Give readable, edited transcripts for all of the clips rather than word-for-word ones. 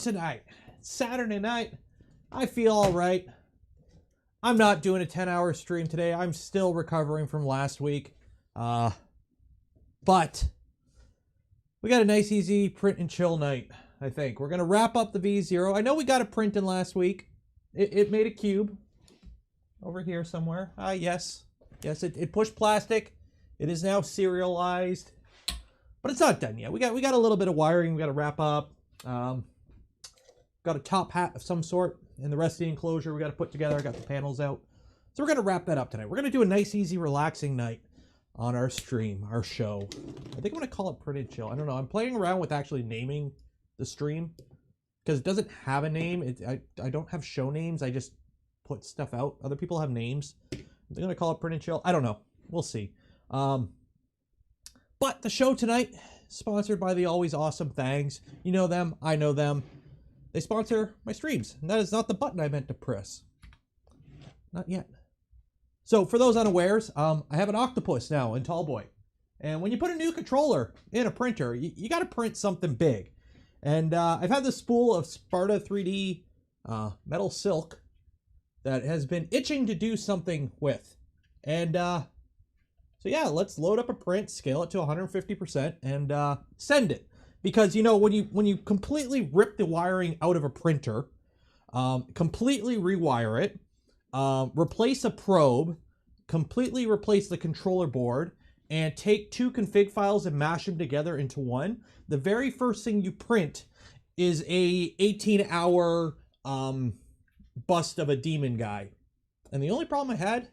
tonight. Saturday night. I feel all right. I'm not doing a 10-hour stream today. I'm still recovering from last week. But we got a nice, easy print and chill night, I think. We're going to wrap up the V0. I know we got a print in last week. It made a cube over here somewhere. Yes. Yes, it pushed plastic. It is now serialized. But it's not done yet. We got a little bit of wiring we got to wrap up. Got a top hat of some sort, and the rest of the enclosure we got to put together. I got the panels out. So we're going to wrap that up tonight. We're going to do a nice, easy, relaxing night on our stream, our show. I think I'm going to call it Print and Chill. I don't know. I'm playing around with actually naming the stream because it doesn't have a name. I don't have show names. I just put stuff out. Other people have names. They're going to call it Print and Chill. I don't know. We'll see. But the show tonight, sponsored by the always awesome Thangs. You know them. I know them. They sponsor my streams. And that is not the button I meant to press. Not yet. So for those unawares, I have an octopus now in Tallboy. And when you put a new controller in a printer, you got to print something big. And I've had this spool of Sparta 3D metal silk that has been itching to do something with. And so yeah, let's load up a print, scale it to 150%, and send it. Because, you know, when you completely rip the wiring out of a printer, completely rewire it, replace a probe, completely replace the controller board, and take two config files and mash them together into one, the very first thing you print is a 18-hour bust of a demon guy. And the only problem I had,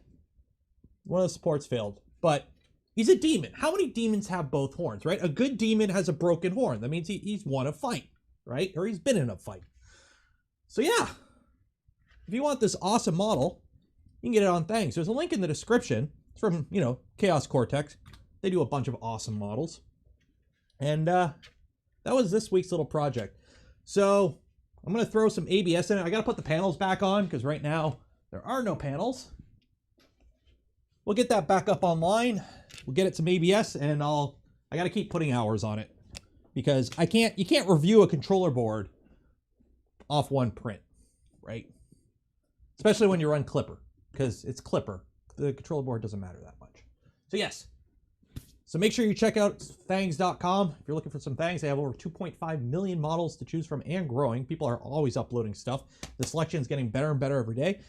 one of the supports failed. But he's a demon. How many demons have both horns, right? A good demon has a broken horn. That means he's won a fight, right? Or he's been in a fight. So yeah, if you want this awesome model, you can get it on Thangs. There's a link in the description. It's from, you know, Chaos Cortex. They do a bunch of awesome models. And that was this week's little project. So I'm going to throw some ABS in it. I got to put the panels back on because right now there are no panels. We'll get that back up online. We'll get it some ABS, and I got to keep putting hours on it because you can't review a controller board off one print, right? Especially when you run Clipper, because it's Clipper. The controller board doesn't matter that much. So yes. So make sure you check out thangs.com. If you're looking for some Thangs, they have over 2.5 million models to choose from and growing. People are always uploading stuff. The selection is getting better and better every day.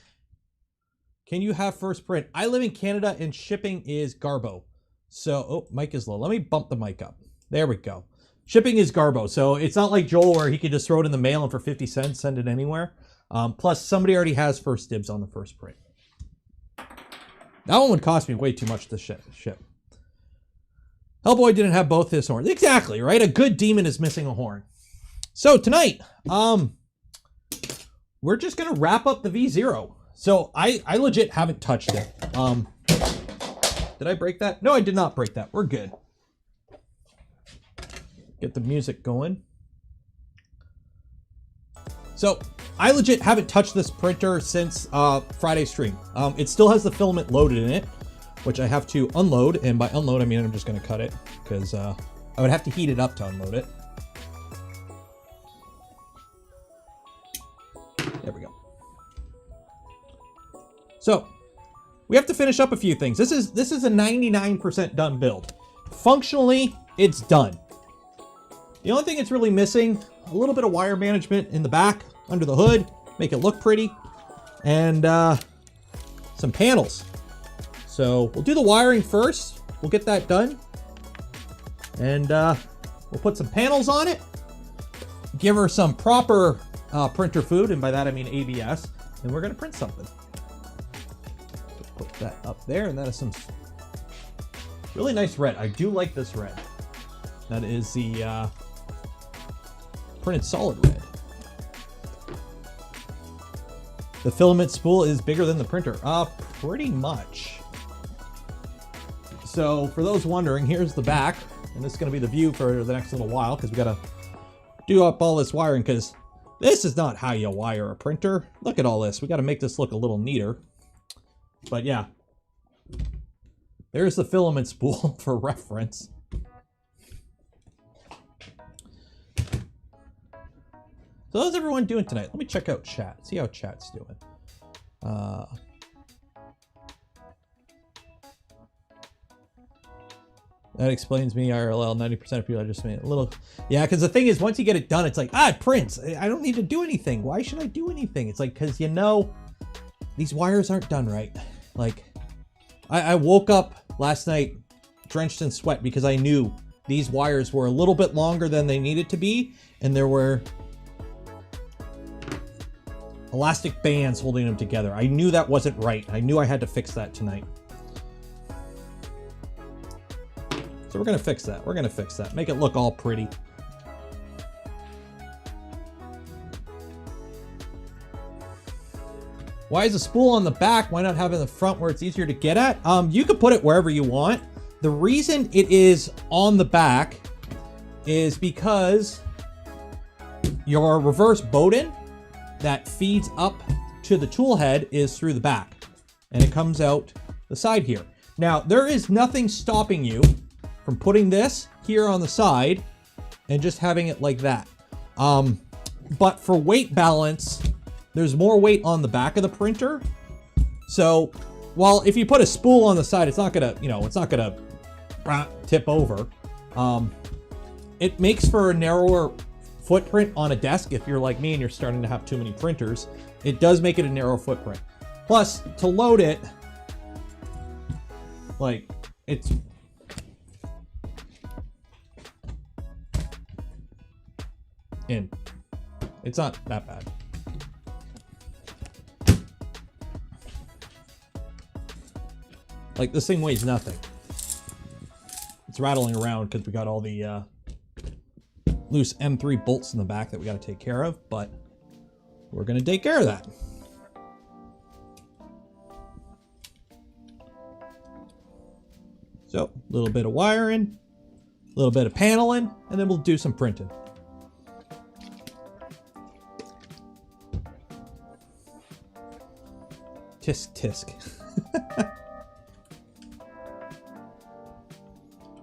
Can you have first print? I live in Canada and shipping is Garbo. So, oh, mic is low. Let me bump the mic up. There we go. Shipping is Garbo. So it's not like Joel where he could just throw it in the mail and for 50 cents send it anywhere. Plus, somebody already has first dibs on the first print. That one would cost me way too much to ship. Hellboy didn't have both his horns. Exactly, right? A good demon is missing a horn. So tonight, we're just going to wrap up the V0. So I legit haven't touched it. Did I break that? No, I did not break that. We're good. Get the music going. So I legit haven't touched this printer since Friday's stream. It still has the filament loaded in it, which I have to unload. And by unload, I mean I'm just going to cut it because I would have to heat it up to unload it. There we go. So we have to finish up a few things. This is a 99% done build. Functionally, it's done. The only thing it's really missing, a little bit of wire management in the back, under the hood, make it look pretty, and some panels. So we'll do the wiring first. We'll get that done. And we'll put some panels on it. Give her some proper printer food, and by that I mean ABS. And we're gonna print something. Put that up there, and that is some really nice red. I do like this red. That is the printed solid red. The filament spool is bigger than the printer. Pretty much. So for those wondering, here's the back, and this is going to be the view for the next little while because we got to do up all this wiring because this is not how you wire a printer. Look at all this. We got to make this look a little neater. But yeah, there's the filament spool for reference. So how's everyone doing tonight? Let me check out chat. See how chat's doing. That explains me IRL. 90% of people are just a little... Yeah, because the thing is, once you get it done, it's like, it prints. I don't need to do anything. Why should I do anything? It's like, because these wires aren't done right. Like, I woke up last night drenched in sweat because I knew these wires were a little bit longer than they needed to be, and there were elastic bands holding them together. I knew that wasn't right. I knew I had to fix that tonight. So we're going to fix that. We're going to fix that. Make it look all pretty. Why is a spool on the back? Why not have it in the front where it's easier to get at? You could put it wherever you want. The reason it is on the back is because your reverse Bowden that feeds up to the tool head is through the back, and it comes out the side here. Now, there is nothing stopping you from putting this here on the side and just having it like that. But for weight balance, there's more weight on the back of the printer. So while if you put a spool on the side, it's not gonna, it's not gonna tip over. It makes for a narrower footprint on a desk. If you're like me and you're starting to have too many printers, it does make it a narrow footprint. Plus, to load it, like, it's in. It's not that bad. Like, this thing weighs nothing. It's rattling around because we got all the loose M3 bolts in the back that we got to take care of, but we're going to take care of that. So, a little bit of wiring, a little bit of paneling, and then we'll do some printing. Tisk tisk.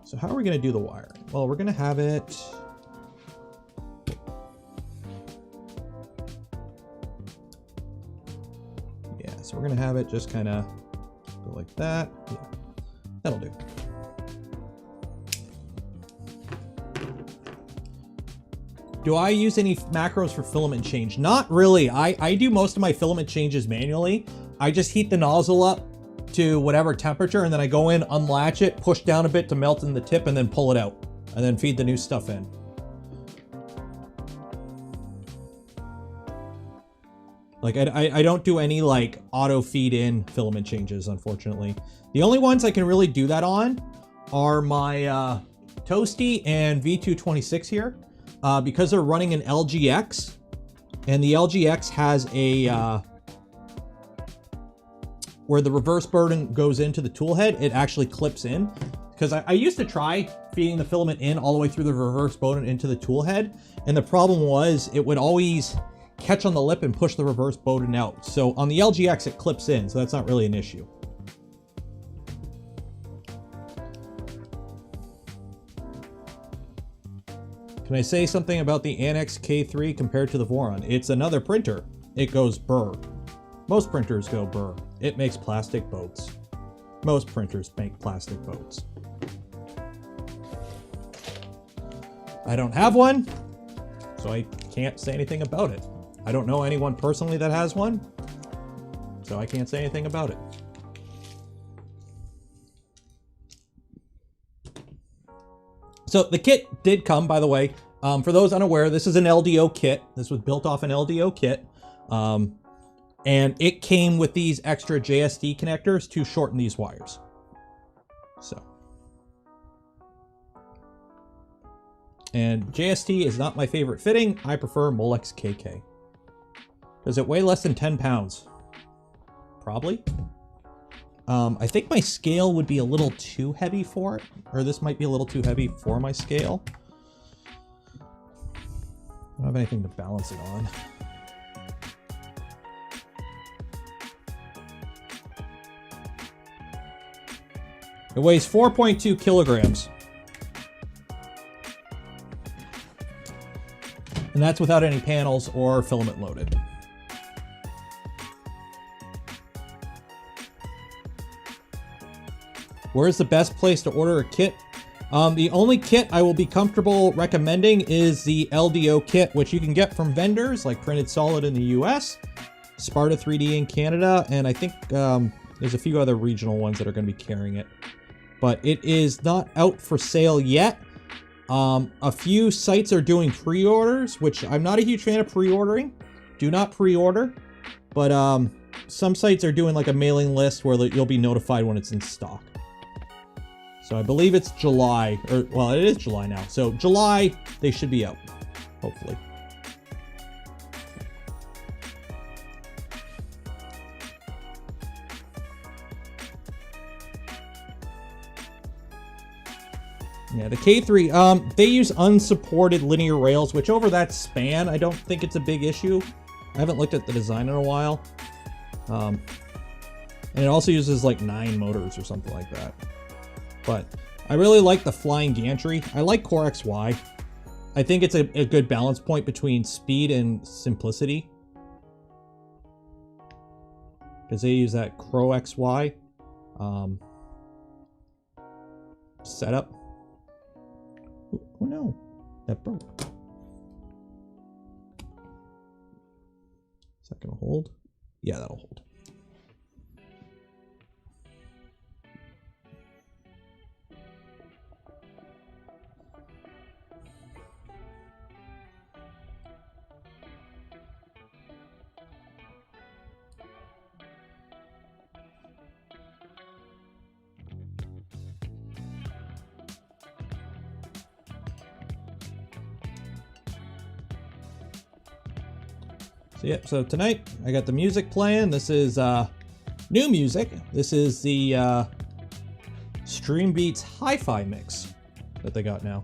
So how are we going to do the wiring? Well, we're going to have it... Yeah, so we're going to have it just kind of go like that. Yeah, that'll do. Do I use any macros for filament change? Not really. I do most of my filament changes manually. I just heat the nozzle up to whatever temperature, and then I go in, unlatch it, push down a bit to melt in the tip, and then pull it out, and then feed the new stuff in. Like, I don't do any, like, auto feed in filament changes, unfortunately. The only ones I can really do that on are my Toasty and V226 here, because they're running an LGX, and the LGX has a... where the reverse Bowden goes into the tool head, it actually clips in. Because I used to try feeding the filament in all the way through the reverse Bowden into the tool head, and the problem was it would always catch on the lip and push the reverse Bowden out. So on the LGX, it clips in, so that's not really an issue. Can I say something about the Annex K3 compared to the Voron? It's another printer. It goes burr. Most printers go burr. It makes plastic boats. Most printers make plastic boats. I don't have one, so I can't say anything about it. I don't know anyone personally that has one, so I can't say anything about it. So the kit did come, by the way. For those unaware, this is an LDO kit. This was built off an LDO kit. And it came with these extra JST connectors to shorten these wires. So. And JST is not my favorite fitting. I prefer Molex KK. Does it weigh less than 10 pounds? Probably. I think my scale would be a little too heavy for it. Or this might be a little too heavy for my scale. I don't have anything to balance it on. It weighs 4.2 kilograms. And And that's without any panels or filament loaded. Where's the best place to order a kit? The only kit I will be comfortable recommending is the LDO kit, which you can get from vendors like Printed Solid in the US, Sparta 3D in Canada, and I think there's a few other regional ones that are going to be carrying it. But it is not out for sale yet. A few sites are doing pre-orders, which I'm not a huge fan of pre-ordering. Do not pre-order. But some sites are doing like a mailing list where you'll be notified when it's in stock. So I believe it's July, or well, it is July now. So July, they should be out, hopefully. Yeah, the K3, they use unsupported linear rails, which over that span, I don't think it's a big issue. I haven't looked at the design in a while. And it also uses like 9 motors or something like that. But I really like the flying gantry. I like Core XY. I think it's a good balance point between speed and simplicity. Because they use that Crow XY setup. Oh no, that broke. Is that gonna hold? Yeah, that'll hold. So yeah, so tonight I got the music playing. This is new music. This is the Stream Beats Hi-Fi mix that they got now.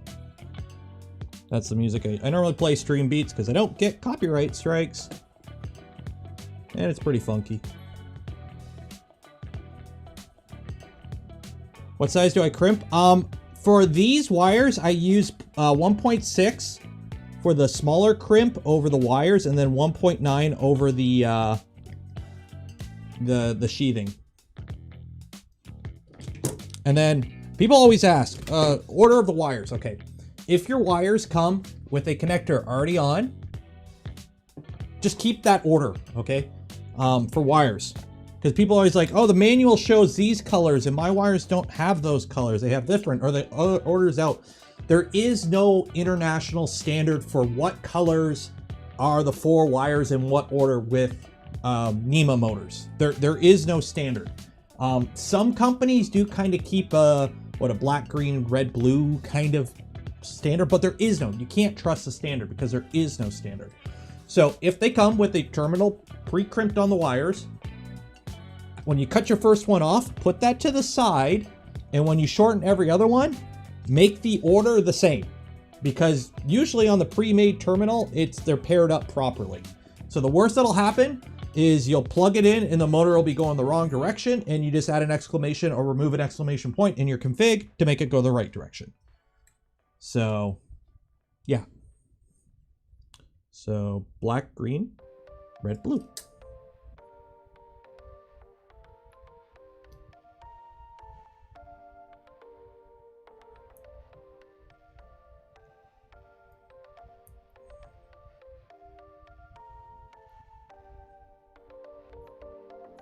That's the music. I normally play Stream Beats because I don't get copyright strikes. And it's pretty funky. What size do I crimp? For these wires, I use 1.6 for the smaller crimp over the wires, and then 1.9 over the sheathing. And then people always ask, order of the wires. Okay, if your wires come with a connector already on, just keep that order, okay, for wires. Because people are always like, oh, the manual shows these colors and my wires don't have those colors. They have different, or the other orders out. There is no international standard for what colors are the 4 wires in what order with NEMA motors. There is no standard. Some companies do kind of keep a black, green, red, blue kind of standard, but there is no. You can't trust the standard because there is no standard. So if they come with a terminal pre-crimped on the wires, when you cut your first one off, put that to the side, and when you shorten every other one, make the order the same, because usually on the pre-made terminal, they're paired up properly. So the worst that'll happen is you'll plug it in and the motor will be going the wrong direction, and you just add an exclamation or remove an exclamation point in your config to make it go the right direction. So yeah. So black, green, red, blue.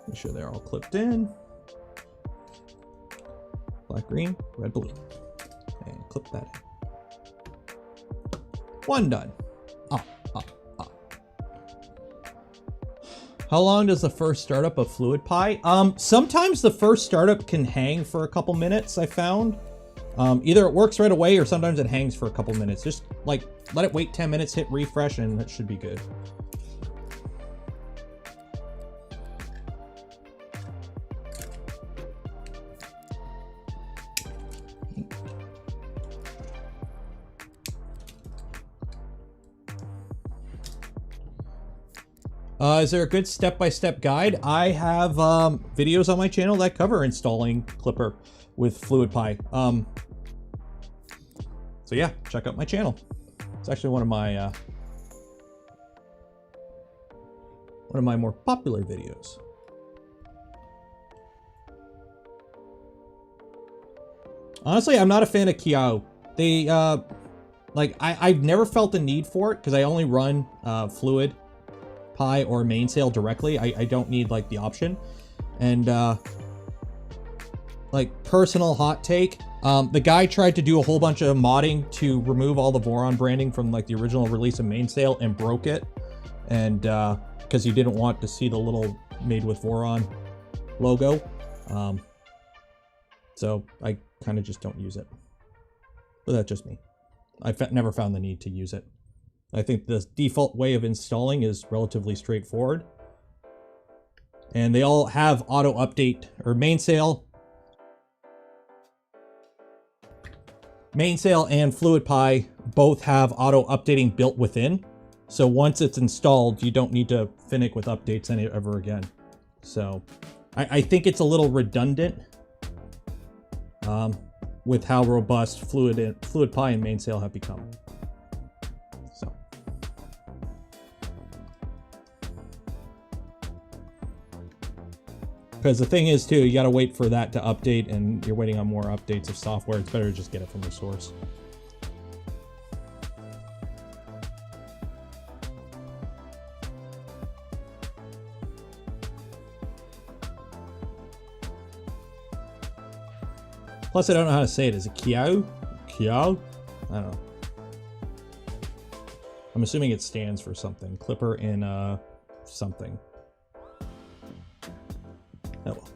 Make sure they're all clipped in. Black, green, red, blue. And clip that in. One done. How long does the first startup of Fluid Pi? Sometimes the first startup can hang for a couple minutes, I found. Either it works right away or sometimes it hangs for a couple minutes. Just like let it wait 10 minutes, hit refresh, and it should be good. Is there a good step-by-step guide? I have videos on my channel that cover installing Clipper with Fluid Pi. So yeah, check out my channel. It's actually one of my one of my more popular videos. Honestly, I'm not a fan of Kiao. They, like, I've never felt the need for it because I only run Fluid Pi or Mainsail directly. I don't need, like, the option. And, like, personal hot take, the guy tried to do a whole bunch of modding to remove all the Voron branding from, like, the original release of Mainsail and broke it. And, because he didn't want to see the little made with Voron logo. So I kind of just don't use it. But that's just me. I've never found the need to use it. I think the default way of installing is relatively straightforward. And they all have auto update, or Mainsail and Fluid Pi both have auto updating built within. So once it's installed, you don't need to finick with updates ever again. So I think it's a little redundant with how robust Fluid Pi and Mainsail have become. So. Because the thing is too, you gotta wait for that to update, and you're waiting on more updates of software. It's better to just get it from the source. Plus, I don't know how to say it. Is it Kiao? Kiao? I don't know. I'm assuming it stands for something. Clipper in something. Oh well.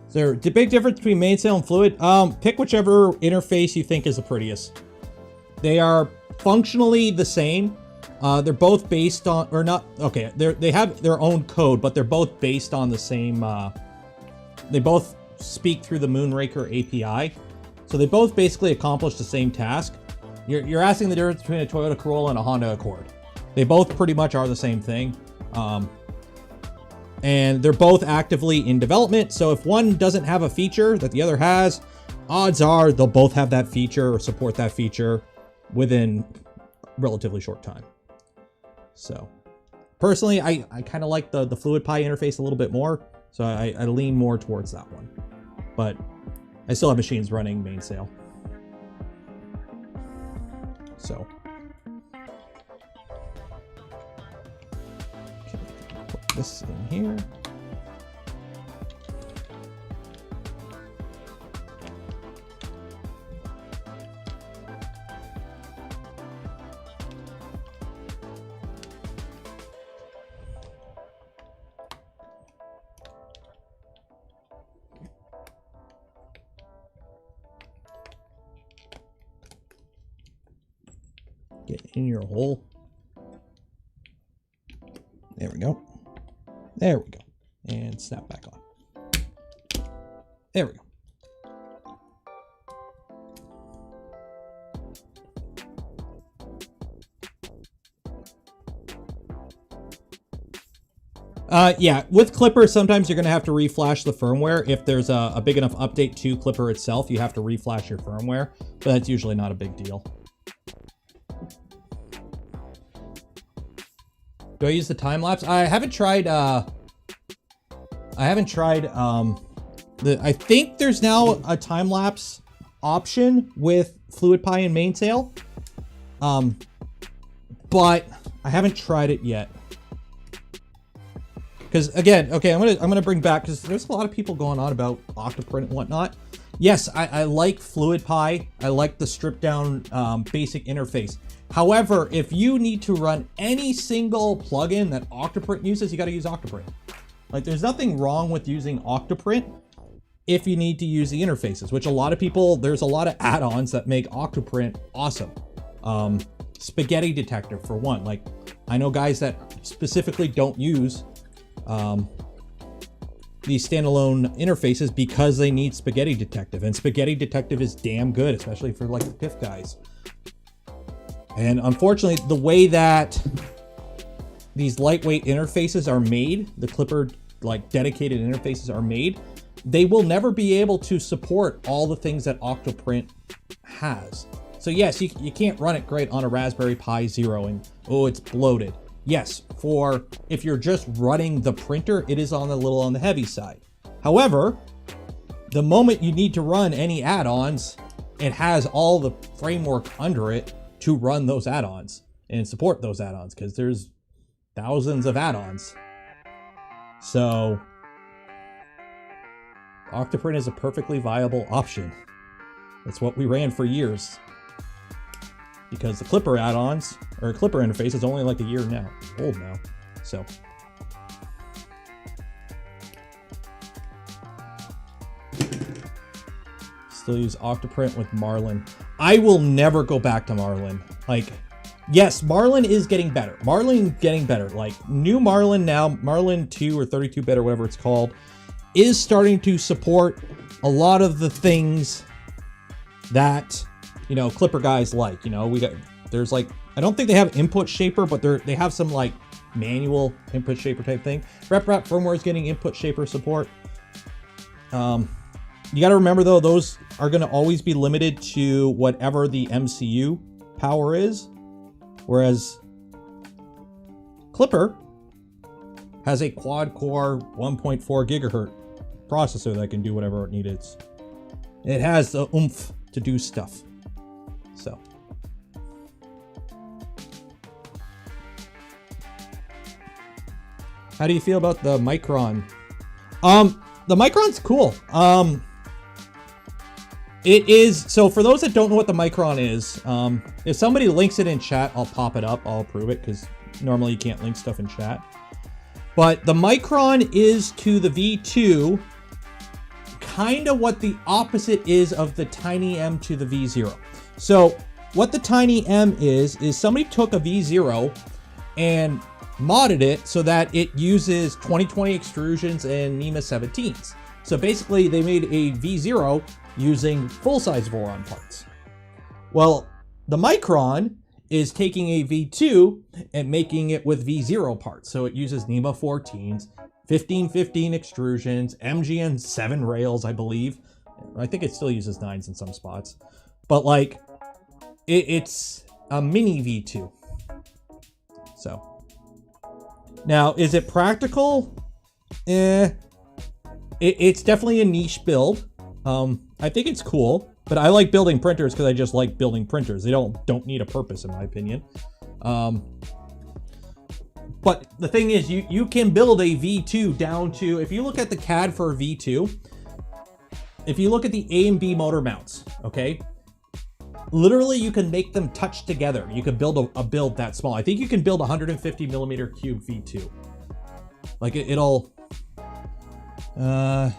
So the big difference between Mainsail and Fluid, pick whichever interface you think is the prettiest. They are functionally the same. They're both based on, or not, okay, they have their own code, but they're both based on the same, they both speak through the Moonraker API. So they both basically accomplish the same task. You're asking the difference between a Toyota Corolla and a Honda Accord. They both pretty much are the same thing. And they're both actively in development. So if one doesn't have a feature that the other has, odds are they'll both have that feature or support that feature within a relatively short time. So personally, I kind of like the Fluid Pi interface a little bit more. So I lean more towards that one. But I still have machines running Mainsail. So. Okay, put this in here. Get in your hole. There we go. There we go. And snap back on. There we go. Yeah, with Clipper, sometimes you're going to have to reflash the firmware. If there's a big enough update to Clipper itself, you have to reflash your firmware, but that's usually not a big deal. Do I use the time lapse? I haven't tried, I think there's now a time lapse option with Fluid Pi and Mainsail. But I haven't tried it yet. Because again, okay, I'm gonna bring back, because there's a lot of people going on about Octoprint and whatnot. Yes, I like Fluid Pi. I like the stripped down basic interface. However, if you need to run any single plugin that Octoprint uses, you got to use Octoprint. Like, there's nothing wrong with using Octoprint if you need to use the interfaces, which a lot of people, there's a lot of add-ons that make Octoprint awesome. Spaghetti detector for one. Like, I know guys that specifically don't use these standalone interfaces because they need Spaghetti Detective, and Spaghetti Detective is damn good, especially for like the PIF guys. And unfortunately, the way that these lightweight interfaces are made, the Clipper like dedicated interfaces are made, they will never be able to support all the things that Octoprint has. So So yes, you can't run it great on a Raspberry Pi Zero and, oh, it's bloated. Yes, for if you're just running the printer, it is on a little on the heavy side. However, the moment you need to run any add-ons, it has all the framework under it to run those add-ons and support those add-ons, because there's thousands of add-ons. So Octoprint is a perfectly viable option. That's what we ran for years, because the Clipper add-ons or Clipper interface is only like a year now, old now. So still use Octoprint with Marlin. I will never go back to Marlin. Like, yes, Marlin is getting better. Marlin getting better. Like, new Marlin now, Marlin 2 or 32-bit or whatever it's called, is starting to support a lot of the things that, you know, Clipper guys like. You know, there's like, I don't think they have input shaper, but they have some like manual input shaper type thing. RepRap firmware is getting input shaper support. You got to remember though, those are going to always be limited to whatever the MCU power is, whereas Clipper has a quad-core 1.4 gigahertz processor that can do whatever it needs. It has the oomph to do stuff. So how do you feel about the Micron? The Micron's cool. It is, so for those that don't know what the Micron is, if somebody links it in chat, I'll pop it up, I'll approve it, because normally you can't link stuff in chat. But the Micron is to the V2 kind of what the opposite is of the Tiny M to the V0. So what the Tiny M is somebody took a V0 and modded it so that it uses 2020 extrusions and NEMA 17s. So basically they made a V0 using full-size Voron parts. Well, the Micron is taking a V2 and making it with V0 parts. So it uses NEMA 14s, 1515 extrusions, MGN 7 rails, I believe. I think it still uses 9s in some spots. But like, it's a mini V2. So, now, is it practical? It's definitely a niche build. I think it's cool, but I like building printers because I just like building printers. They don't need a purpose, in my opinion. But the thing is, you can build a V2 down to, if you look at the CAD for a V2, if you look at the A and B motor mounts, okay, literally you can make them touch together. You could build a build that small. I think you can build a 150 millimeter cube V2. Like it'll, I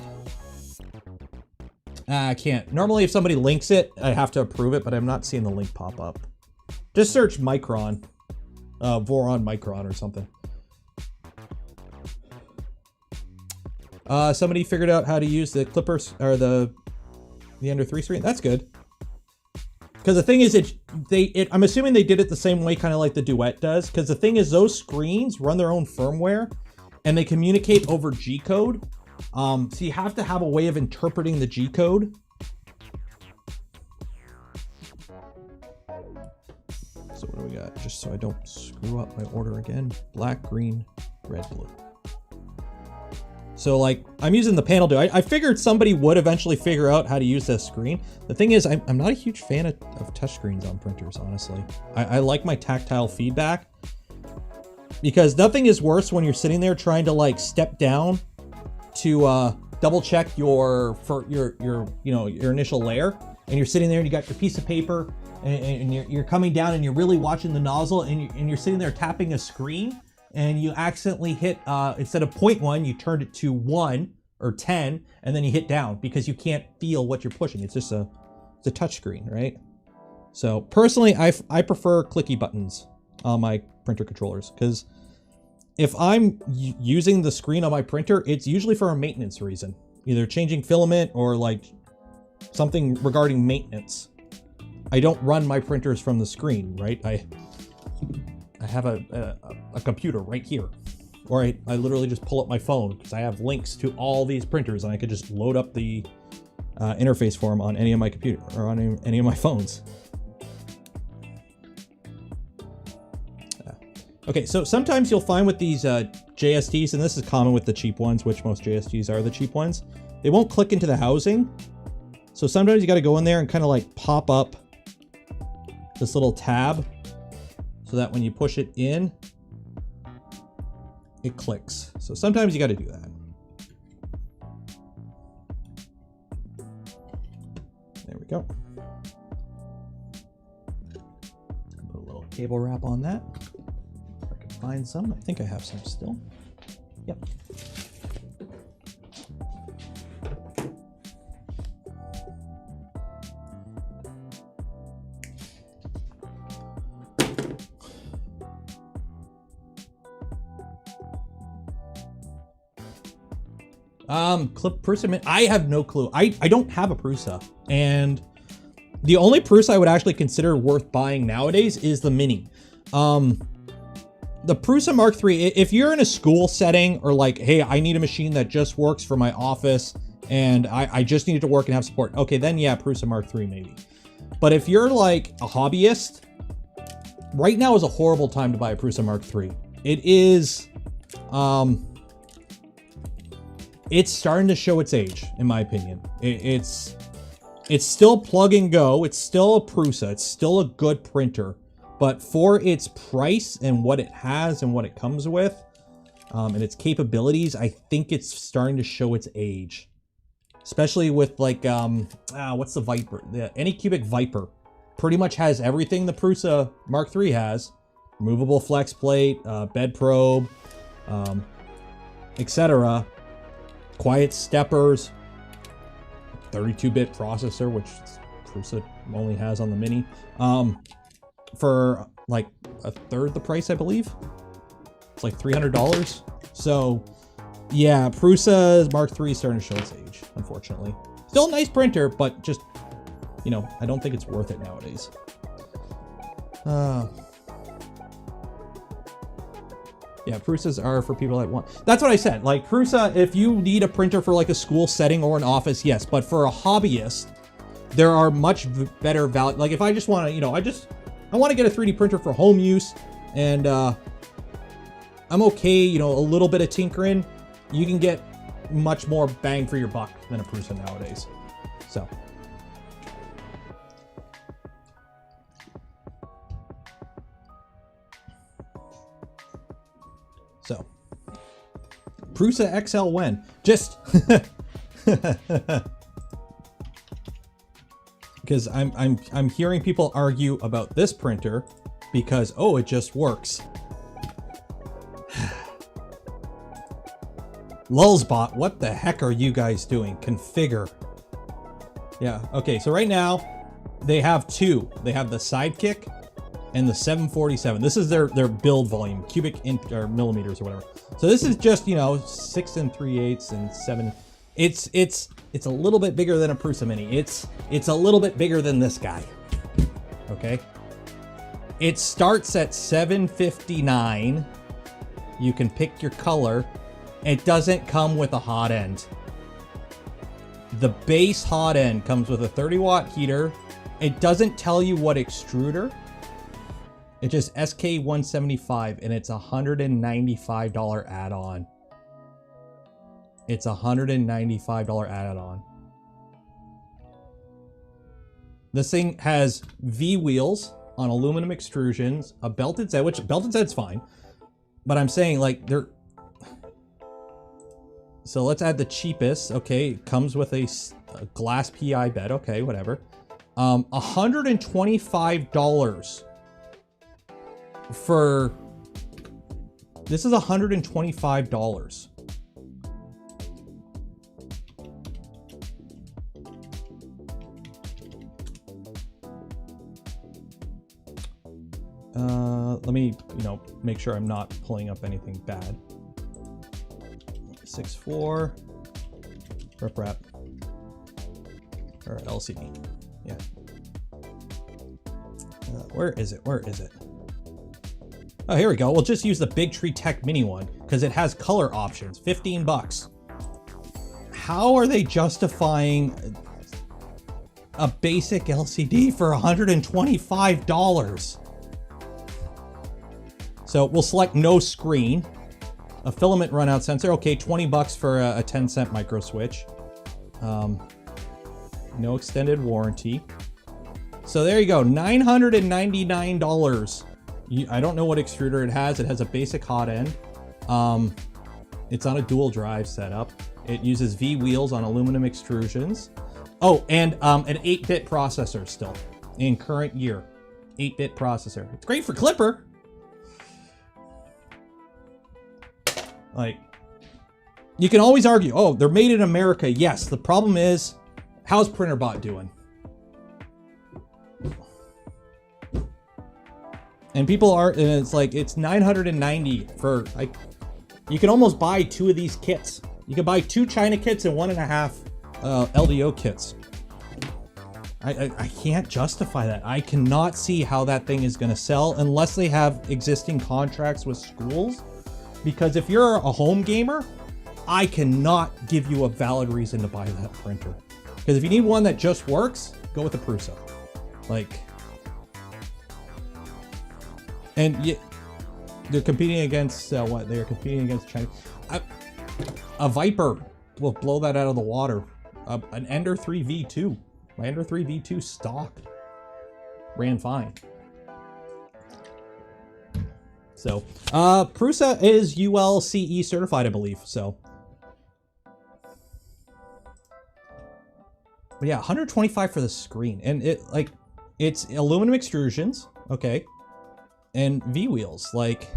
can't. Normally, if somebody links it, I have to approve it, but I'm not seeing the link pop up. Just search Micron, Voron Micron or something. Somebody figured out how to use the Clippers or the Ender 3 screen. That's good. Because the thing is, I'm assuming they did it the same way, kind of like the Duet does. Because the thing is, those screens run their own firmware, and they communicate over G-code. So you have to have a way of interpreting the G-code. So what do we got? Just so I don't screw up my order again. Black, green, red, blue. So like, I'm using the panel dude. I figured somebody would eventually figure out how to use this screen. The thing is, I'm not a huge fan of touchscreens on printers, honestly. I like my tactile feedback, because nothing is worse when you're sitting there trying to like step down to double check your initial layer, and you're sitting there and you got your piece of paper and you're coming down and you're really watching the nozzle, and you're sitting there tapping a screen, and you accidentally hit, instead of 0.1, you turned it to 1 or 10, and then you hit down because you can't feel what you're pushing. It's just it's a touch screen, right? So personally, I prefer clicky buttons on my printer controllers, because if I'm using the screen on my printer, it's usually for a maintenance reason, either changing filament or like something regarding maintenance. I don't run my printers from the screen, right? I have a computer right here, or I literally just pull up my phone because I have links to all these printers, and I could just load up the interface for them on any of my computer or on any of my phones. Okay, so sometimes you'll find with these JSTs, and this is common with the cheap ones, which most JSTs are the cheap ones, they won't click into the housing. So sometimes you got to go in there and kind of like pop up this little tab so that when you push it in, it clicks. So sometimes you got to do that. There we go. Put a little cable wrap on that. If I can find some. I think I have some still. Yep. Clip Prusa, I have no clue. I don't have a Prusa, and the only Prusa I would actually consider worth buying nowadays is the Mini. The Prusa Mark III, if you're in a school setting or like, hey, I need a machine that just works for my office and I just need it to work and have support. Okay, then yeah, Prusa Mark III maybe. But if you're like a hobbyist, right now is a horrible time to buy a Prusa Mark III. It is, it's starting to show its age, in my opinion. It's still plug and go. It's still a Prusa. It's still a good printer. But for its price and what it has and what it comes with, and its capabilities, I think it's starting to show its age. Especially with like, what's the Viper? The Anycubic Viper. Pretty much has everything the Prusa Mark III has. Removable flex plate, bed probe, etc. Quiet steppers, 32-bit processor, which Prusa only has on the Mini, for like a third the price, I believe. It's like $300. So yeah, Prusa Mark III is starting to show its age, unfortunately. Still a nice printer, but just, you know, I don't think it's worth it nowadays. Yeah, Prusas are for people that want. That's what I said. Like Prusa, if you need a printer for like a school setting or an office, yes. But for a hobbyist, there are much better value. Like if I just want to, you know, I want to get a 3D printer for home use, and I'm okay, you know, a little bit of tinkering. You can get much more bang for your buck than a Prusa nowadays. So, Prusa XL when? Just because I'm hearing people argue about this printer because, oh, it just works. Lulzbot, what the heck are you guys doing? Configure. Yeah, okay, so right now they have two. They have the Sidekick and the 747. This is their build volume, cubic or millimeters or whatever. So this is just, you know, 6 3/8 and 7. It's a little bit bigger than a Prusa Mini. It's a little bit bigger than this guy. Okay. It starts at $759. You can pick your color. It doesn't come with a hot end. The base hot end comes with a 30-watt heater. It doesn't tell you what extruder. It's just SK175, and it's a $195 add-on. It's a $195 add-on. This thing has V wheels on aluminum extrusions, a belted Z, which belted Z's fine, but I'm saying like they're. So let's add the cheapest. Okay, it comes with a glass PI bed. Okay, whatever. $125 for this is $125. Let me, you know, make sure I'm not pulling up anything bad. 6.4 rep or LCD. Yeah. Where is it? Where is it? Oh, here we go. We'll just use the Big Tree Tech Mini one because it has color options. 15 bucks. How are they justifying a basic LCD for $125? So we'll select no screen. A filament runout sensor. Okay, 20 bucks for a 10-cent micro switch. No extended warranty. So there you go, $999. I don't know what extruder it has. It has a basic hot end. It's on a dual drive setup. It uses V wheels on aluminum extrusions. Oh, and an 8-bit processor still in current year. 8-bit processor. It's great for Clipper. Like, you can always argue, oh, they're made in America. Yes, the problem is, how's PrinterBot doing? And people are, and it's like, it's $990 for, like, you can almost buy 2 of these kits. You can buy 2 China kits and 1.5 LDO kits. I can't justify that. I cannot see how that thing is going to sell unless they have existing contracts with schools. Because if you're a home gamer, I cannot give you a valid reason to buy that printer. Because if you need one that just works, go with the Prusa. Like, and they're competing against what? They're competing against China. A Viper will blow that out of the water. An Ender 3 V2. My Ender 3 V2 stock ran fine. So, Prusa is ULCE certified, I believe. So, but yeah, 125 for the screen, and it's aluminum extrusions, okay, and V wheels. Like,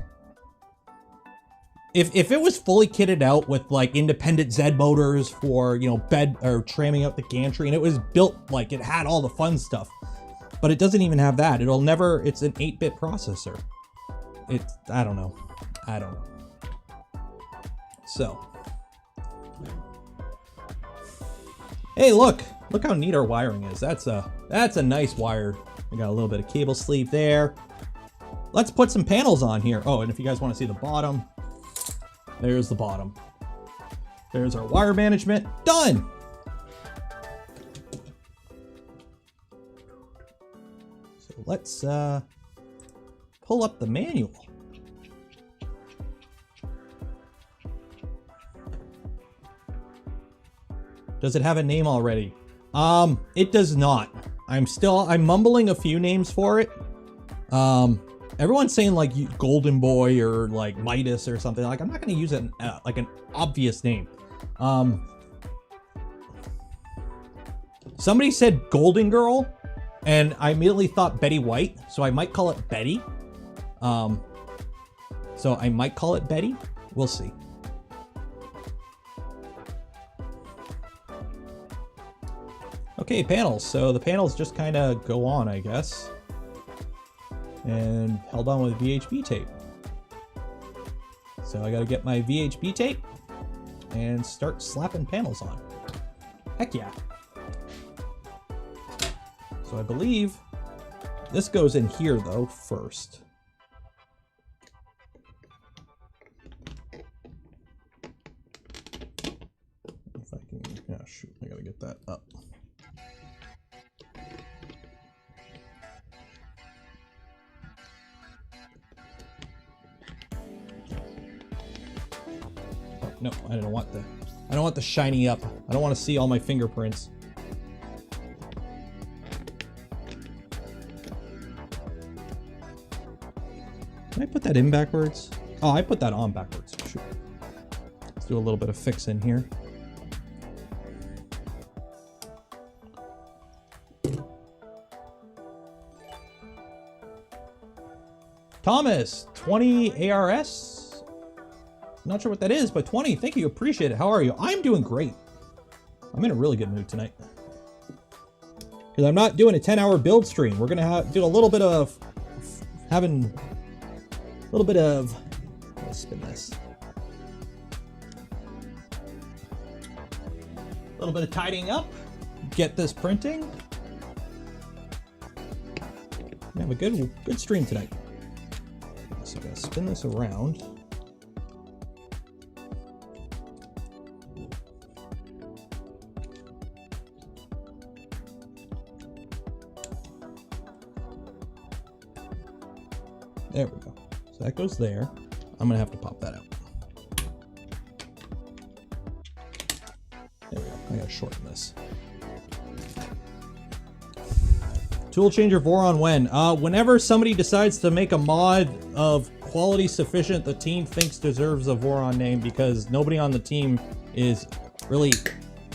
if it was fully kitted out with like independent Z motors for, you know, bed or tramming up the gantry, and it was built like it had all the fun stuff, but it doesn't even have that. It'll never. It's an 8-bit processor. I don't know. So, hey, look how neat our wiring is. That's a nice wire. We got a little bit of cable sleeve there. Let's put some panels on here. Oh, and if you guys want to see the bottom, there's the bottom. There's our wire management. Done. So let's pull up the manual. Does it have a name already? It does not. I'm mumbling a few names for it. Everyone's saying like Golden Boy or like Midas or something. Like, I'm not going to use it like an obvious name. Somebody said Golden Girl, and I immediately thought Betty White, so I might call it Betty. So I might call it Betty. We'll see. Okay, panels. So the panels just kind of go on, I guess. And held on with VHB tape. So I got to get my VHB tape and start slapping panels on. Heck yeah. So I believe this goes in here though first. If I can, yeah, shoot, I gotta get that up. No, I don't want the shiny up. I don't want to see all my fingerprints. Can I put that in backwards? Oh, I put that on backwards. Shoot. Let's do a little bit of fixing here. Thomas, 20 ARS. Not sure what that is, but 20. Thank you. Appreciate it. How are you? I'm doing great. I'm in a really good mood tonight. Because I'm not doing a 10-hour build stream. We're going to do a little bit of let's spin this. A little bit of tidying up. Get this printing. We have a good stream tonight. So I'm going to spin this around. There we go. So that goes there. I'm gonna have to pop that out. There we go. I gotta shorten this. Tool changer Voron when? Whenever somebody decides to make a mod of quality sufficient the team thinks deserves a Voron name, because nobody on the team is really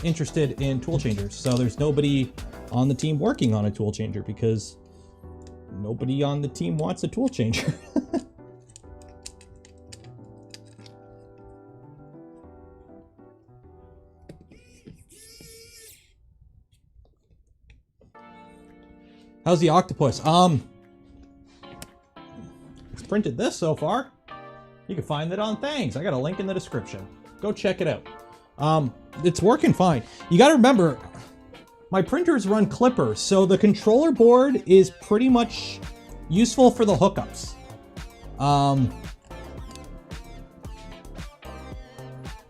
interested in tool changers. So there's nobody on the team working on a tool changer because nobody on the team wants a tool changer. How's the octopus? It's printed this so far. You can find it on Thangs. I got a link in the description. Go check it out. It's working fine. You got to remember, my printers run Clipper, so the controller board is pretty much useful for the hookups.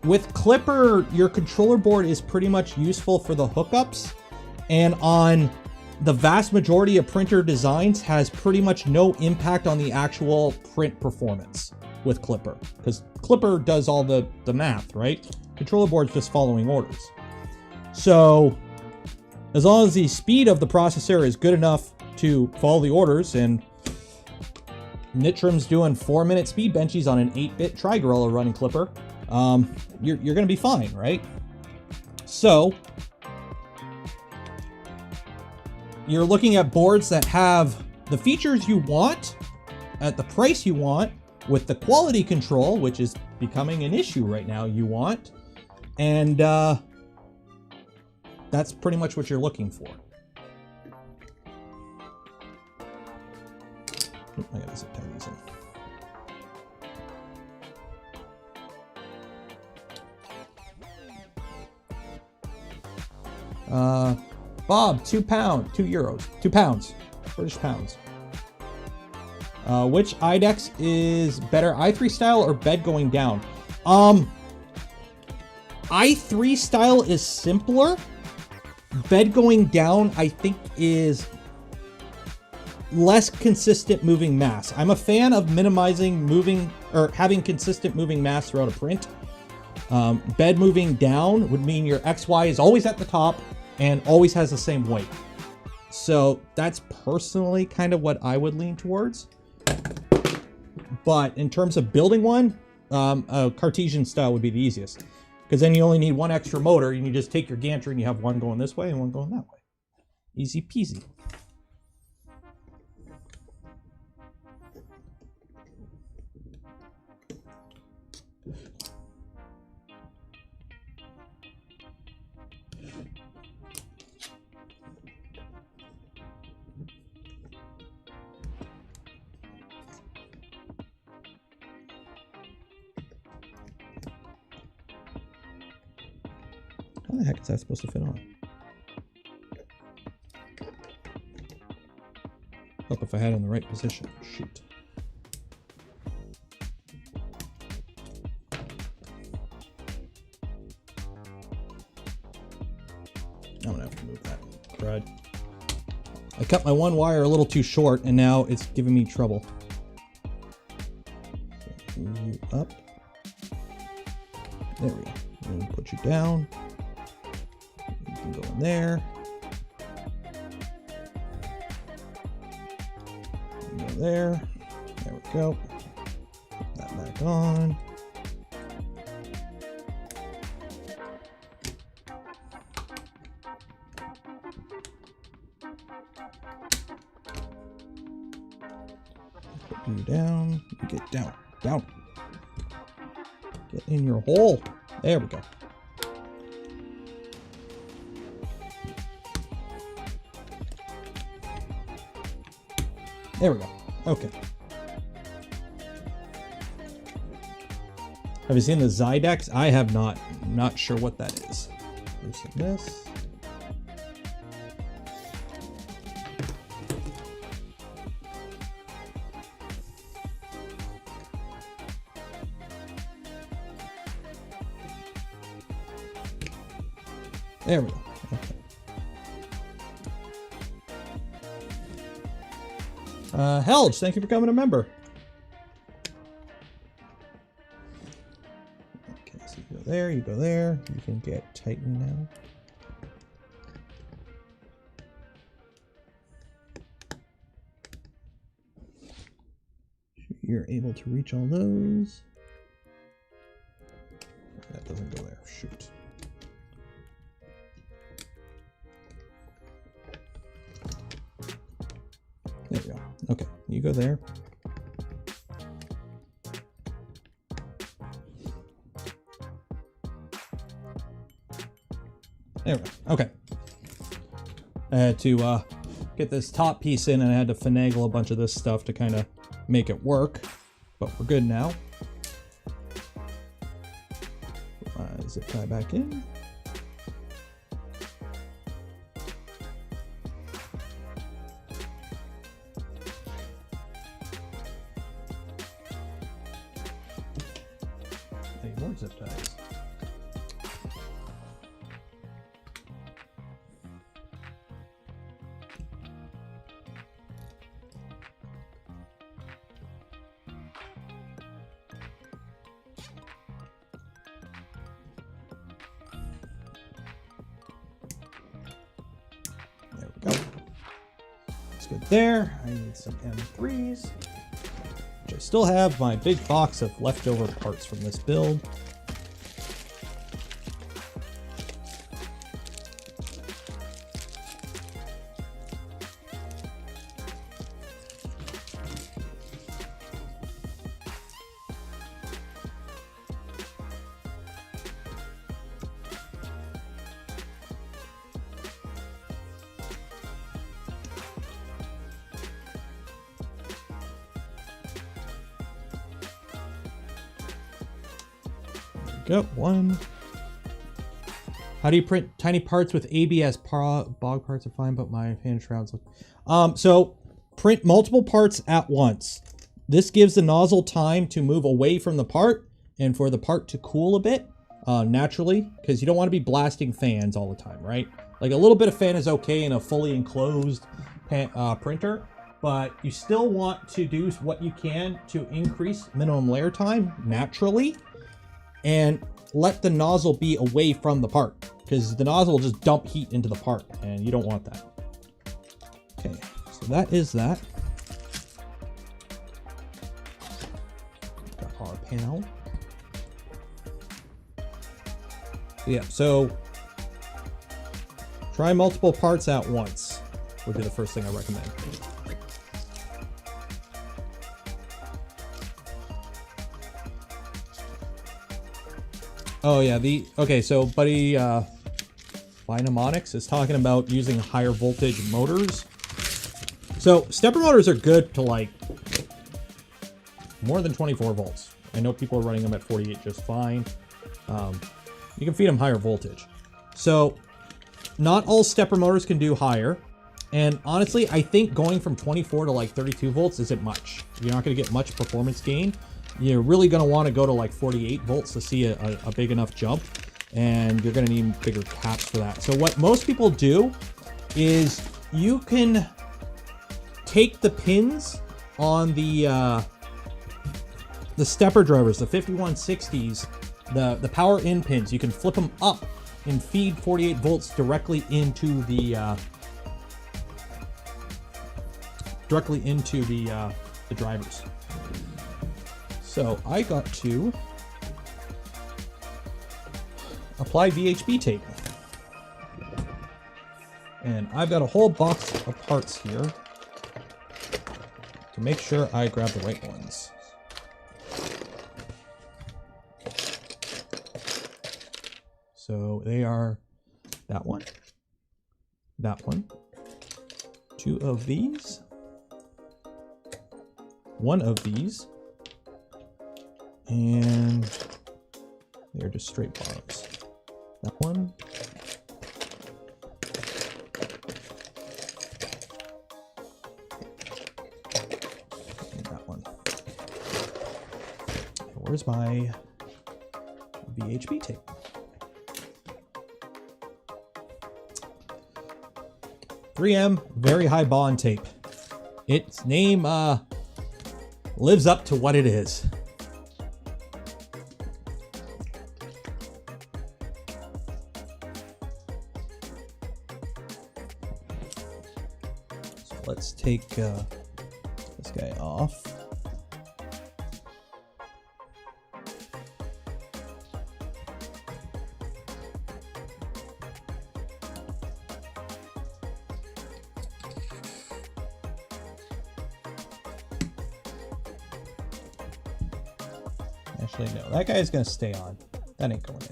With Clipper, your controller board is pretty much useful for the hookups, and on the vast majority of printer designs has pretty much no impact on the actual print performance with Clipper, because Clipper does all the math, right? Controller board's just following orders. So as long as the speed of the processor is good enough to follow the orders, and Nitram's doing 4-minute speed benchies on an 8-bit Tri-Gorilla running Clipper, you're gonna be fine, right? So you're looking at boards that have the features you want at the price you want with the quality control, which is becoming an issue right now, you want. And that's pretty much what you're looking for. Oh, I gotta zip tie these in. Bob, €2, €2, British pounds. Which IDEX is better, i3 style or bed going down? i3 style is simpler. Bed going down, I think, is less consistent moving mass. I'm a fan of minimizing moving, or having consistent moving mass throughout a print. Bed moving down would mean your XY is always at the top and always has the same weight. So that's personally kind of what I would lean towards. But in terms of building one, a Cartesian style would be the easiest, because then you only need one extra motor and you just take your gantry and you have one going this way and one going that way. Easy peasy. How the heck is that supposed to fit on? Hope if I had it in the right position. Shoot. I'm gonna have to move that. Crud. I cut my one wire a little too short and now it's giving me trouble. So move you up. There we go. And put you down. You can go in there. Go there. There we go. Put that back on. Put you down. You get down. Down. Get in your hole. There we go. There we go. Okay. Have you seen the Zydex? I have not. I'm not sure what that is. Loosen this. There we go. Okay. Helge, thank you for becoming a member. there, you go there. You can get tightened now. You're able to reach all those. That doesn't go there. Shoot. There we go. Okay, you go there. There we go. Okay. I had to get this top piece in, and I had to finagle a bunch of this stuff to kind of make it work, but we're good now. Zip tie back in. Hey, more zip ties. Go. That's good there. I need some M3s, which I still have my big box of leftover parts from this build. Go one. How do you print tiny parts with ABS? Bog parts are fine, but my hand shrouds look. So print multiple parts at once. This gives the nozzle time to move away from the part and for the part to cool a bit naturally, because you don't want to be blasting fans all the time, right? Like a little bit of fan is okay in a fully enclosed printer, but you still want to do what you can to increase minimum layer time naturally. And let the nozzle be away from the part, because the nozzle will just dump heat into the part, and you don't want that. Okay, so that is that. Got our panel. Yeah, so try multiple parts at once would be the first thing I recommend. Oh yeah, okay, so buddy Mnemonics is talking about using higher voltage motors. So stepper motors are good to like more than 24 volts. I know people are running them at 48 just fine. You can feed them higher voltage. So not all stepper motors can do higher. And honestly, I think going from 24 to like 32 volts isn't much. You're not going to get much performance gain. You're really going to want to go to like 48 volts to see a big enough jump, and you're going to need bigger caps for that. So what most people do is you can take the pins on the stepper drivers, the 5160s, the power in pins. You can flip them up and feed 48 volts directly into the drivers. So I got to apply VHB tape. And I've got a whole box of parts here to make sure I grab the right ones. So they are that one, 2 of these, 1 of these, and they're just straight bars. That one. And that one. Where's my VHB tape? .3M very high bond tape. Its name lives up to what it is. take this guy off. Actually, no, that guy's gonna stay on. That ain't going in.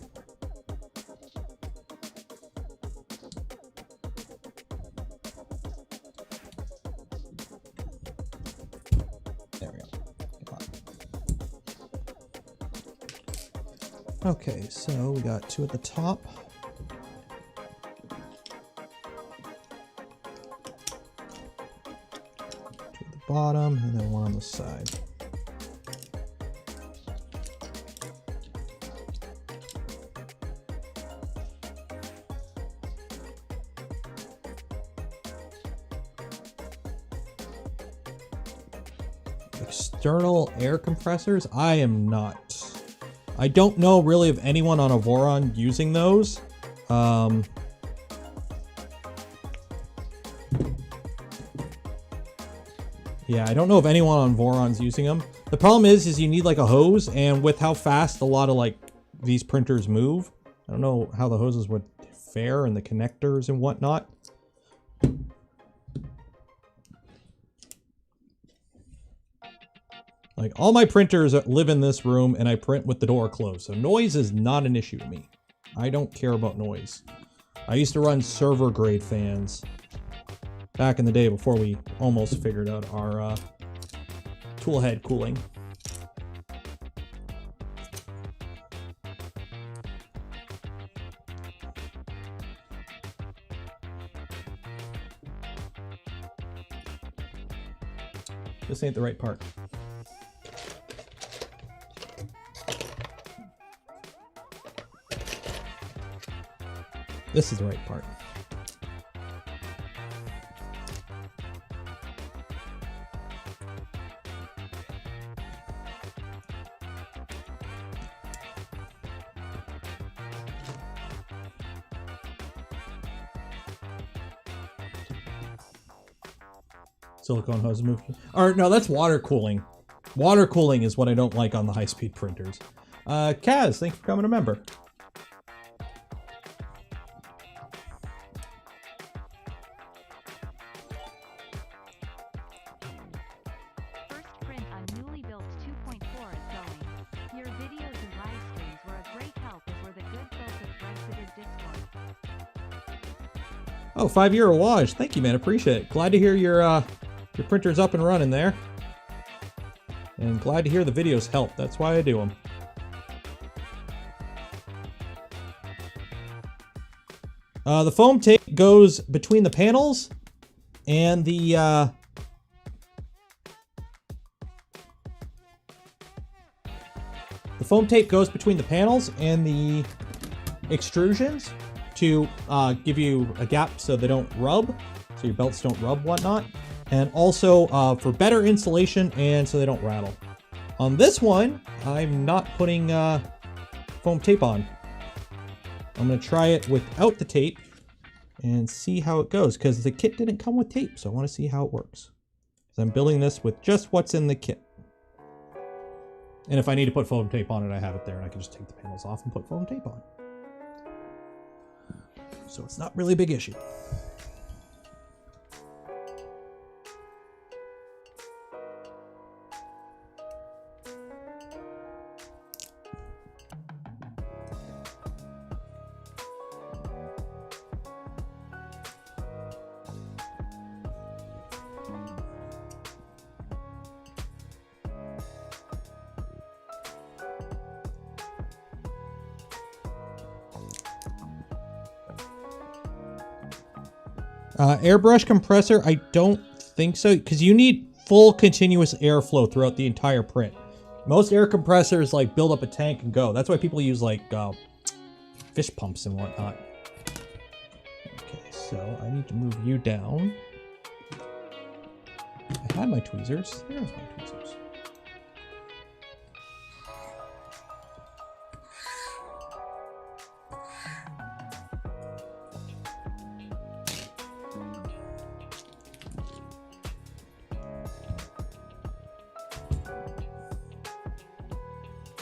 There we go. Come on. Okay, so we got two at the top. Two at the bottom, and then one on the side. External air compressors? I am not. I don't know really of anyone on a Voron using those. Yeah, I don't know if anyone on Voron's using them. The problem is you need like a hose, and with how fast a lot of like these printers move, I don't know how the hoses would fare and the connectors and whatnot. Like, all my printers live in this room, and I print with the door closed, so noise is not an issue to me. I don't care about noise. I used to run server-grade fans back in the day before we almost figured out our tool head cooling. This ain't the right part. This is the right part. Silicone hose move. Or no, that's water cooling. Water cooling is what I don't like on the high-speed printers. Kaz, thanks for becoming a member. Oh, 5-year Awaj. Thank you, man. Appreciate it. Glad to hear your printer's up and running there. And glad to hear the videos help. That's why I do them. The foam tape goes between the panels and the foam tape goes between the panels and the extrusions to give you a gap so they don't rub, so your belts don't rub, whatnot. And also for better insulation and so they don't rattle. On this one, I'm not putting foam tape on. I'm gonna try it without the tape and see how it goes, because the kit didn't come with tape, so I wanna see how it works. So I'm building this with just what's in the kit. And if I need to put foam tape on it, I have it there, and I can just take the panels off and put foam tape on. So it's not really a big issue. Airbrush compressor, I don't think so, because you need full continuous airflow throughout the entire print. Most air compressors like build up a tank and go. That's why people use like fish pumps and whatnot. Okay, so I need to move you down. I had my tweezers. There's my tweezers.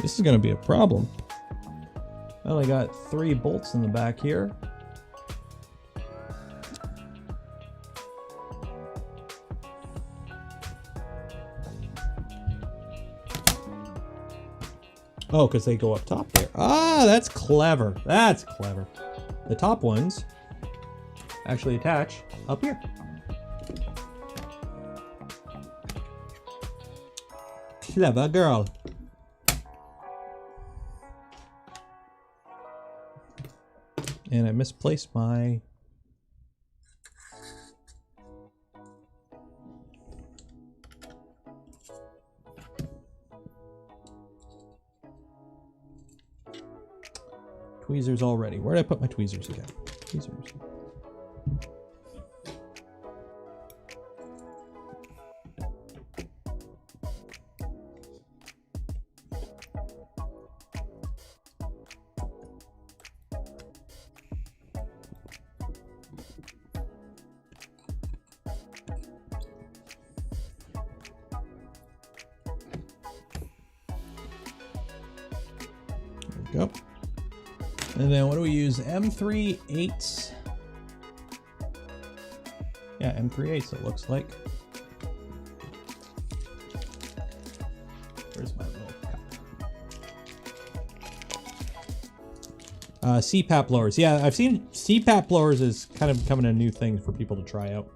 This is going to be a problem. I only got 3 bolts in the back here. Oh, because they go up top there. Ah, that's clever. That's clever. The top ones actually attach up here. Clever girl. And I misplaced my... tweezers already. Where did I put my tweezers again? Tweezers. There we go. And then what do we use? M3/8. Yeah, M3/8 it looks like. Where's my little cup? CPAP blowers. Yeah, I've seen CPAP blowers is kind of becoming a new thing for people to try out.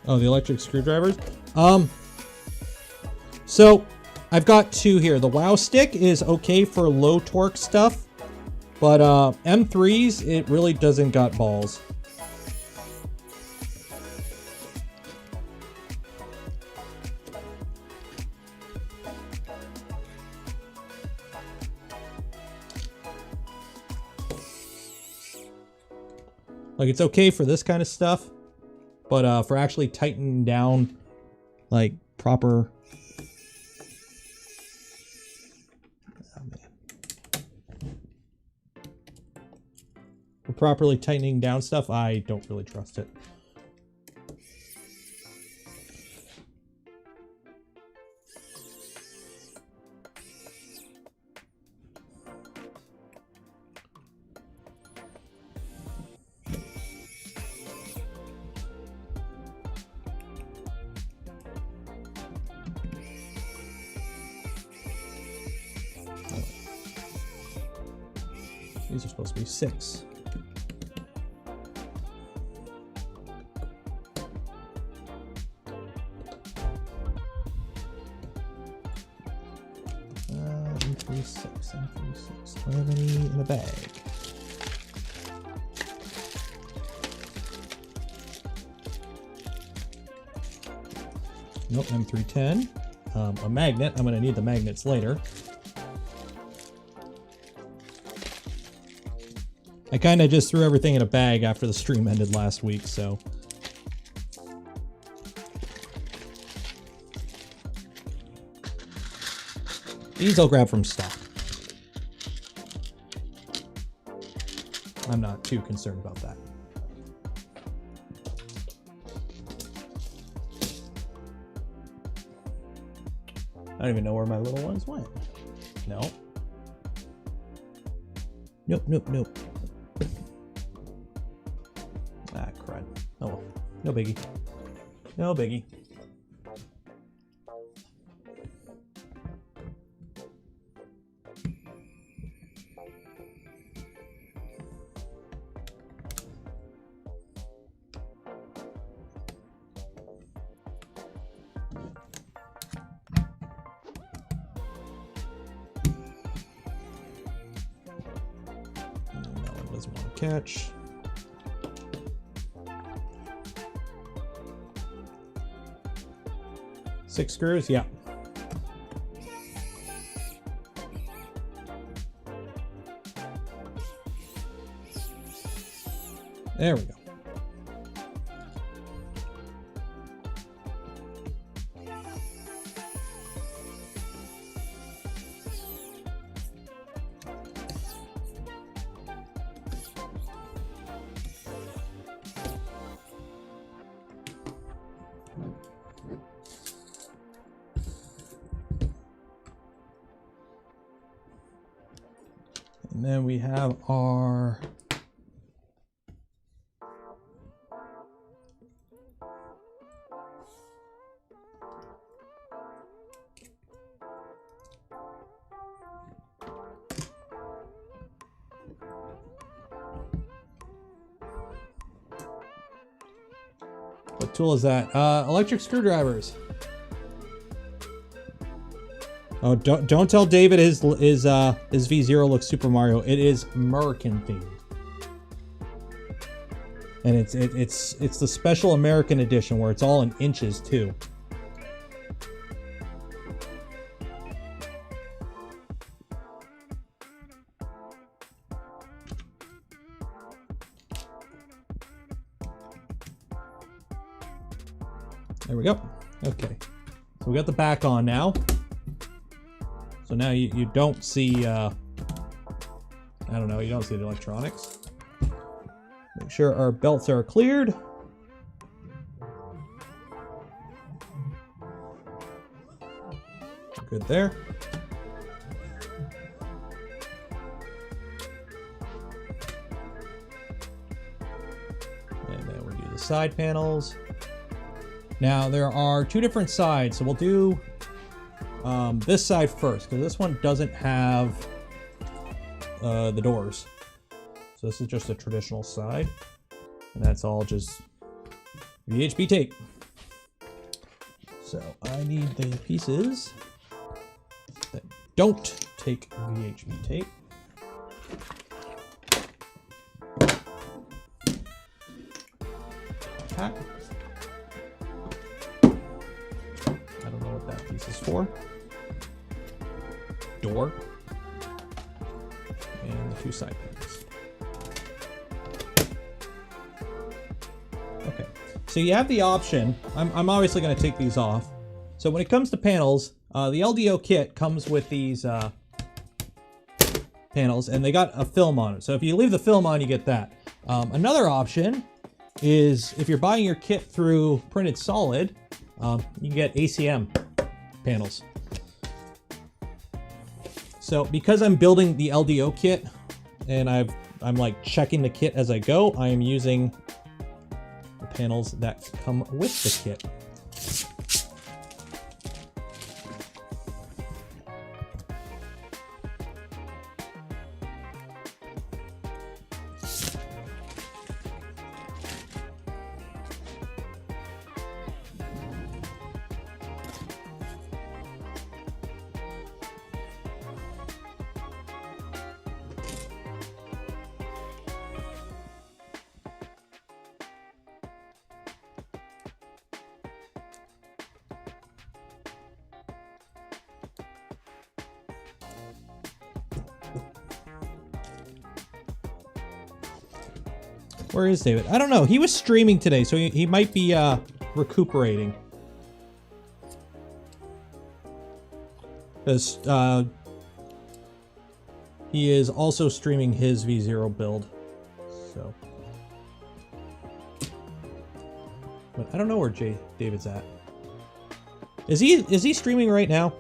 Oh, the electric screwdrivers. So I've got 2 here. The WOW stick is okay for low torque stuff, but M3s, it really doesn't got balls. Like, it's okay for this kind of stuff. But for actually tightening down, like, proper... Oh, man. For properly tightening down stuff, I don't really trust it. These are supposed to be 6. M36. Do I have any in a bag? Nope, M310. A magnet. I'm going to need the magnets later. I kind of just threw everything in a bag after the stream ended last week, so... These I'll grab from stock. I'm not too concerned about that. I don't even know where my little ones went. No. Nope, nope, nope. Ah, crud. Oh well. No biggie. No biggie. That one doesn't want to catch. Six screws, yeah. There we go. And then we have our what tool is that? Electric screwdrivers. Oh, don't tell David his V0 looks Super Mario. It is American themed, and it's the special American edition where it's all in inches too. There we go. Okay, so we got the back on now. So now you don't see, I don't know, you don't see the electronics. Make sure our belts are cleared. Good there. And then we'll do the side panels. Now there are two different sides, so we'll do this side first, because this one doesn't have the doors. So this is just a traditional side, and that's all just VHP tape. So I need the pieces that don't take VHP tape. Pack. I don't know what that piece is for. Door. And the two side panels. Okay, so you have the option. I'm obviously going to take these off. So when it comes to panels, the LDO kit comes with these panels, and they got a film on it. So if you leave the film on, you get that. Another option is if you're buying your kit through Printed Solid, you can get ACM panels. So because I'm building the LDO kit and I'm like checking the kit as I go, I am using the panels that come with the kit. Where is David? I don't know. He was streaming today, so he might be recuperating. Because he is also streaming his V0 build. So, but I don't know where David's at. Is he streaming right now?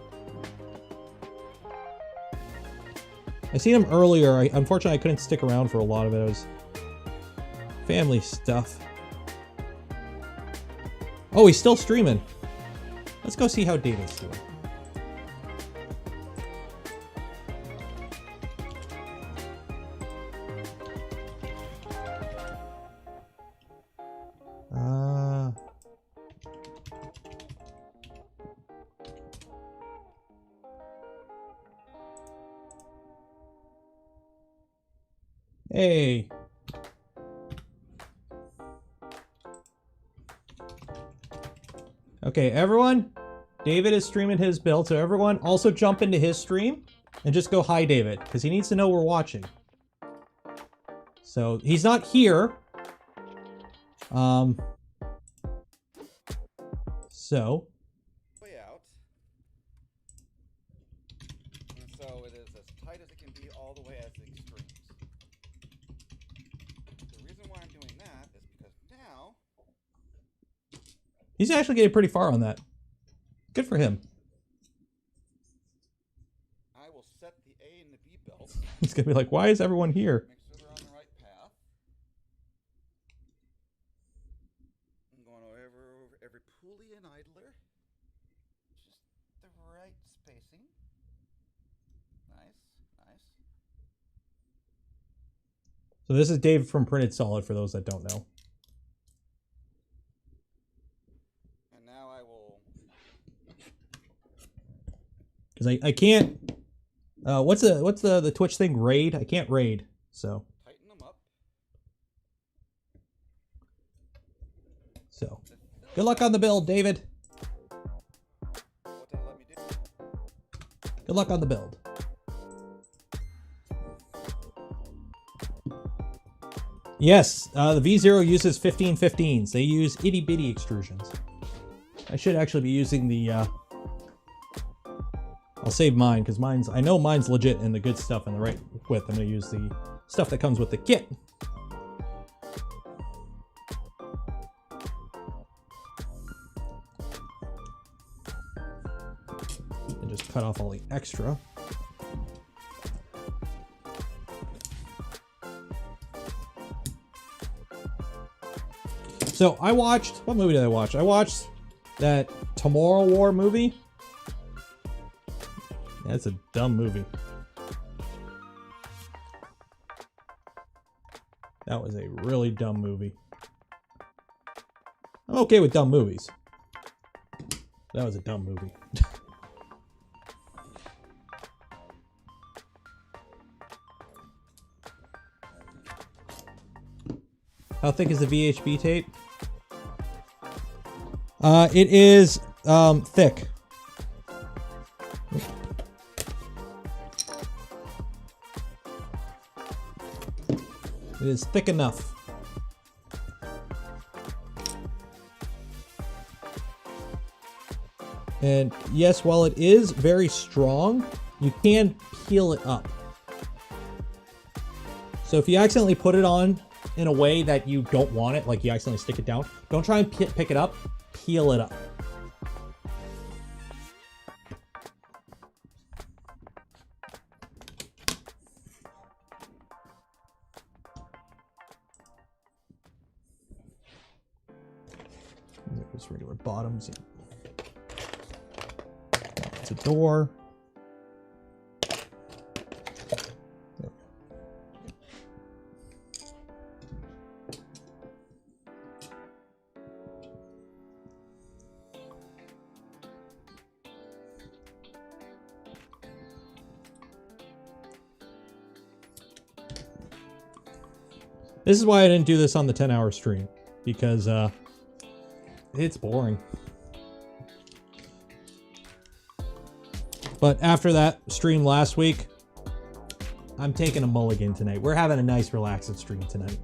I seen him earlier. Unfortunately, I couldn't stick around for a lot of it. It was family stuff. Oh, he's still streaming. Let's go see how David's doing. Hey. Okay, everyone, David is streaming his build, so everyone also jump into his stream and just go hi, David, because he needs to know we're watching. So he's not here. So. Way out. And so it is as tight as it can be all the way at the extremes. The reason why I'm doing that is because now he's actually getting pretty far on that. Good for him. I will set the A and the B belt He's gonna be like, why is everyone here? Make sure they're on the right path. I'm going over every pulley and idler. Just the right spacing. Nice, nice. So this is Dave from Printed Solid for those that don't know. And now I will. Because I can't. What's the Twitch thing? Raid? I can't raid. So. Tighten them up. So. Good luck on the build, David. What did it let me do? Good luck on the build. Yes, the V0 uses 1515s. They use itty bitty extrusions. I should actually be using the. I'll save mine because I know mine's legit and the good stuff and the right width. I'm gonna use the stuff that comes with the kit. And just cut off all the extra. So I watched, what movie did I watch? I watched that Tomorrow War movie. That's a dumb movie. That was a really dumb movie. I'm okay with dumb movies. That was a dumb movie. How thick is the VHB tape? It is thick. It is thick enough. And yes, while it is very strong, you can peel it up. So if you accidentally put it on in a way that you don't want it, like you accidentally stick it down, don't try and pick it up, peel it up. Just regular bottoms. It's a door. This is why I didn't do this on the 10-hour stream, because it's boring. But after that stream last week, I'm taking a mulligan tonight. We're having a nice relaxing stream tonight.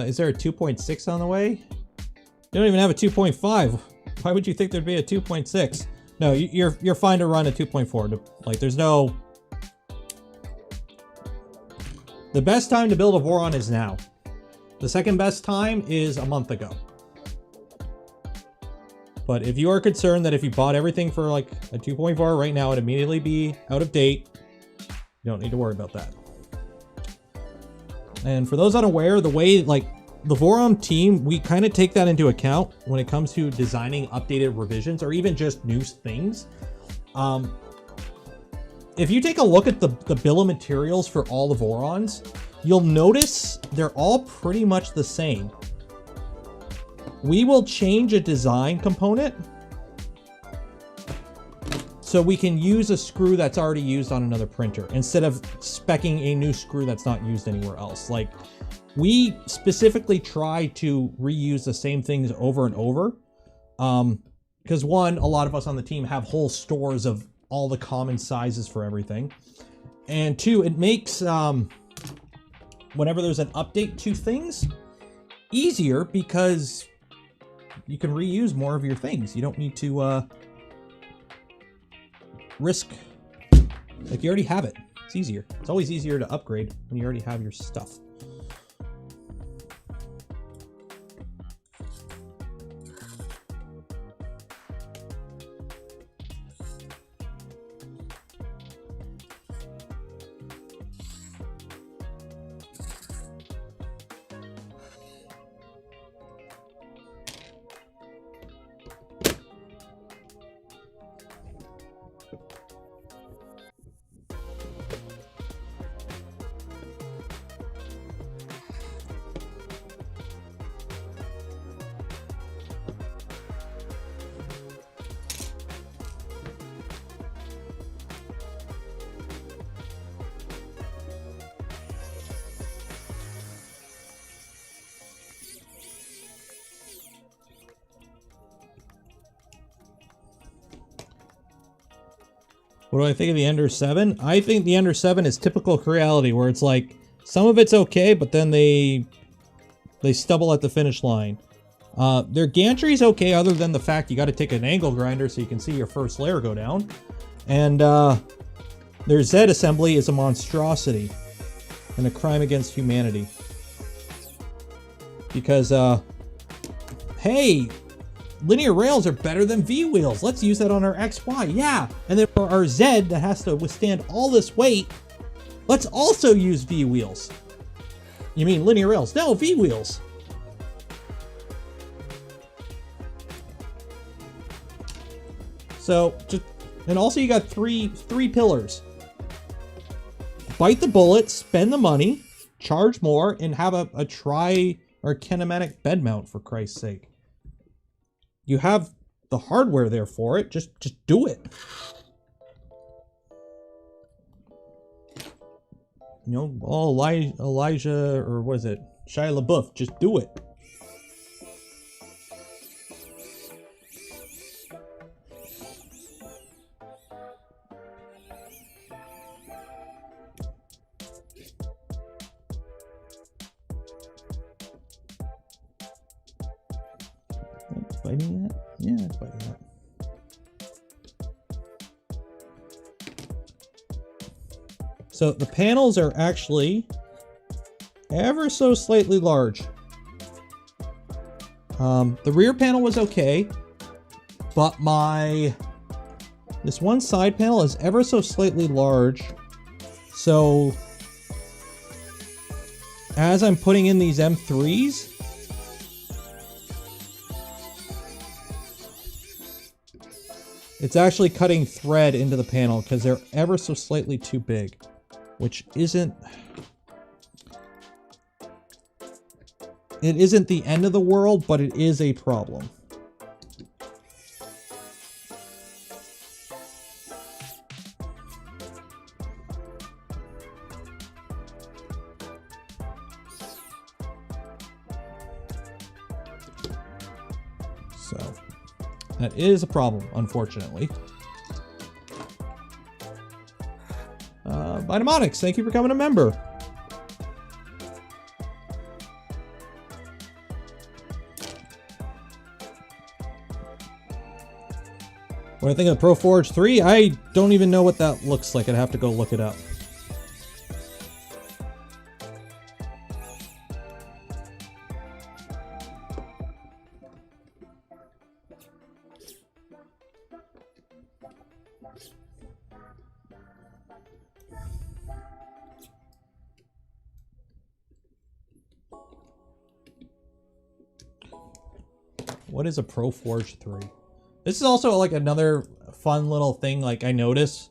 Is there a 2.6 on the way? You don't even have a 2.5. Why would you think there'd be a 2.6? No, you're fine to run a 2.4. Like, there's no... The best time to build a Voron is now. The second best time is a month ago. But if you are concerned that if you bought everything for like a 2.4 right now, it'd immediately be out of date, you don't need to worry about that. And for those unaware, the way, like, the Voron team, we kind of take that into account when it comes to designing updated revisions or even just new things. If you take a look at the bill of materials for all the Vorons, you'll notice they're all pretty much the same. We will change a design component so we can use a screw that's already used on another printer instead of speccing a new screw that's not used anywhere else. Like, we specifically try to reuse the same things over and over. because one, a lot of us on the team have whole stores of all the common sizes for everything. And two, it makes, whenever there's an update to things, easier because you can reuse more of your things. You don't need to risk, like you already have it. It's easier. It's always easier to upgrade when you already have your stuff. What do I think of the Ender 7? I think the Ender 7 is typical Creality, where it's like, some of it's okay, but then they stumble at the finish line. Their gantry's okay, other than the fact you gotta take an angle grinder so you can see your first layer go down. And their Z assembly is a monstrosity and a crime against humanity. Because, hey, linear rails are better than V wheels. Let's use that on our XY. Yeah. And then for our Z that has to withstand all this weight, let's also use V wheels. You mean linear rails? No, V wheels. So just, and also you got three pillars. Bite the bullet, spend the money, charge more, and have a tri or kinematic bed mount, for Christ's sake. You have the hardware there for it. Just do it. You know, oh, Elijah, or what is it? Shia LaBeouf, just do it. Biting that? Yeah, it's biting that. So the panels are actually ever so slightly large. The rear panel was okay, but this one side panel is ever so slightly large. So as I'm putting in these M3s, it's actually cutting thread into the panel because they're ever so slightly too big, which isn't... It isn't the end of the world, but it is a problem. So, that is a problem, unfortunately. Vitamonics, thank you for becoming a member. What do I think of the Pro Forge 3? I don't even know what that looks like. I'd have to go look it up. What is a Pro Forge 3? This is also like another fun little thing, like I notice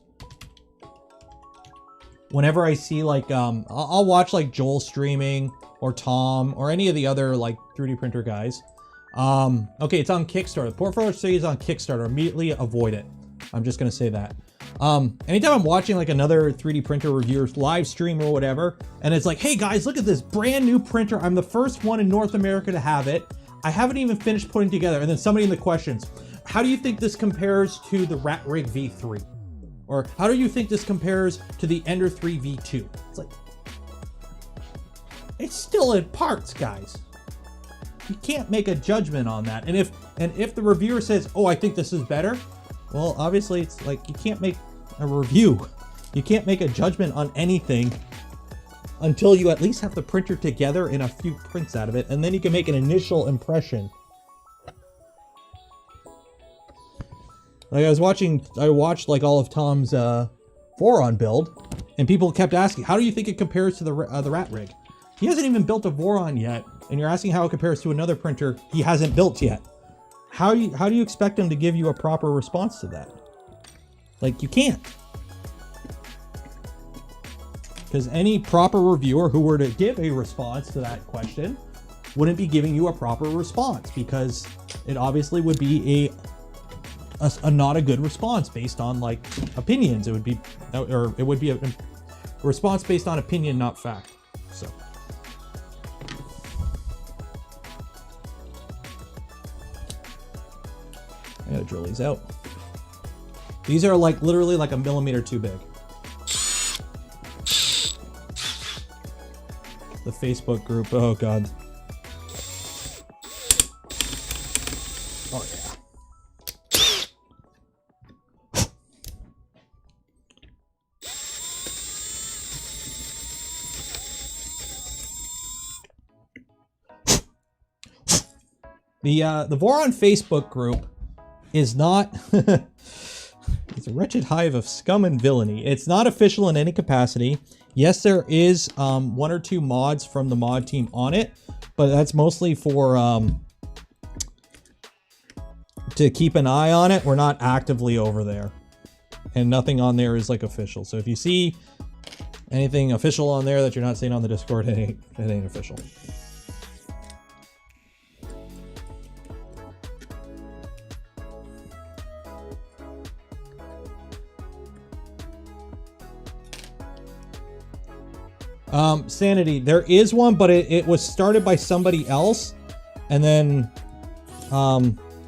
whenever I see like, I'll watch like Joel streaming or Tom or any of the other like 3D printer guys. Okay, it's on Kickstarter. The Pro Forge 3 is on Kickstarter. Immediately avoid it. I'm just gonna say that. Anytime I'm watching like another 3D printer reviewer's live stream or whatever, and it's like, hey guys, look at this brand new printer. I'm the first one in North America to have it. I haven't even finished putting together. And then somebody in the questions, how do you think this compares to the Rat Rig V3? Or how do you think this compares to the Ender 3 V2? It's like, it's still in parts, guys. You can't make a judgment on that. And if the reviewer says, oh, I think this is better, well, obviously it's like, you can't make a review. You can't make a judgment on anything until you at least have the printer together and a few prints out of it, and then you can make an initial impression. Like I watched like all of Tom's Voron build, and people kept asking, how do you think it compares to the Rat Rig? He hasn't even built a Voron yet, and you're asking how it compares to another printer he hasn't built yet. How do you expect him to give you a proper response to that? Like, you can't. Because any proper reviewer who were to give a response to that question wouldn't be giving you a proper response, because it obviously would be a not a good response based on like opinions. It would be, or it would be a response based on opinion, not fact. So. I gotta drill these out. These are like literally like a millimeter too big. The Facebook group, oh god. Oh yeah. The Voron Facebook group is not it's a wretched hive of scum and villainy. It's not official in any capacity. Yes, there is 1 or 2 mods from the mod team on it, but that's mostly for to keep an eye on it. We're not actively over there, and nothing on there is like official. So if you see anything official on there that you're not seeing on the Discord, it ain't official. Sanity, there is one, but it was started by somebody else, and then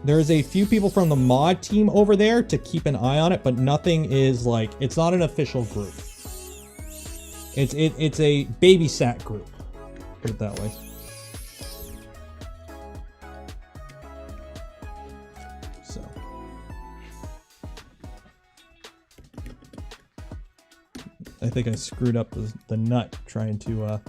there's a few people from the mod team over there to keep an eye on it, but nothing is like, it's not an official group. It's a babysat group, put it that way. So I think I screwed up the nut trying to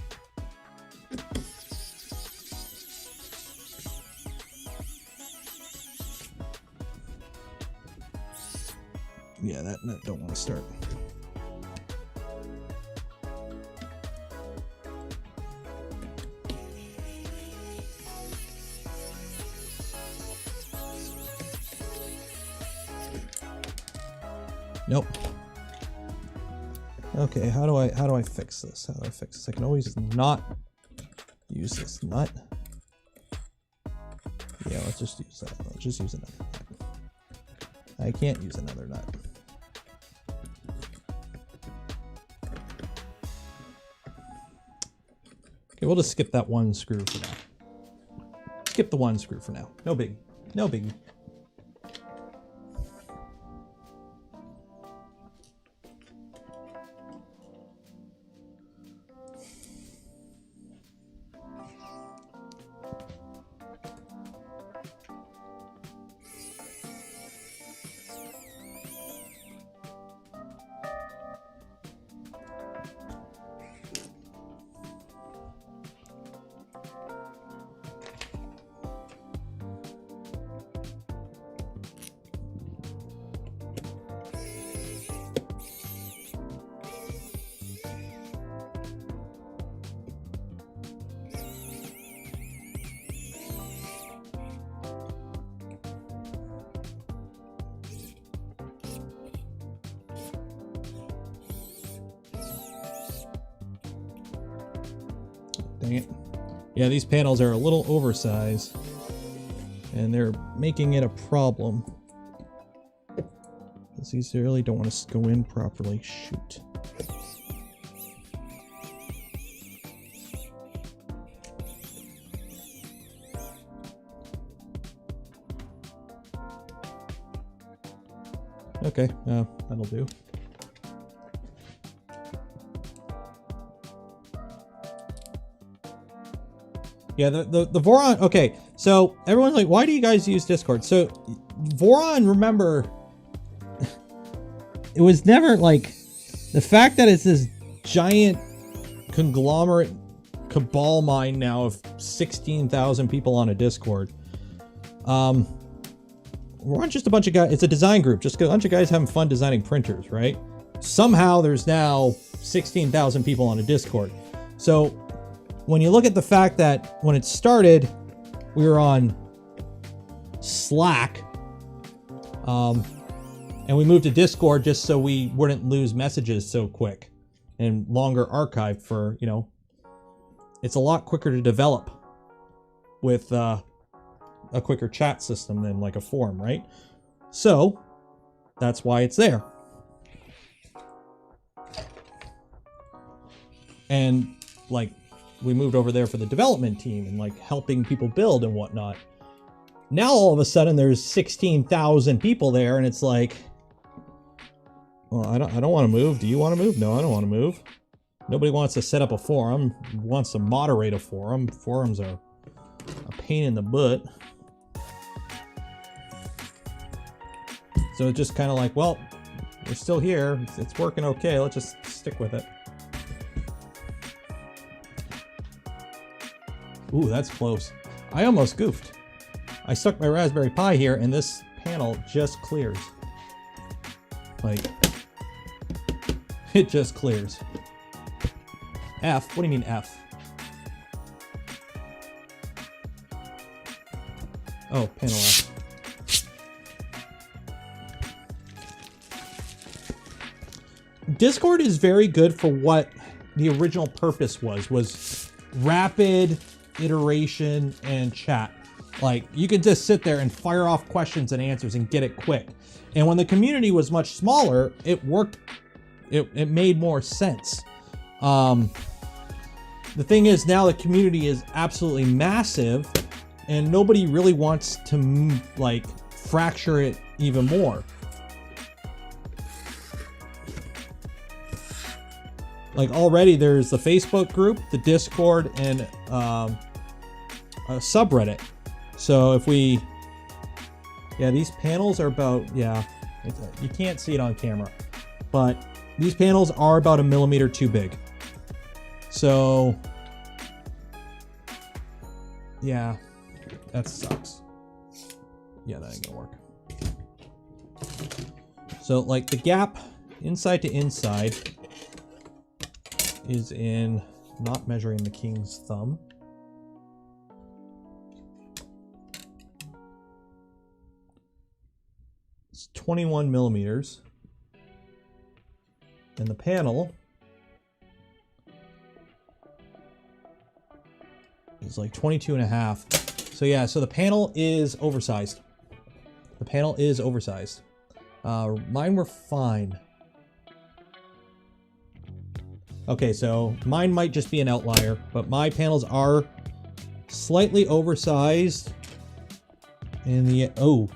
yeah, that nut don't want to start. Nope. Okay, how do I fix this? How do I fix this? I can always not use this nut. Yeah, let's just use that. Let's just use another nut. I can't use another nut. Okay, we'll just skip that one screw for now. Skip the one screw for now. No biggie. No biggie. Dang it. Yeah, these panels are a little oversized, and they're making it a problem. These really don't want to go in properly. Shoot. Okay, that'll do. Yeah, the Voron, okay, so everyone's like, why do you guys use Discord? So, Voron, remember, it was never, like, the fact that it's this giant conglomerate cabal mine now of 16,000 people on a Discord. We're just a bunch of guys, it's a design group, just a bunch of guys having fun designing printers, right? Somehow there's now 16,000 people on a Discord. So when you look at the fact that when it started, we were on Slack, and we moved to Discord just so we wouldn't lose messages so quick and longer archive for, you know, it's a lot quicker to develop with a quicker chat system than like a forum, right? So that's why it's there. And like we moved over there for the development team and like helping people build and whatnot. Now all of a sudden there's 16,000 people there and it's like, well, I don't want to move. Do you want to move? No, I don't want to move. Nobody wants to set up a forum, wants to moderate a forum. Forums are a pain in the butt. So it's just kind of like, well, we're still here. It's working okay. Let's just stick with it. Ooh, that's close. I almost goofed. I stuck my Raspberry Pi here and this panel just clears. Like, it just clears. F? What do you mean F? Oh, panel F. Discord is very good for what the original purpose was rapid iteration and chat. Like, you could just sit there and fire off questions and answers and get it quick. And when the community was much smaller, it worked, it made more sense. The thing is, now the community is absolutely massive and nobody really wants to like fracture it even more. Like already there's the Facebook group, the Discord, and a subreddit. So if we, yeah, these panels are about, yeah, you can't see it on camera, but these panels are about 1 millimeter too big. So, yeah, that sucks. Yeah, that ain't gonna work. So like the gap inside to inside is in, not measuring the king's thumb. It's 21 millimeters. And the panel is like 22.5. So yeah, so the panel is oversized. The panel is oversized. Mine were fine. Okay, so mine might just be an outlier, but my panels are slightly oversized. And the, oh,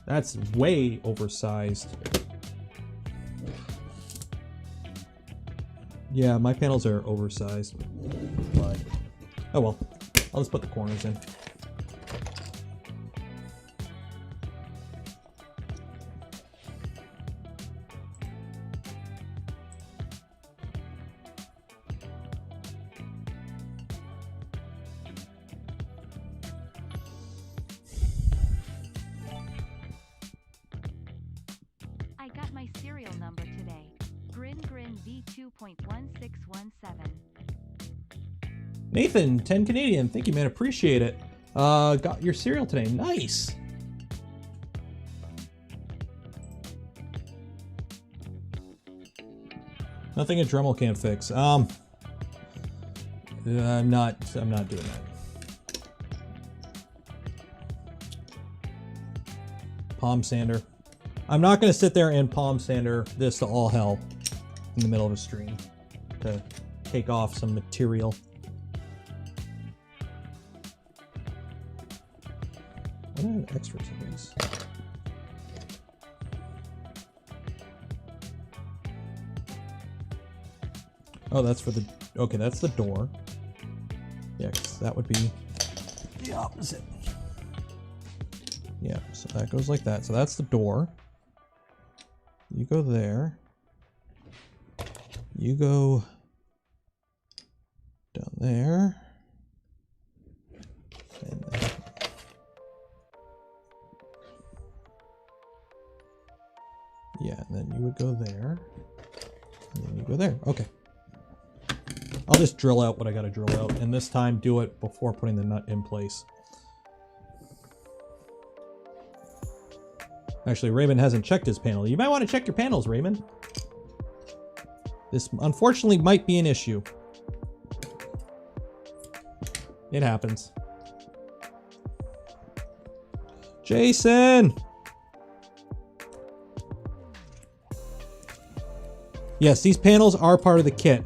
that's way oversized. Yeah, my panels are oversized, but oh well, I'll just put the corners in. I got my serial number today. Grin V0.1617. Nathan, 10 Canadian, thank you, man, appreciate it. Got your cereal today, nice. Nothing a Dremel can't fix. I'm not doing that. Palm sander. I'm not gonna sit there and palm sander this to all hell in the middle of a stream to take off some material. I don't have extras of these. Oh, that's for the... Okay, that's the door. Yeah, 'cause that would be the opposite. Yeah, so that goes like that. So that's the door. You go there. You go down there. And then. Yeah, and then you would go there. And then you go there. Okay. I'll just drill out what I gotta drill out, and this time do it before putting the nut in place. Actually, Raymond hasn't checked his panel. You might want to check your panels, Raymond. This, unfortunately, might be an issue. It happens. Jason! Yes, these panels are part of the kit.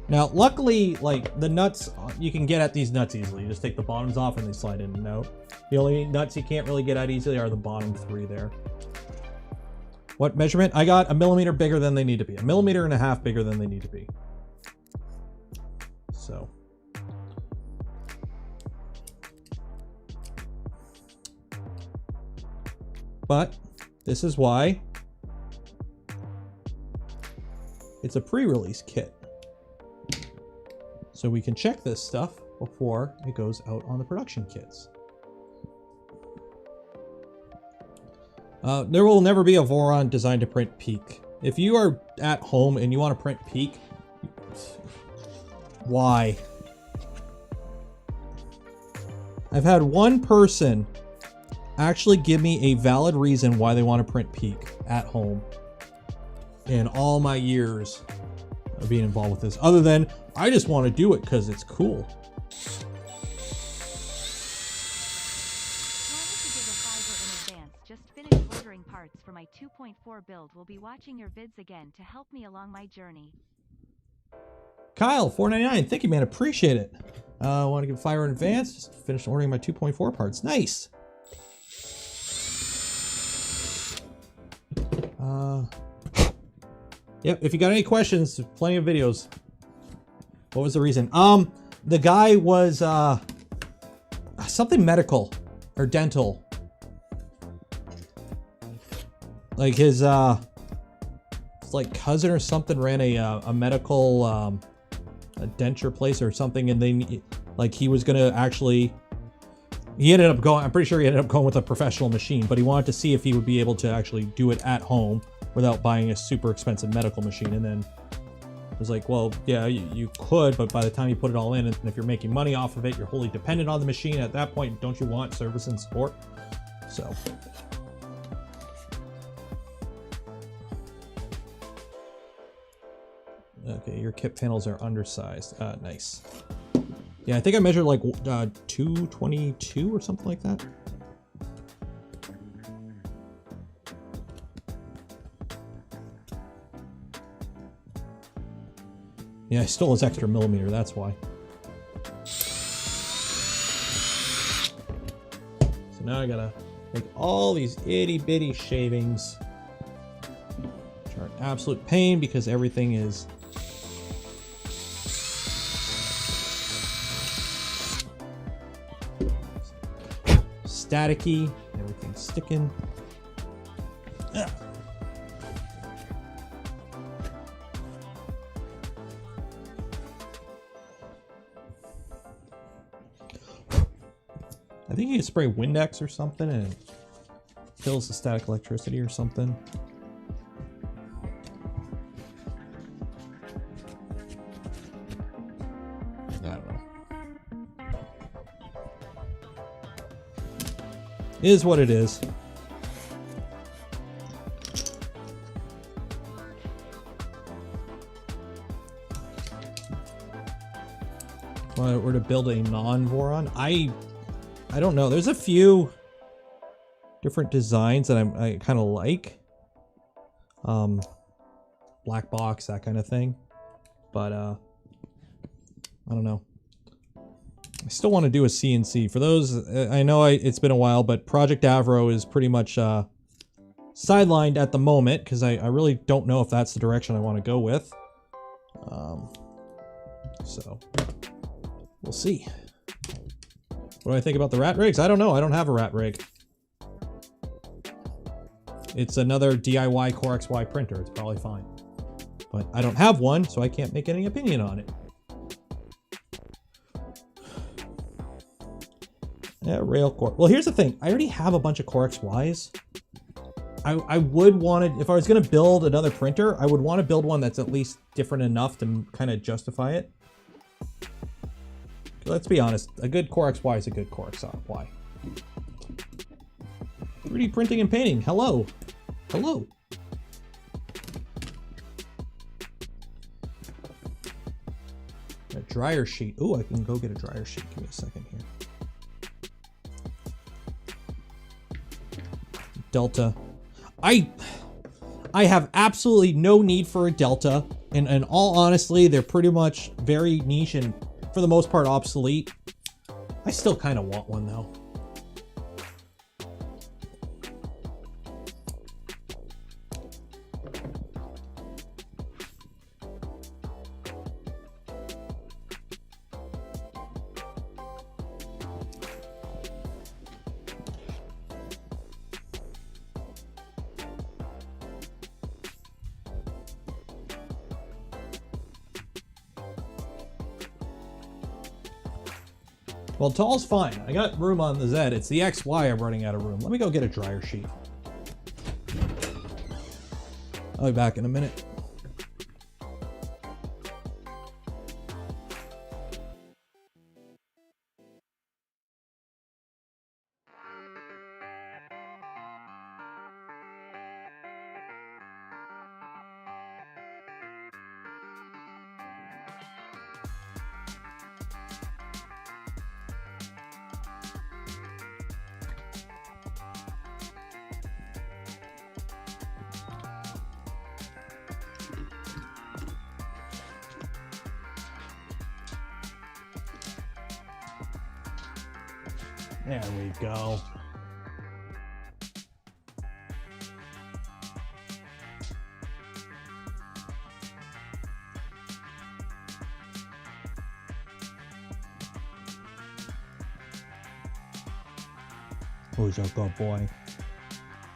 Now, luckily, like, the nuts, you can get at these nuts easily. You just take the bottoms off and they slide in and out. The only nuts you can't really get at easily are the bottom 3 there. What measurement? I got 1 millimeter bigger than they need to be. 1.5 millimeters bigger than they need to be. So. But, this is why it's a pre-release kit. So we can check this stuff before it goes out on the production kits. There will never be a Voron designed to print peak. If you are at home and you want to print peak, why? I've had one person actually give me a valid reason why they want to print peak at home in all my years of being involved with this, other than I just want to do it because it's cool. Wanted to give a $5 in advance. Just finished ordering parts for my 2.4 build. Will be watching your vids again to help me along my journey. Kyle, $4.99. Thank you, man. Appreciate it. I want to give $5 in advance. Just finished ordering my 2.4 parts. Nice. Yep, if you got any questions, there's plenty of videos. What was the reason? The guy was something medical or dental. Like his like cousin or something ran a medical a denture place or something, and they like he was gonna actually. He ended up going. I'm pretty sure he ended up going with a professional machine, but he wanted to see if he would be able to actually do it at home without buying a super expensive medical machine. And then it was like, well, yeah, you could, but by the time you put it all in, and if you're making money off of it, you're wholly dependent on the machine. At that point, don't you want service and support? So. Okay, your kit panels are undersized. Nice. Yeah, I think I measured like 222 or something like that. Yeah, I stole his extra millimeter, that's why. So now I gotta make all these itty bitty shavings, which are an absolute pain because everything is staticky, everything's sticking. Ugh. I think you can spray Windex or something and it kills the static electricity or something. I don't know. It is what it is. If I were to build a non-Voron, I don't know. There's a few different designs that I kind of like. Black box, that kind of thing. But I don't know. I still want to do a CNC. For those, I know it's been a while, but Project Avro is pretty much sidelined at the moment because I really don't know if that's the direction I want to go with. So, we'll see. What do I think about the rat rigs? I don't know. I don't have a rat rig. It's another DIY Core XY printer. It's probably fine. But I don't have one, so I can't make any opinion on it. Yeah, Railcore. Well, here's the thing. I already have a bunch of Core XYs. I would want to, if I was going to build another printer, I would want to build one that's at least different enough to kind of justify it. Let's be honest. A good Core XY is a good Core XY. 3D printing and painting. Hello. Hello. A dryer sheet. Ooh, I can go get a dryer sheet. Give me a second here. Delta. I have absolutely no need for a Delta. And in all honesty, they're pretty much very niche and for the most part obsolete. I still kind of want one though. Well, tall's fine. I got room on the Z. It's the XY I'm running out of room. Let me go get a dryer sheet. I'll be back in a minute. There we go. Who's a good boy?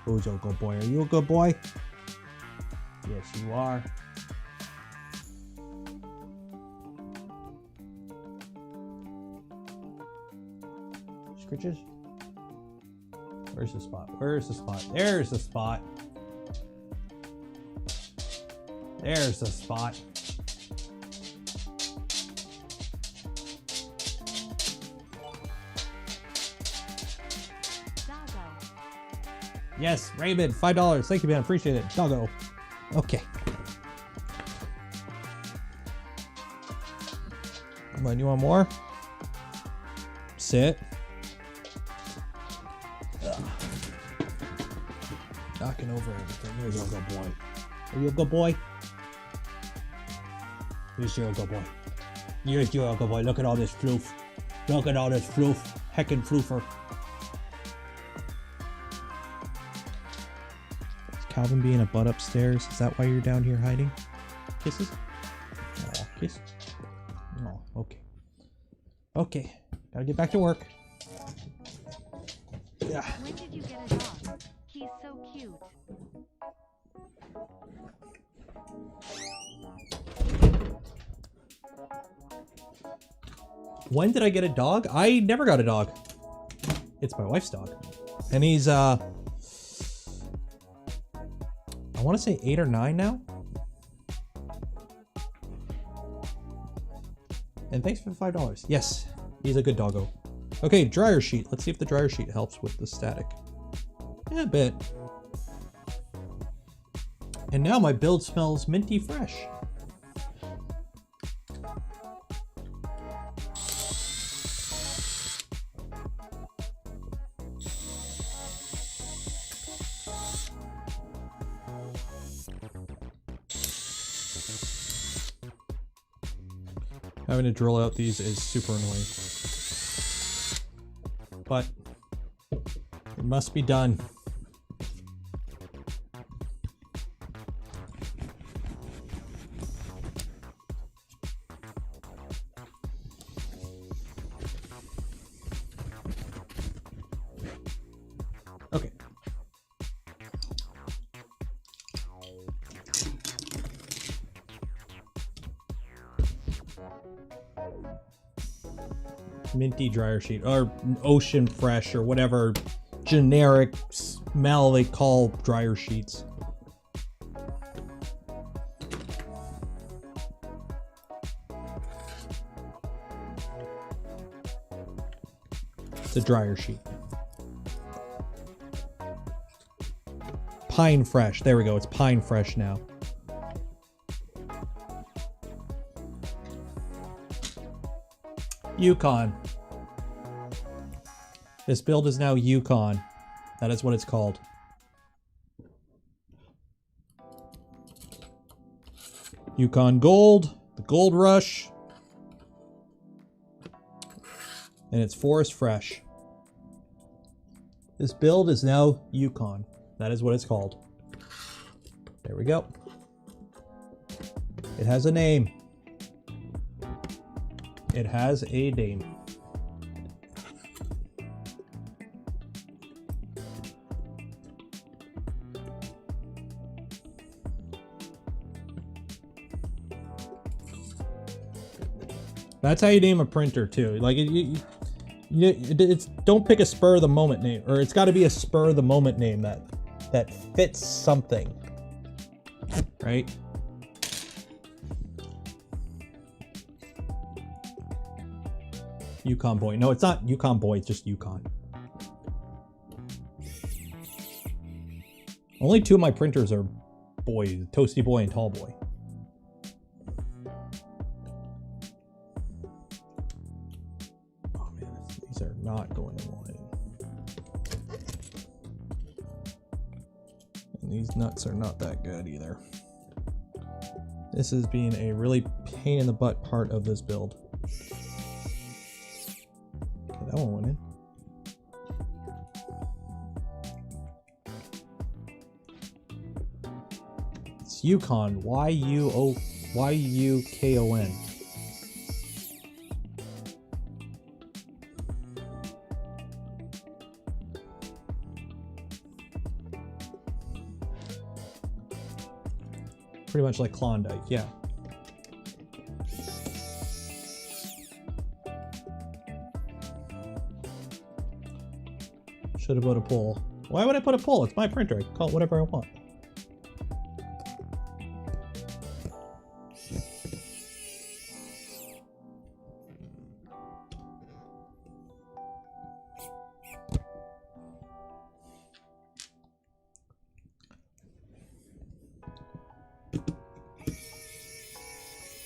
Who's a good boy? Are you a good boy? Yes, you are. Scritches? Where's the spot? Where's the spot? There's the spot. There's the spot. Yes, Raymond, $5. Thank you, man. Appreciate it. Doggo. Okay. Come on, you want more? Sit. Ugh. Knocking over everything. Here's your good boy. Are you a good boy? Here's your good boy. Here's your good boy. Look at all this floof. Look at all this floof. Heckin' floofer. Calvin being a butt upstairs. Is that why you're down here hiding? Kisses? Oh, kiss. Oh, okay. Okay. Gotta get back to work. Yeah. When did you get a dog? He's so cute. When did I get a dog? I never got a dog. It's my wife's dog. And he's, I want to say 8 or 9 now. And thanks for the $5. Yes, he's a good doggo. Okay, dryer sheet. Let's see if the dryer sheet helps with the static. Yeah, a bit. And now my build smells minty fresh. Having to drill out these is super annoying. but it must be done. Okay. Minty dryer sheet, or ocean fresh, or whatever generic smell they call dryer sheets. It's a dryer sheet. Pine fresh. There we go. It's pine fresh now. Yukon. This build is now Yukon. That is what it's called. Yukon Gold, the Gold Rush, and it's Forest Fresh. This build is now Yukon. That is what it's called. There we go. It has a name. It has a name. That's how you name a printer too. Like it's don't pick a spur of the moment name, or it's got to be a spur of the moment name that fits something, right? Yukon Boy. No, it's not Yukon Boy. It's just Yukon. Only two of my printers are boys: Toasty Boy and Tall Boy. Oh man, these are not going in line. And these nuts are not that good either. This is being a really pain in the butt part of this build. That one went in. It's Yukon. Y-U-K-O-N. Pretty much like Klondike, yeah. Should have put a pull. Why would I put a pull? It's my printer. I can call it whatever I want.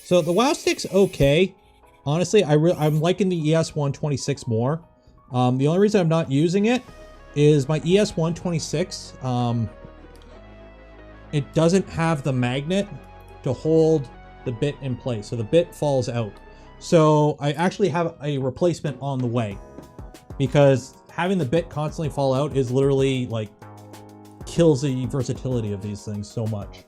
So the WoW stick's okay. Honestly, I'm liking the ES126 more. The only reason I'm not using it is my ES126. It doesn't have the magnet to hold the bit in place, so the bit falls out. So I actually have a replacement on the way, because having the bit constantly fall out is literally like kills the versatility of these things so much.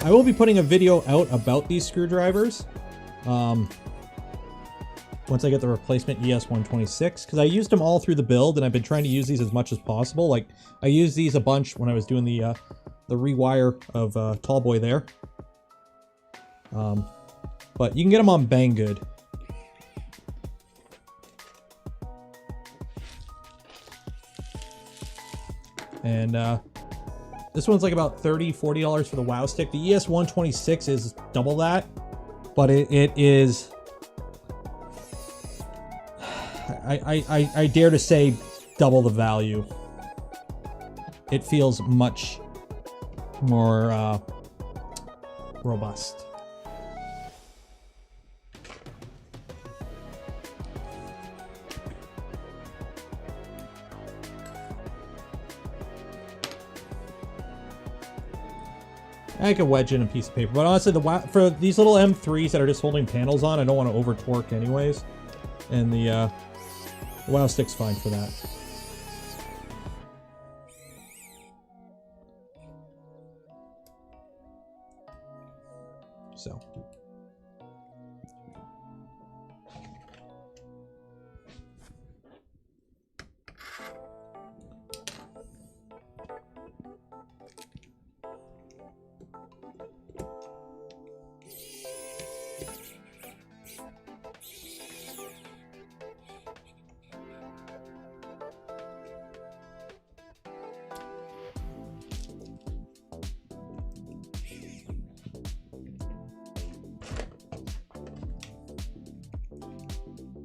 I will be putting a video out about these screwdrivers once I get the replacement ES126, because I used them all through the build and I've been trying to use these as much as possible. Like I used these a bunch when I was doing the rewire of Tallboy there. But you can get them on Banggood. And this one's like about $30–40 for the WoW stick. The ES126 is double that, but it is, I dare to say, double the value. It feels much more robust. I could wedge in a piece of paper, but honestly, for these little M3s that are just holding panels on, I don't want to over torque anyways, and the wow stick's fine for that. So.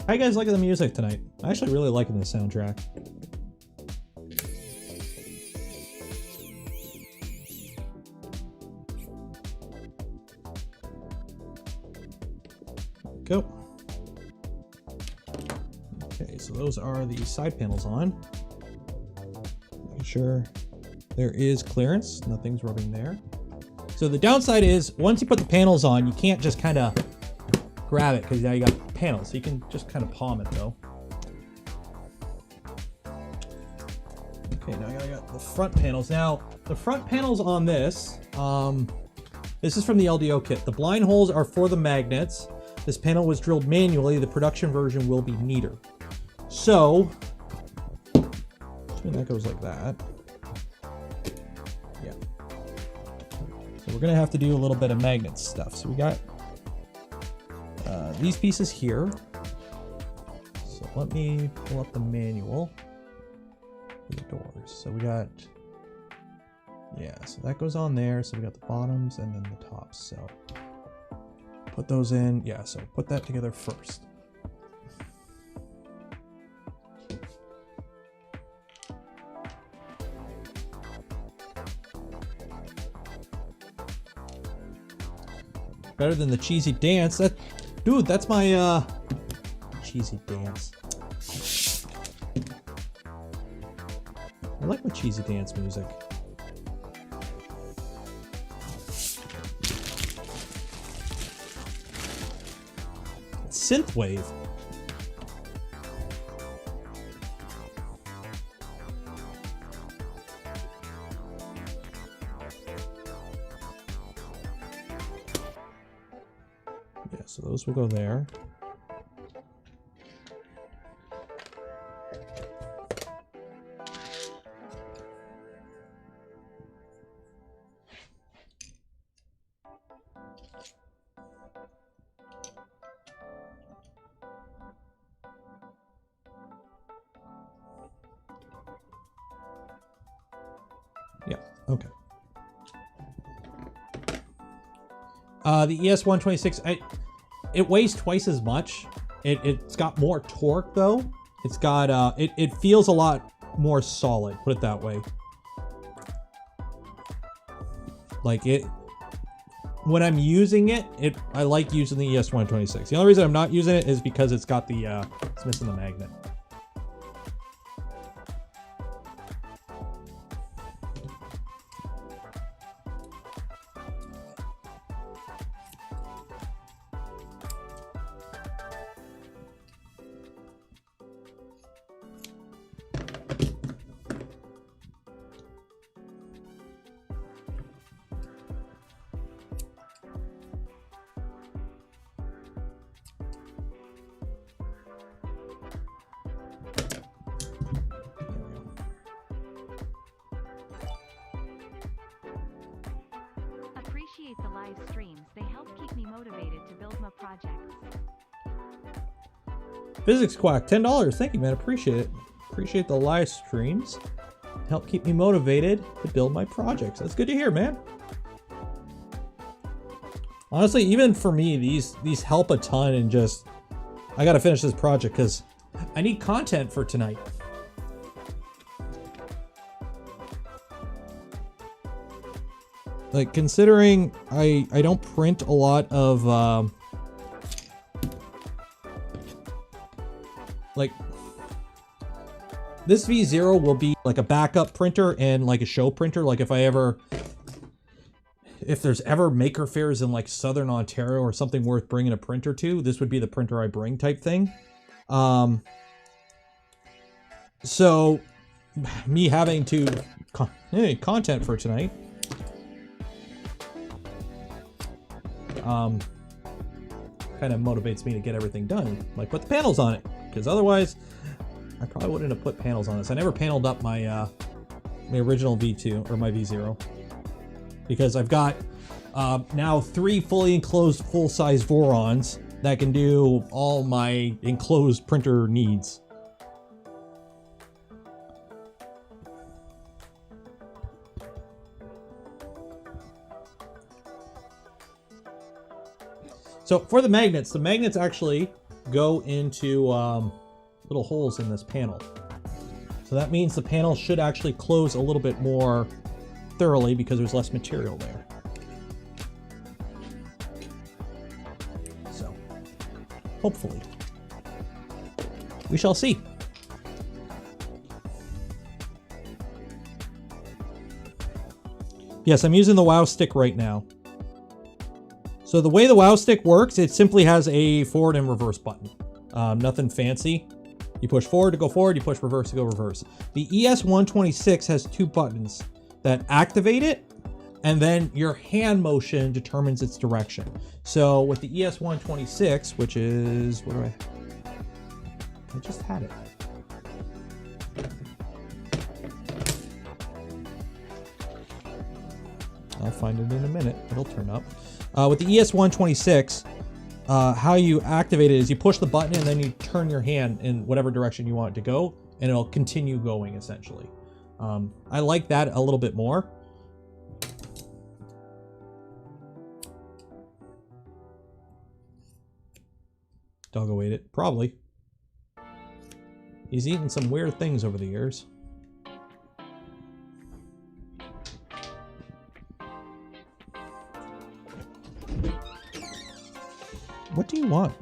How you guys liking the music tonight? I actually really liking the soundtrack. Go. Okay, so those are the side panels on. Making sure there is clearance, nothing's rubbing there. So the downside is, once you put the panels on, you can't just kind of grab it because now you got panels, so you can just kind of palm it though. Okay, now I got the front panels. Now, the front panels on this, this is from the LDO kit. The blind holes are for the magnets. This panel was drilled manually. The production version will be neater. So, that goes like that. Yeah. So we're gonna have to do a little bit of magnet stuff. So we got these pieces here. So let me pull up the manual for the doors. So we got, yeah, so that goes on there. So we got the bottoms and then the tops. So put those in. Yeah, so put that together first. Better than the cheesy dance. That, dude, that's my cheesy dance. I like my cheesy dance music. Synthwave. Yeah, so those will go there. Yeah, okay. The ES126, it weighs twice as much. It's got more torque though. It's got, it feels a lot more solid, put it that way. Like it, when I'm using it, I like using the ES126. The only reason I'm not using it is because it's got the, it's missing the magnet. Appreciate the live streams. They help keep me motivated to build my projects. Physics Quack, $10. Thank you, man. Appreciate it. Appreciate the live streams. Help keep me motivated to build my projects. That's good to hear, man. Honestly, even for me, these help a ton, and just I gotta finish this project because I need content for tonight. Like, considering I don't print a lot of, like, this V0 will be like a backup printer and like a show printer. Like if there's ever maker fairs in like Southern Ontario or something worth bringing a printer to, this would be the printer I bring type thing. So me having to, content for tonight. Kind of motivates me to get everything done. Like put the panels on it, because otherwise I probably wouldn't have put panels on this. I never paneled up my my original V2 or my V0 because I've got now 3 fully enclosed full-size Vorons that can do all my enclosed printer needs. So for the magnets actually go into little holes in this panel. So that means the panel should actually close a little bit more thoroughly because there's less material there. So hopefully we shall see. Yes, I'm using the WoW stick right now. So the way the WoW stick works, it simply has a forward and reverse button. Nothing fancy. You push forward to go forward, you push reverse to go reverse. The ES126 has 2 buttons that activate it, and then your hand motion determines its direction. So with the ES126, which is, I just had it. I'll find it in a minute, it'll turn up. With the ES126, how you activate it is you push the button and then you turn your hand in whatever direction you want it to go, and it'll continue going, essentially. I like that a little bit more. Doggo ate it. Probably. He's eaten some weird things over the years. What do you want?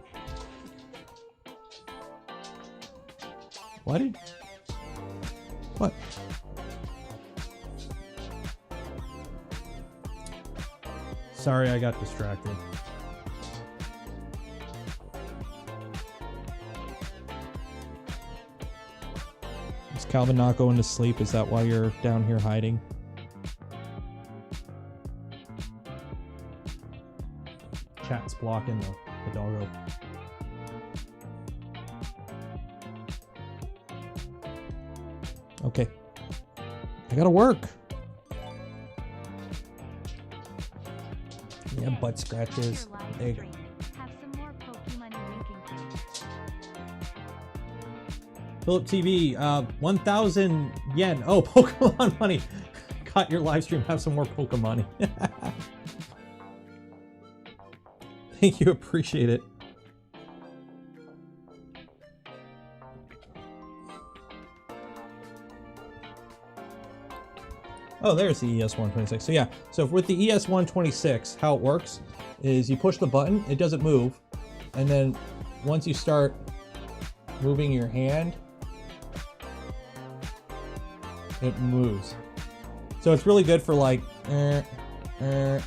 Why did... What? Sorry, I got distracted. Is Calvin not going to sleep? Is that why you're down here hiding? Chat's blocking the doggo. Okay. I gotta work. Yeah, butt scratches. There you go. Have some more Pokemon linking to. Philip TV, 1,000 yen. Oh, Pokemon money. Got your live stream. Have some more Pokemon money. Thank you, appreciate it. Oh, there's the ES126. So yeah, so with the ES126, how it works is you push the button, it doesn't move, and then once you start moving your hand, it moves. So it's really good for like, and then,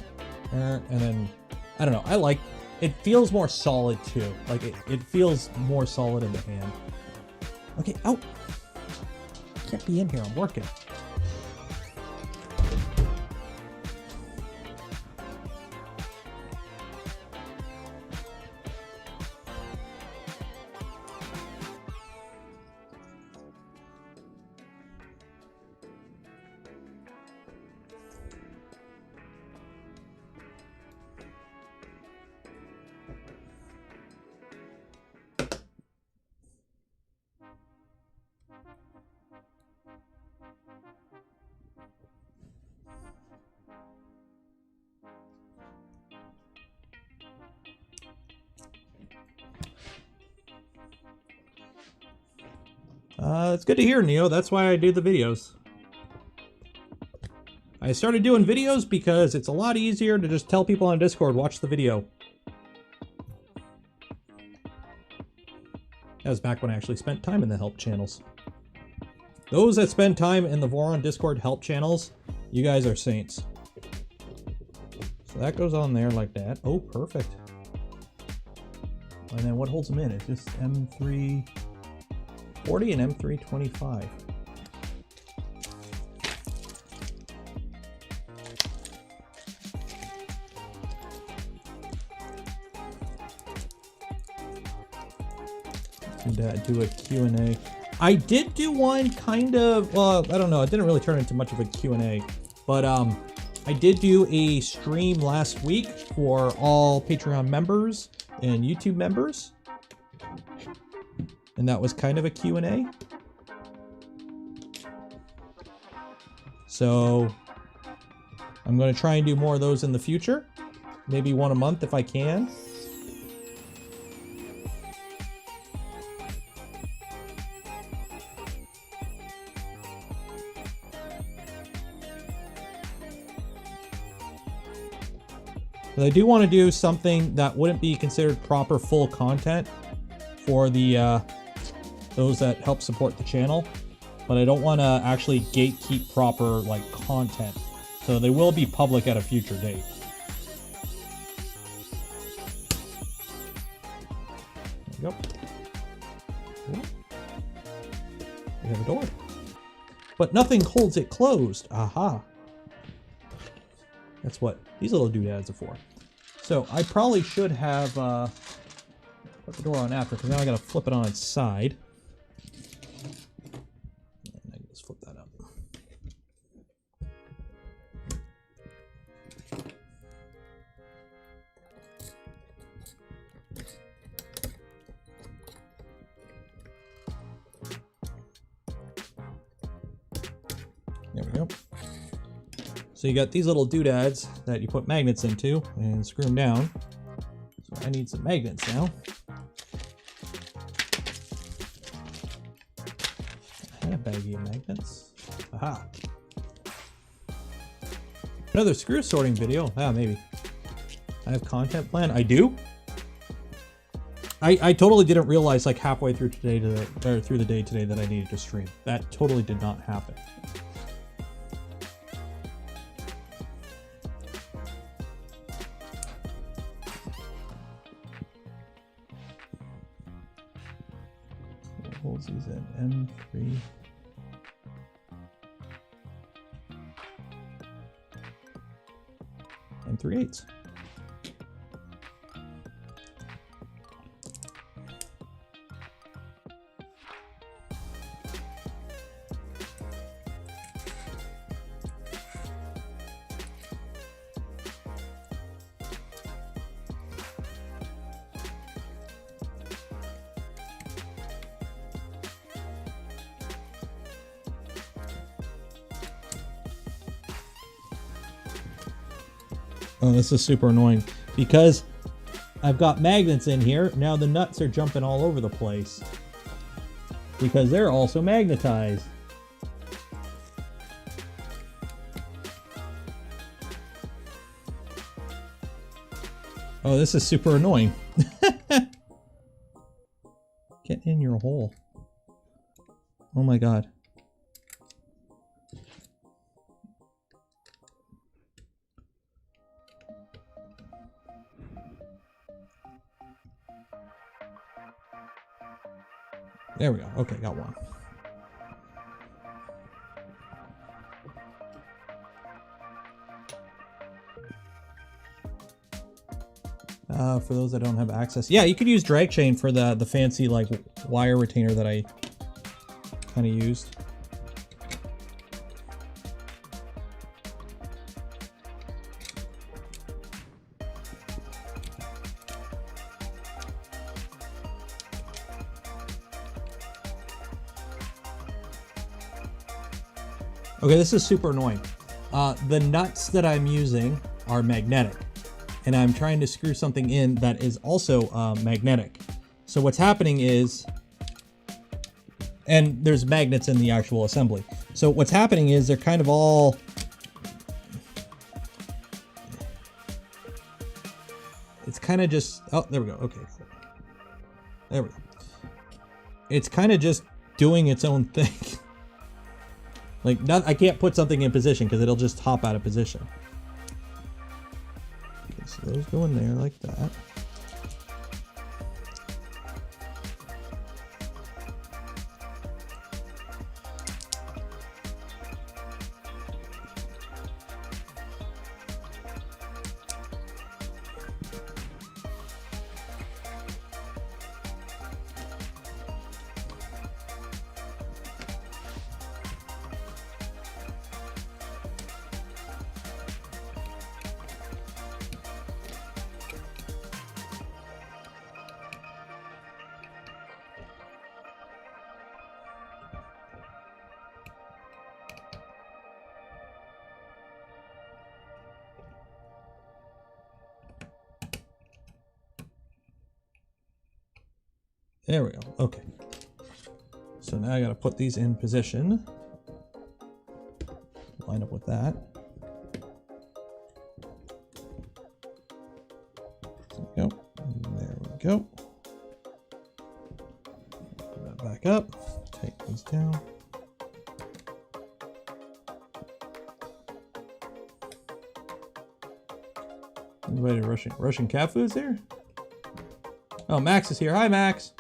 I don't know, I like, it feels more solid too. Like it feels more solid in the hand. Okay, oh, can't be in here, I'm working. It's good to hear, Neo. That's why I do the videos. I started doing videos because it's a lot easier to just tell people on Discord, watch the video. That was back when I actually spent time in the help channels. Those that spend time in the Voron Discord help channels, you guys are saints. So that goes on there like that. Oh, perfect. And then what holds them in? It's just M340 and M325. And do a Q&A. I did do one kind of, well, I don't know, it didn't really turn into much of a Q&A, but I did do a stream last week for all Patreon members and YouTube members, and that was kind of a Q&A. So I'm going to try and do more of those in the future, maybe one a month if I can. But I do want to do something that wouldn't be considered proper full content for the those that help support the channel, but I don't want to actually gatekeep proper like content, so they will be public at a future date. There we go. Ooh. We have a door, but nothing holds it closed. Aha. That's what these little doodads are for. So I probably should have put the door on after, because now I gotta flip it on its side. And I can just flip that up. There we go. So you got these little doodads that you put magnets into and screw them down. So I need some magnets now. I had a baggie of magnets. Aha. Another screw sorting video. Ah, maybe. I have content planned. I do? I totally didn't realize like halfway through today through the day today that I needed to stream. That totally did not happen. Holds these at M3. And 3/8. Oh, this is super annoying because I've got magnets in here. Now the nuts are jumping all over the place because they're also magnetized. Oh, this is super annoying. Get in your hole. Oh my God. There we go. Okay, got one. For those that don't have access, yeah, you could use drag chain for the fancy like wire retainer that I kind of used. Okay, this is super annoying. The nuts that I'm using are magnetic, and I'm trying to screw something in that is also magnetic. So what's happening is, and there's magnets in the actual assembly. So what's happening is they're kind of all it's kind of just, oh, there we go. Okay. There we go. It's kind of just doing its own thing. Like, I can't put something in position because it'll just hop out of position. Okay, so those go in there like that. There we go. Okay. So now I got to put these in position. Line up with that. There we go. There we go. Put that back up. Take these down. Anybody Russian cat food's there? Oh, Max is here. Hi, Max.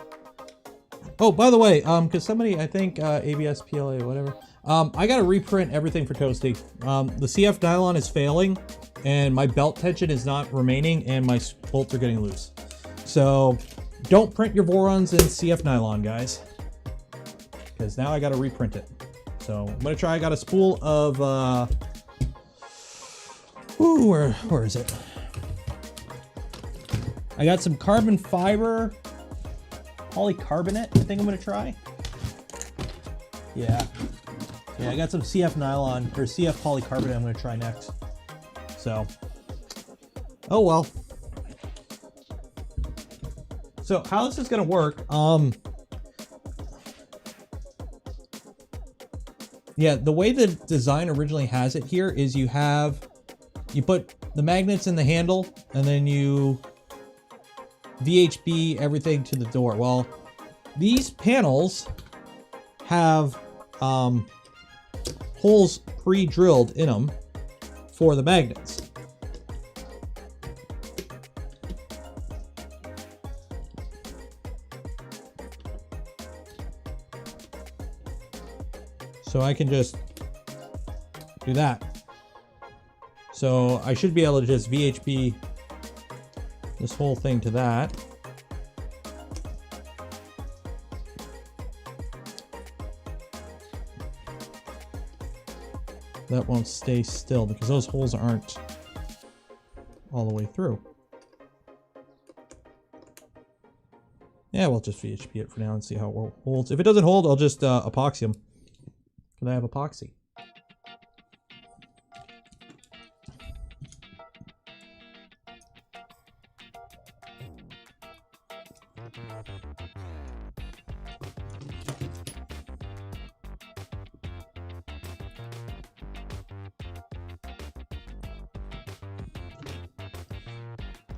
Oh, by the way, because somebody, I think ABS, PLA, whatever, I got to reprint everything for Toasty. The CF nylon is failing, and my belt tension is not remaining, and my bolts are getting loose. So, don't print your Vorons in CF nylon, guys, because now I got to reprint it. So, I'm going to try. I got a spool of, ooh, where is it? I got some carbon fiber polycarbonate, I think I'm gonna try. Yeah, I got some CF nylon or CF polycarbonate I'm gonna try next. So, oh well. So how this is gonna work, yeah, the way the design originally has it here is you put the magnets in the handle and then you VHB everything to the door. Well, these panels have holes pre-drilled in them for the magnets. So I can just do that. So I should be able to just VHB this whole thing to that. That won't stay still because those holes aren't all the way through. Yeah, we'll just VHP it for now and see how it holds. If it doesn't hold, I'll just epoxy them. Because I have epoxy.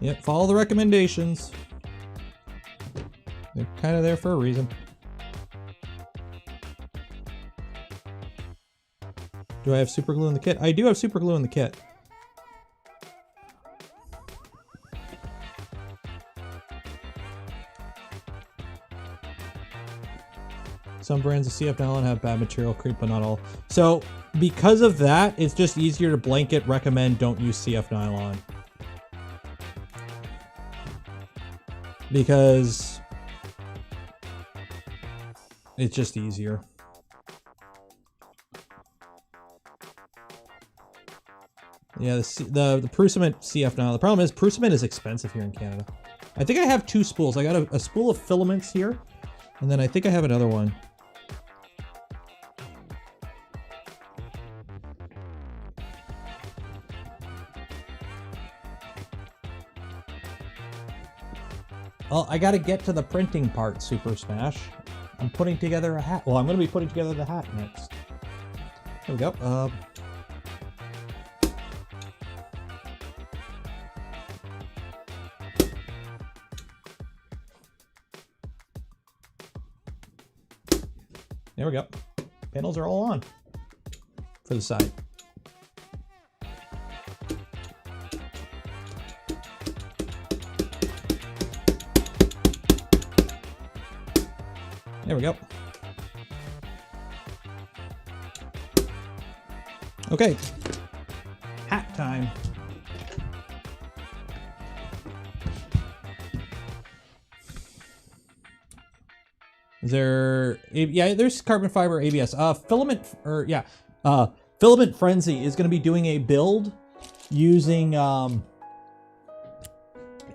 Yep, follow the recommendations. They're kind of there for a reason. Do I have super glue in the kit? I do have super glue in the kit. Some brands of CF nylon have bad material creep, but not all. So because of that, it's just easier to blanket recommend don't use CF nylon. Because it's just easier. Yeah, the Prusament CF nylon. The problem is Prusament is expensive here in Canada. I think I have two spools. I got a spool of filaments here, and then I think I have another one. Well, I gotta get to the printing part, Super Smash. I'm putting together a hat. Well, I'm gonna be putting together the hat next. There we go. There we go. Panels are all on for the side. There we go. Okay, hat time. Is there, yeah, there's carbon fiber ABS. Filament Frenzy is going to be doing a build using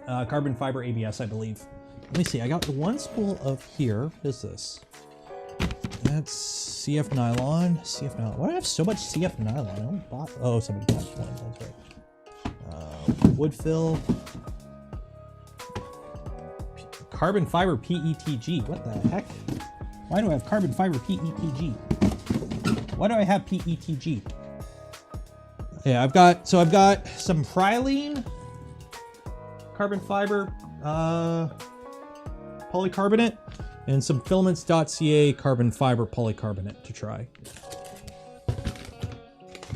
carbon fiber ABS, I believe. Let me see, I got one spool of here. What is this? That's CF nylon. CF nylon. Why do I have so much CF nylon? I only bought, oh, somebody bought one, that's right. Wood fill. Carbon fiber PETG. What the heck? Why do I have carbon fiber PETG? Why do I have PETG? Yeah, I've got some Prylene carbon fiber polycarbonate and some filaments.ca carbon fiber polycarbonate to try.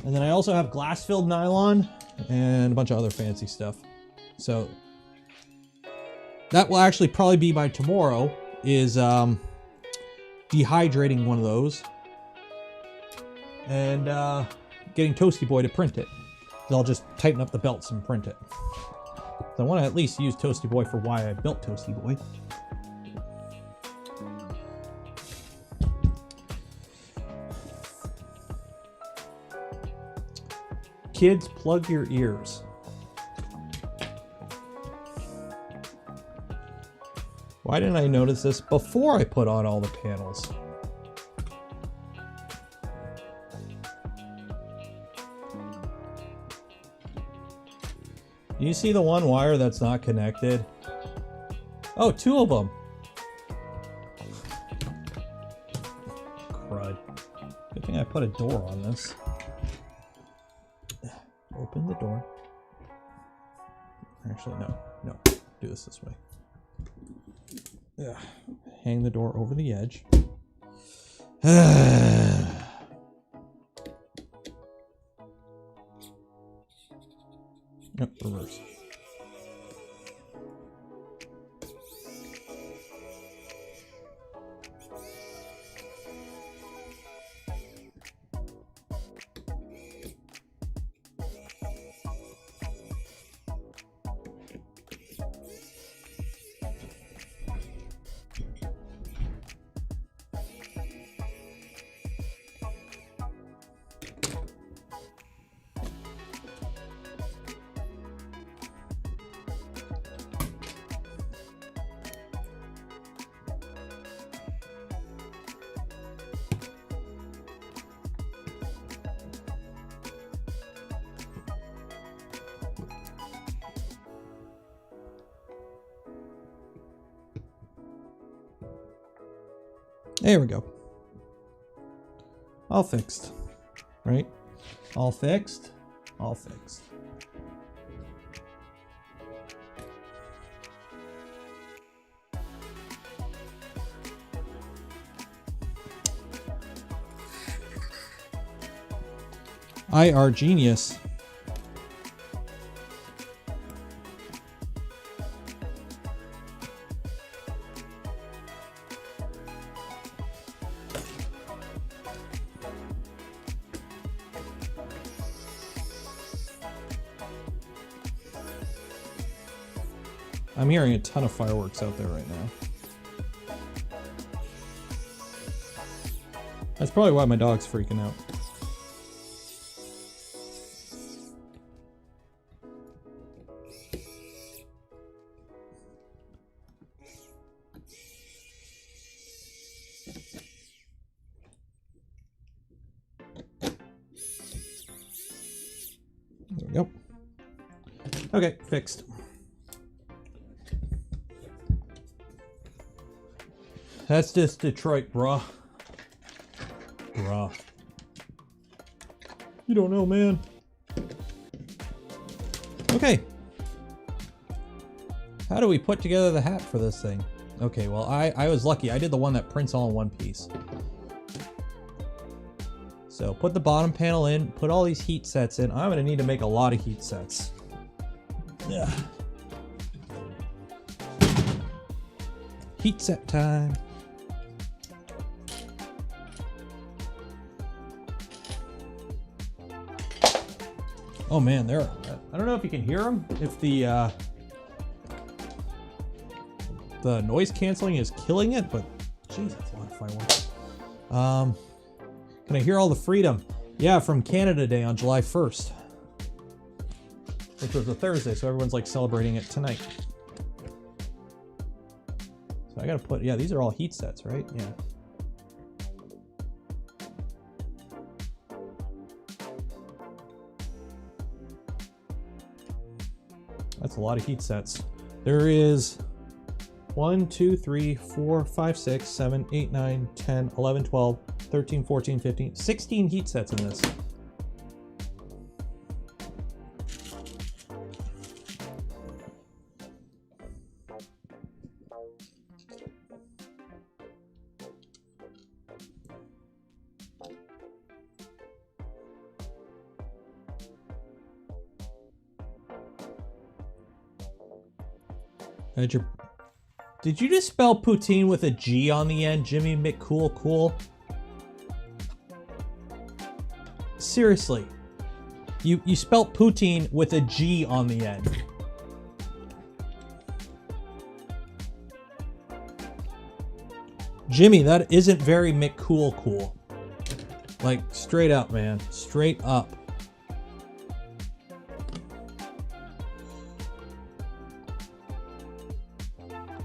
And then I also have glass filled nylon and a bunch of other fancy stuff. So that will actually probably be by tomorrow, is dehydrating one of those and getting Toasty Boy to print it. So I'll just tighten up the belts and print it. So I want to at least use Toasty Boy for why I built Toasty Boy. Kids, plug your ears. Why didn't I notice this before I put on all the panels? Do you see the one wire that's not connected? Oh, two of them. Crud. Good thing I put a door on this. Open the door. Actually, no. Do this way. Yeah. Hang the door over the edge. Yep, reverse. There we go. All fixed, right? All fixed, all fixed. IR genius. I'm hearing a ton of fireworks out there right now. That's probably why my dog's freaking out. There we go. Okay, fixed. That's just Detroit, bruh. Bruh. You don't know, man. Okay. How do we put together the hat for this thing? Okay, well, I was lucky. I did the one that prints all in one piece. So put the bottom panel in, put all these heat sets in. I'm gonna need to make a lot of heat sets. Yeah. Heat set time. Oh man, there. I don't know if you can hear them. If the noise canceling is killing it, but jeez, that's a lot of fireworks. Can I hear all the freedom? Yeah, from Canada Day on July 1st, which was a Thursday, so everyone's like celebrating it tonight. So I gotta put, yeah, these are all heat sets, right? Yeah. That's a lot of heat sets. There is 1, 2, 3, 4, 5, 6, 7, 8, 9, 10, 11, 12, 13, 14, 15, 16 heat sets in this. Did you just spell poutine with a G on the end, Jimmy McCool? Seriously. You spelt poutine with a G on the end. Jimmy, that isn't very McCool. Like, straight up, man. Straight up.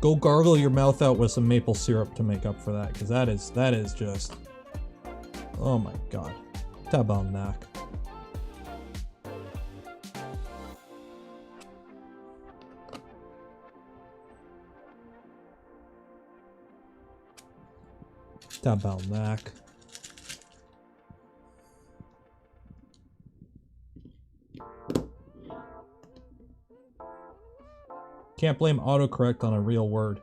Go gargle your mouth out with some maple syrup to make up for that, because that is just, oh my god. Tabarnak. Tabarnak. Can't blame autocorrect on a real word.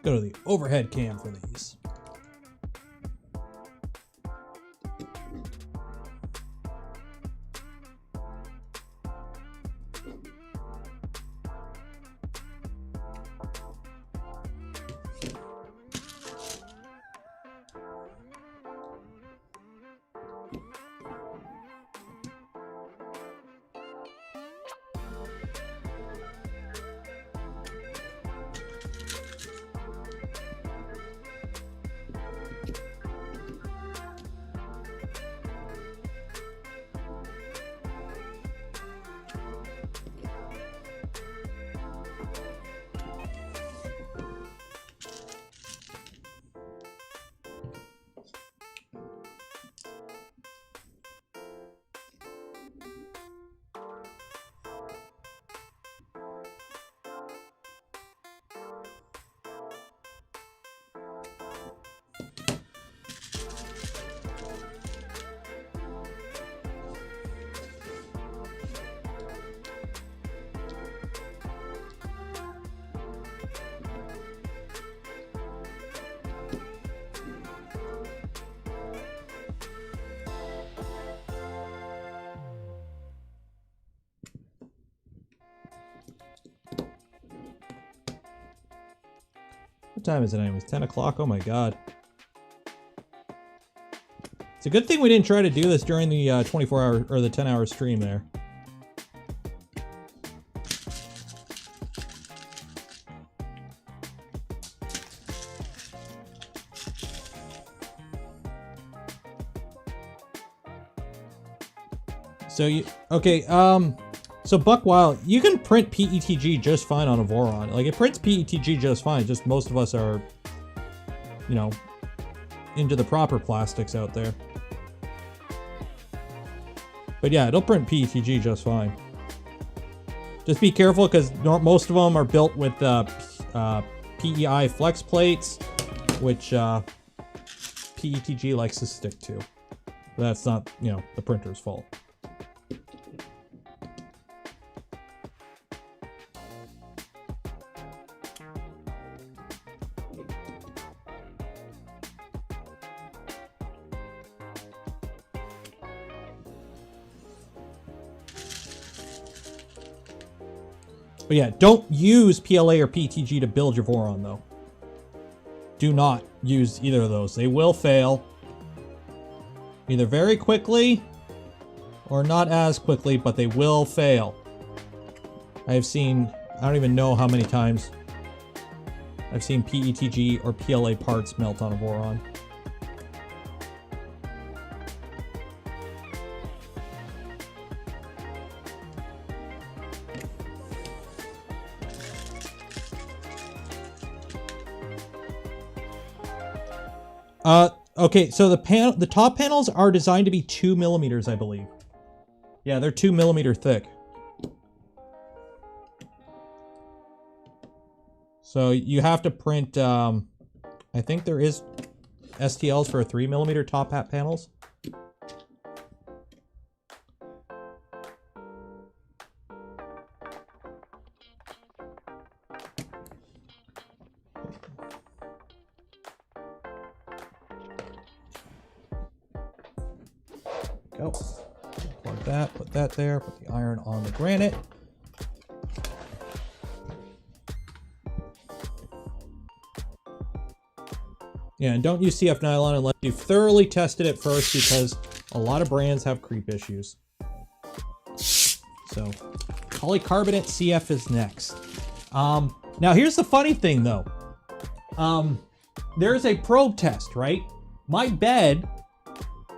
Go to the overhead cam for these. What time is it anyways? 10 o'clock? Oh my god. It's a good thing we didn't try to do this during the 24-hour or the 10-hour stream there. So you okay, So Buckwild, you can print PETG just fine on a Voron. Like, it prints PETG just fine, just most of us are, you know, into the proper plastics out there. But yeah, it'll print PETG just fine. Just be careful, because most of them are built with PEI flex plates, which PETG likes to stick to. But that's not, you know, the printer's fault. But yeah, don't use PLA or PTG to build your Voron, though. Do not use either of those. They will fail. Either very quickly or not as quickly, but they will fail. I've seen, I don't even know how many times I've seen PETG or PLA parts melt on a Voron. Okay, so the top panels are designed to be 2 millimeters, I believe. Yeah, they're 2 millimeter thick. So you have to print, I think there is STLs for 3 millimeter top hat panels. Go. Plug that, put that there, put the iron on the granite. Yeah, and don't use CF nylon unless you've thoroughly tested it first, because a lot of brands have creep issues. So, polycarbonate CF is next. Now here's the funny thing though. There's a probe test, right? My bed,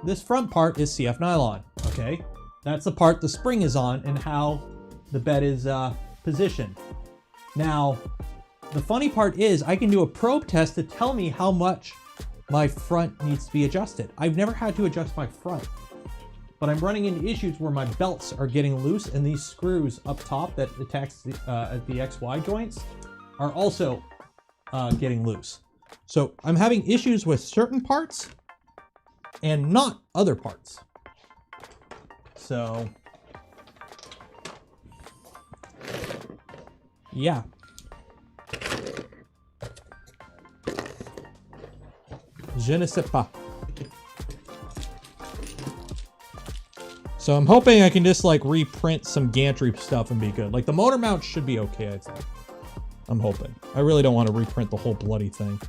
this front part is CF nylon, okay? That's the part the spring is on and how the bed is positioned. Now, the funny part is I can do a probe test to tell me how much my front needs to be adjusted. I've never had to adjust my front, but I'm running into issues where my belts are getting loose, and these screws up top that attach the XY joints are also getting loose. So I'm having issues with certain parts and not other parts. So, yeah. Je ne sais pas. So I'm hoping I can just like reprint some gantry stuff and be good. Like the motor mount should be okay, I think. I'm hoping. I really don't want to reprint the whole bloody thing.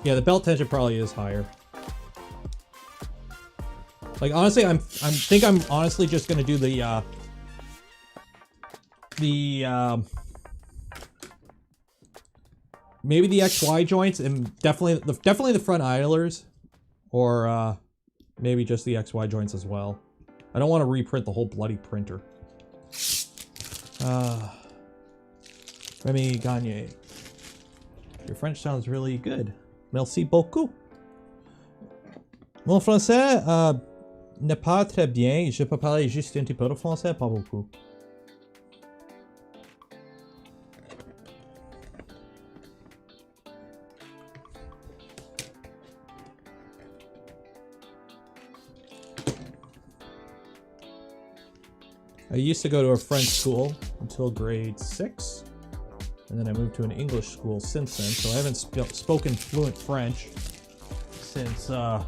Yeah, the belt tension probably is higher. Like honestly, I think I'm honestly just gonna do the maybe the XY joints and definitely the front idlers, or maybe just the XY joints as well. I don't want to reprint the whole bloody printer. Remy Gagne, your French sounds really good. Merci beaucoup. Mon français n'est pas très bien. Je peux parler juste un petit peu de français, pas beaucoup. I used to go to a French school until grade 6. And then I moved to an English school since then, so I haven't spoken fluent French since, well,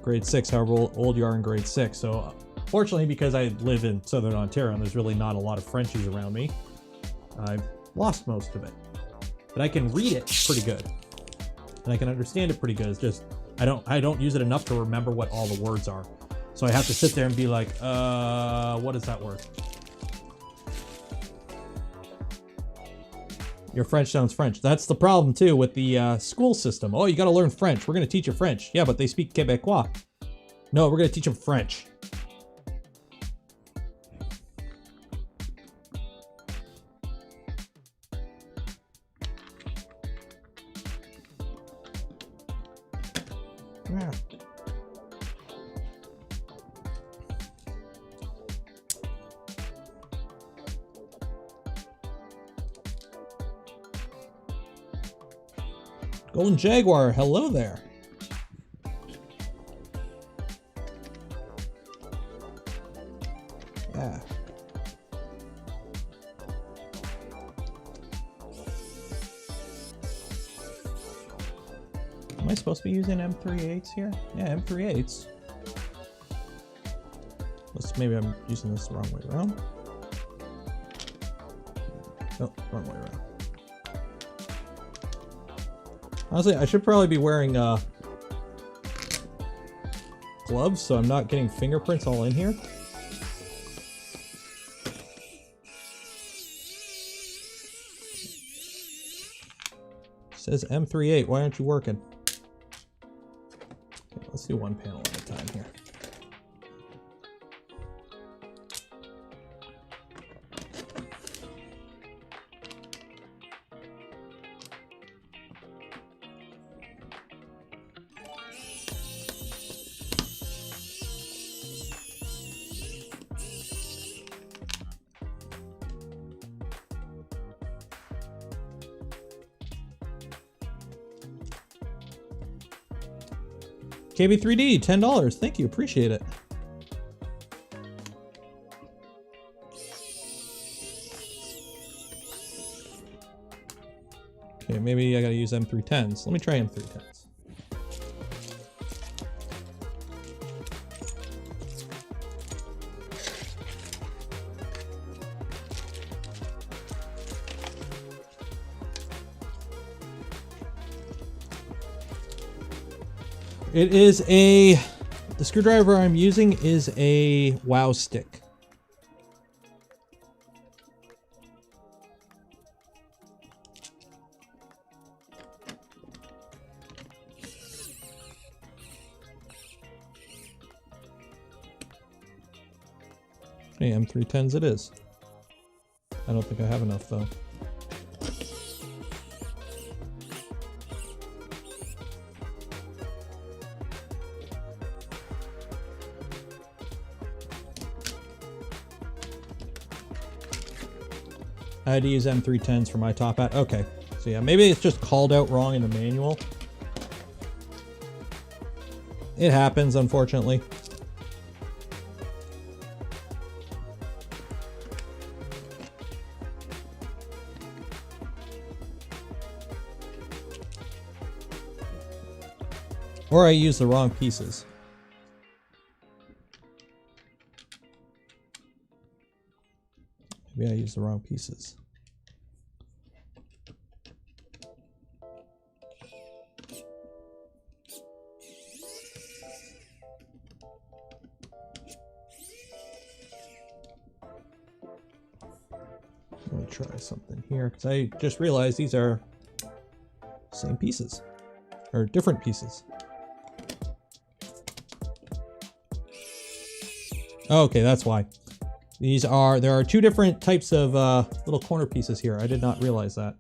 grade 6, however old you are in grade 6. So, fortunately, because I live in Southern Ontario and there's really not a lot of Frenchies around me, I've lost most of it. But I can read it pretty good. And I can understand it pretty good. It's just, I don't use it enough to remember what all the words are. So I have to sit there and be like, what is that word? Your French sounds French. That's the problem too with the school system. Oh, you got to learn French. We're going to teach you French. Yeah, but they speak Quebecois. No, we're going to teach them French. Yeah. Golden Jaguar, hello there. Yeah. Am I supposed to be using M38s here? Yeah, M38s. Maybe I'm using this the wrong way around. Oh, wrong way around. Honestly, I should probably be wearing gloves so I'm not getting fingerprints all in here. It says M38, why aren't you working? Okay, let's do one panel at a time here. KB3D, $10. Thank you, appreciate it. Okay, maybe I gotta use M310s. Let me try M310s. It is the screwdriver I'm using is a WOW stick. Hey, M310s it is. I don't think I have enough though. I had to use M310s for my top hat. Okay, so yeah, maybe it's just called out wrong in the manual. It happens, unfortunately. Or I use the wrong pieces. Maybe I use the wrong pieces. Let me try something here, because I just realized these are same pieces, or different pieces. Okay, that's why. There are two different types of little corner pieces here. I did not realize that.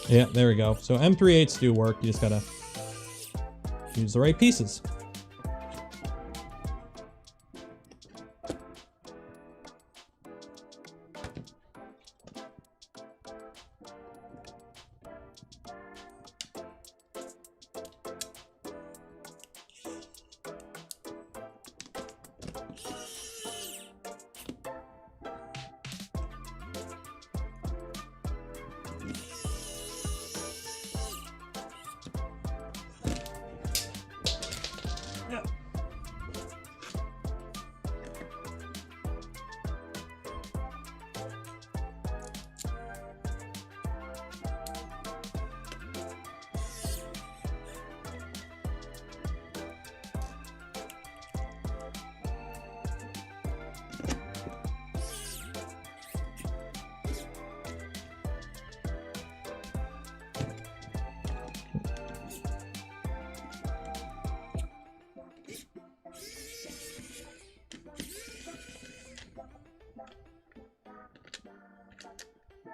Yeah, there we go. So M38s do work. You just gotta use the right pieces.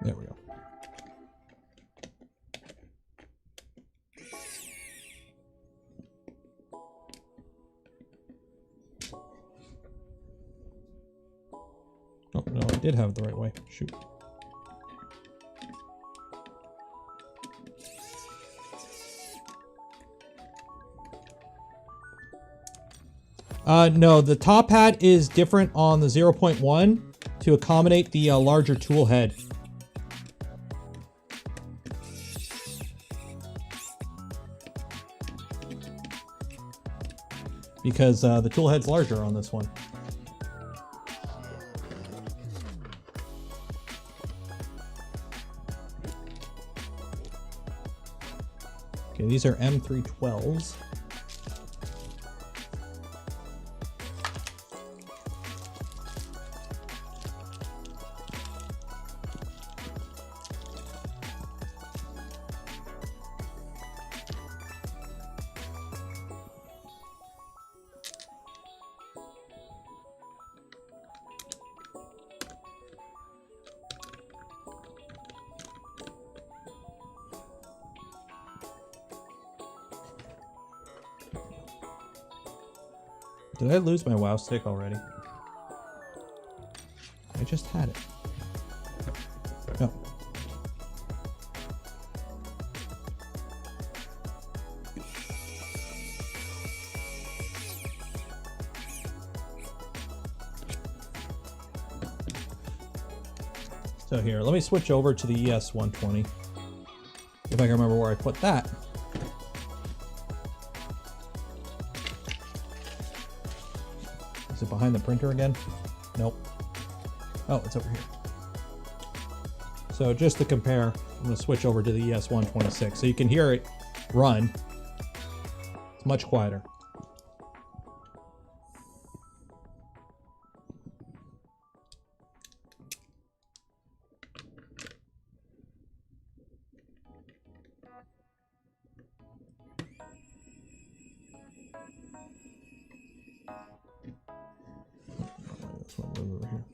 There we go. Oh, no, I did have it the right way. Shoot. No, the top hat is different on the 0.1 to accommodate the larger tool head. Because the tool head's larger on this one. Okay, these are M312s. Did I lose my WoW stick already? I just had it. No. So here, let me switch over to the ES120. If I can remember where I put that. Is it behind the printer again? Nope. Oh, it's over here. So just to compare, I'm going to switch over to the ES126 so you can hear it run. It's much quieter. This one over here.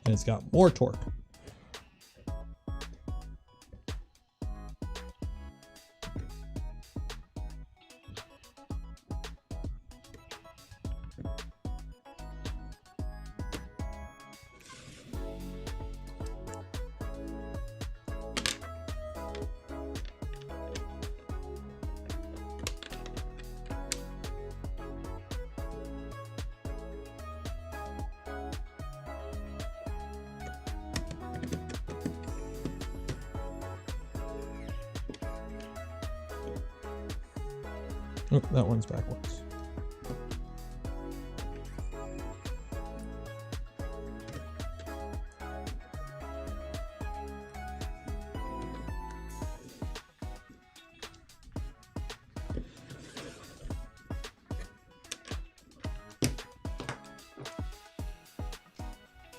And it's got more torque. Oh, that one's backwards.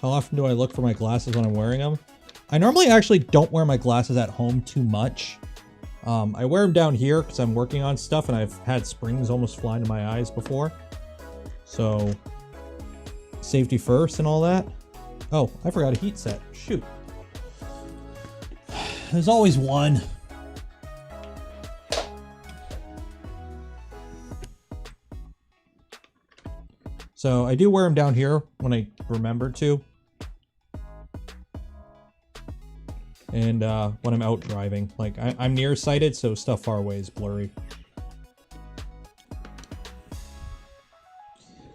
How often do I look for my glasses when I'm wearing them? I normally actually don't wear my glasses at home too much. I wear them down here because I'm working on stuff and I've had springs almost fly into my eyes before. So, safety first and all that. Oh, I forgot a heat set. Shoot. There's always one. So I do wear them down here when I remember to. And when I'm out driving. Like, I'm nearsighted, so stuff far away is blurry.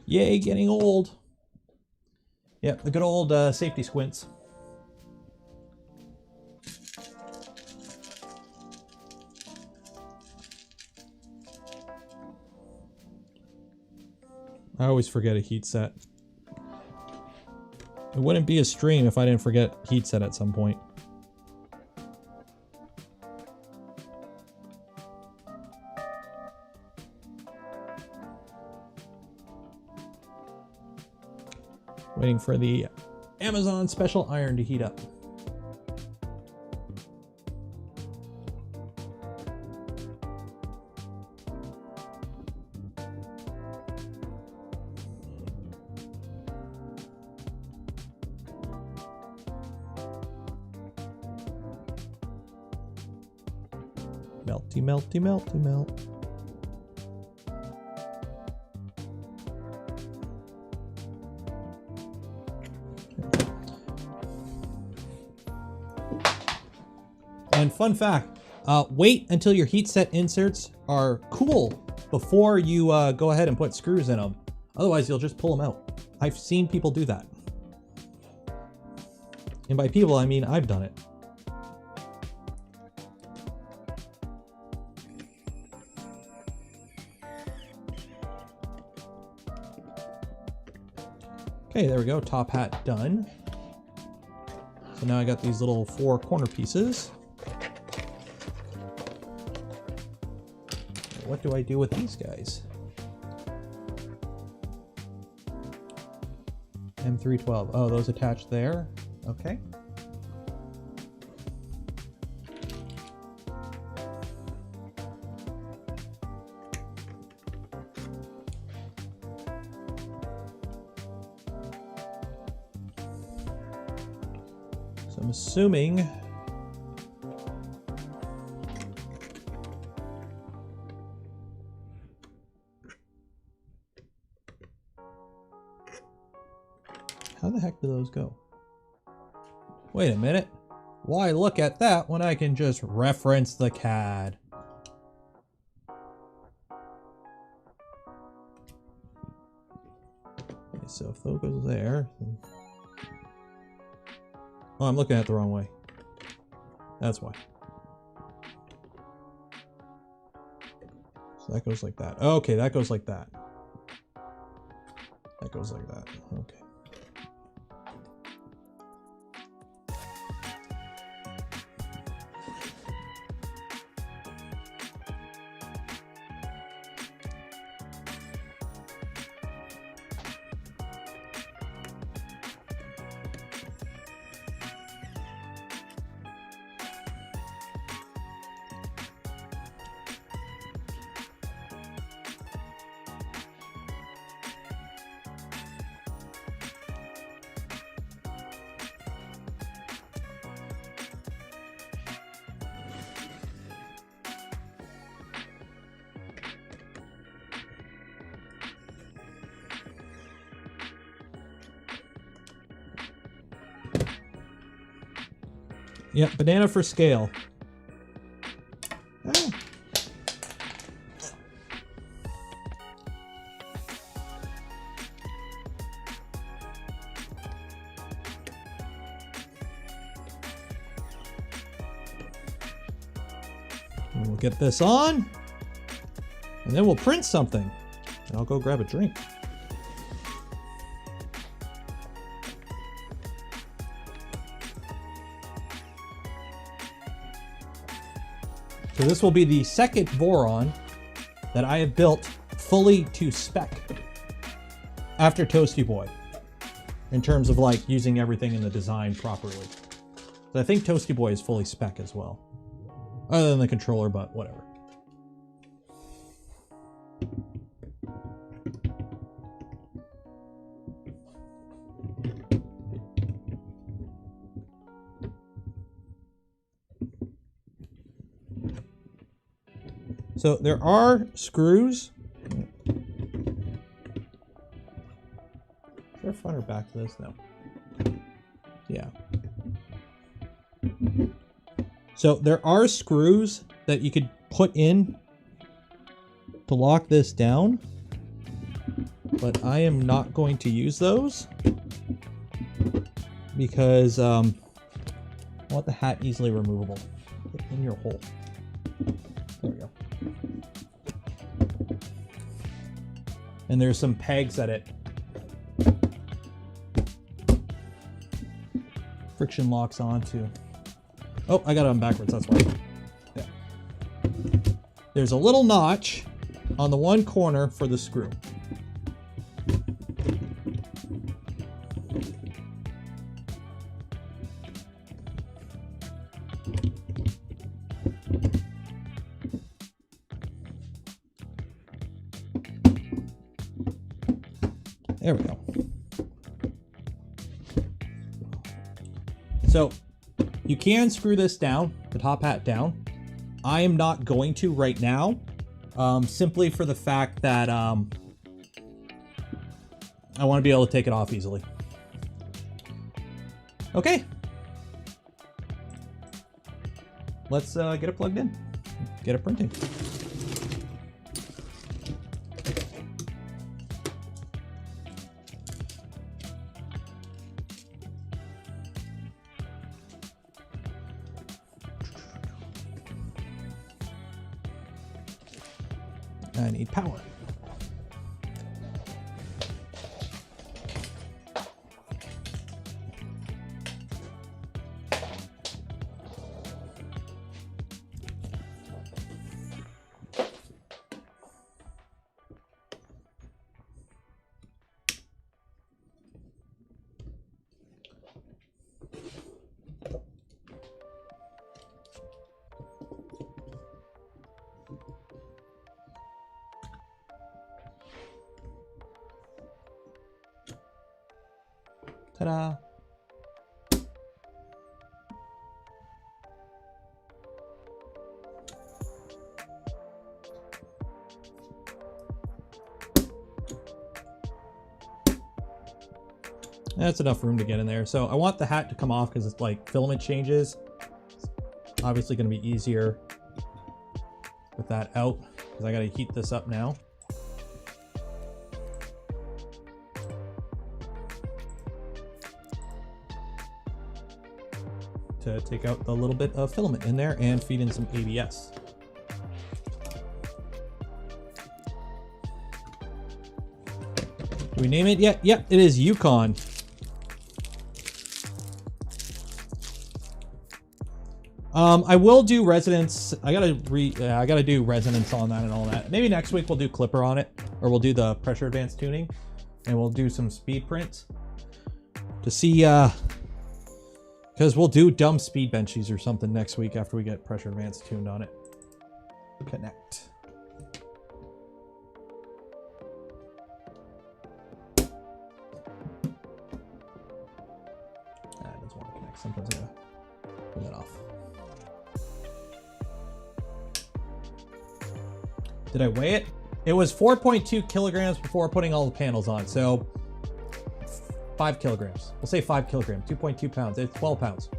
Yay, getting old. Yep, the good old safety squints. I always forget a heat set. It wouldn't be a stream if I didn't forget heat set at some point. Waiting for the Amazon special iron to heat up. Melty, melty, melty, melt. And fun fact, wait until your heat set inserts are cool before you go ahead and put screws in them. Otherwise, you'll just pull them out. I've seen people do that. And by people, I mean I've done it. Okay, there we go. Top hat done. So now I got these little 4 corner pieces. What do I do with these guys? M312. Oh, those attached there. Okay. So I'm assuming how the heck do those go? Wait a minute. Why look at that when I can just reference the CAD? Okay, so if those goes there, then... Oh, I'm looking at it the wrong way. That's why. So that goes like that. Okay, that goes like that. That goes like that. Okay. Yep, banana for scale. Oh. And we'll get this on, and then we'll print something. And I'll go grab a drink. So this will be the second Voron that I have built fully to spec after Toasty Boy, in terms of like using everything in the design properly. So I think Toasty Boy is fully spec as well, other than the controller, but whatever. So there are screws. Is there a front or back to this? No. Yeah. So there are screws that you could put in to lock this down, but I am not going to use those because I want the hat easily removable. Put it in your hole. There we go. And there's some pegs that it friction locks onto. Oh, I got it on backwards, that's why. Yeah. There's a little notch on the one corner for the screw. There we go. So you can screw this down, the top hat down. I am not going to right now, simply for the fact that I want to be able to take it off easily. Okay. Let's get it plugged in. Get it printing. I need power. Ta-da! That's enough room to get in there. So I want the hat to come off because it's like filament changes. It's obviously going to be easier with that out because I got to heat this up now. To take out the little bit of filament in there and feed in some ABS. Do we name it yet? Yep, it is Yukon. I will do resonance. I gotta do resonance on that and all that. Maybe next week we'll do clipper on it, or we'll do the pressure advanced tuning, and we'll do some speed prints to see. Because we'll do dumb speed benchies or something next week after we get pressure advanced tuned on it. Connect. It doesn't want to connect. Sometimes I gotta turn that off. Did I weigh it? It was 4.2 kilograms before putting all the panels on. So 5 kilograms. We'll say 5 kilograms. 2.2 pounds. It's 12 pounds.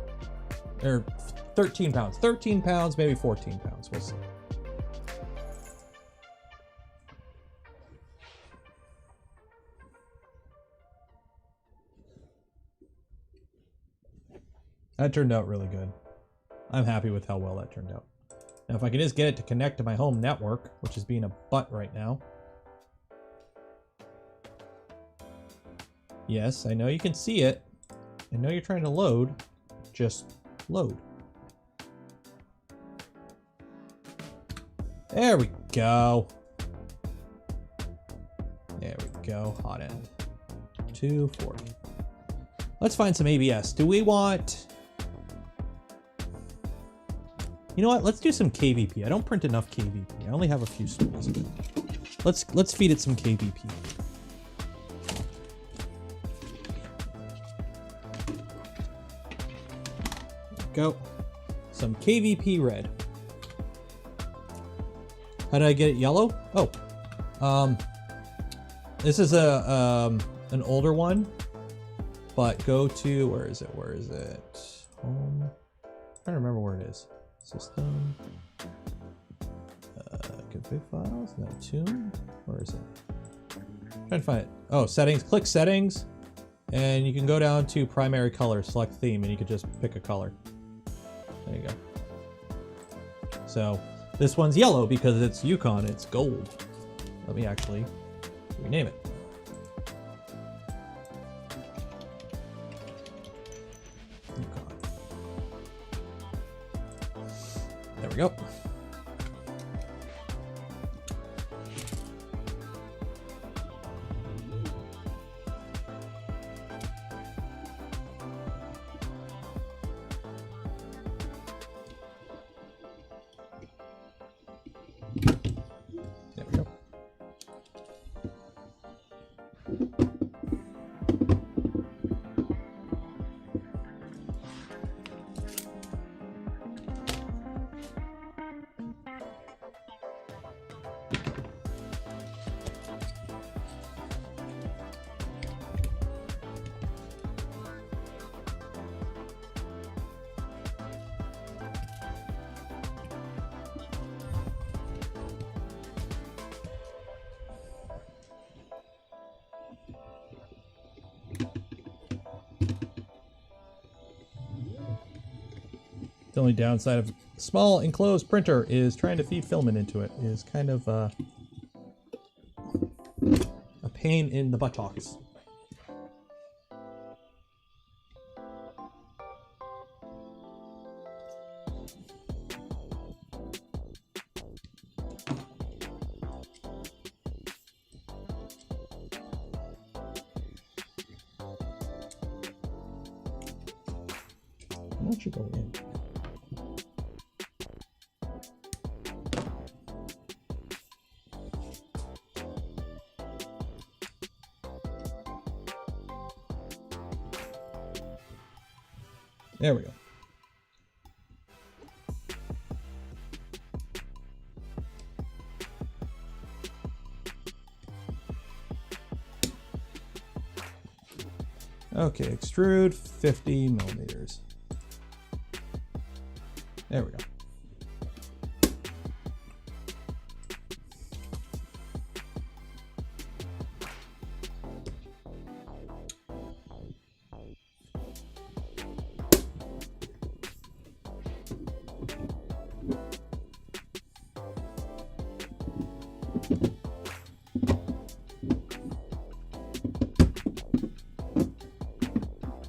Or 13 pounds. 13 pounds, maybe 14 pounds. We'll see. That turned out really good. I'm happy with how well that turned out. Now, if I can just get it to connect to my home network, which is being a butt right now. Yes, I know you can see it. I know you're trying to load. Just load. There we go. There we go. Hot end. 240. Let's find some ABS. Do we want... You know what? Let's do some KVP. I don't print enough KVP. I only have a few spools of it. Let's feed it some KVP. Go. Some KVP red. How did I get it yellow? Oh. This is an older one. But go to, where is it? Home. I'm trying to remember where it is. System. Config files. No, tune. Where is it? I'm trying to find it. Oh, settings. Click settings. And you can go down to primary color, select theme, and you can just pick a color. There you go. So this one's yellow because it's Yukon. It's gold. Let me actually rename it. There we go. There we go. The only downside of a small enclosed printer is trying to feed filament into it is kind of a pain in the buttocks. Why don't you go in? There we go. Okay, extrude 50 millimeters. There we go.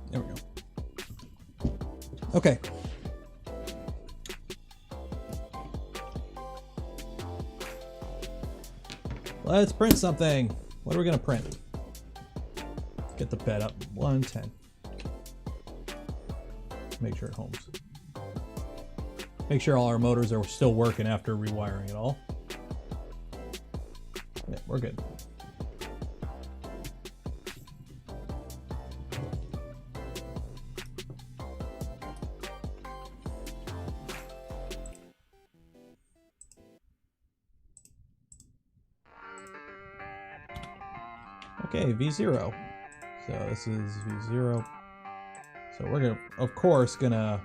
There we go. Okay. Let's print something. What are we gonna print? Get the bed up. 110. Make sure it homes. Make sure all our motors are still working after rewiring it all. Yeah, we're good. Okay, V0. So this is V0. So we're gonna, of course, gonna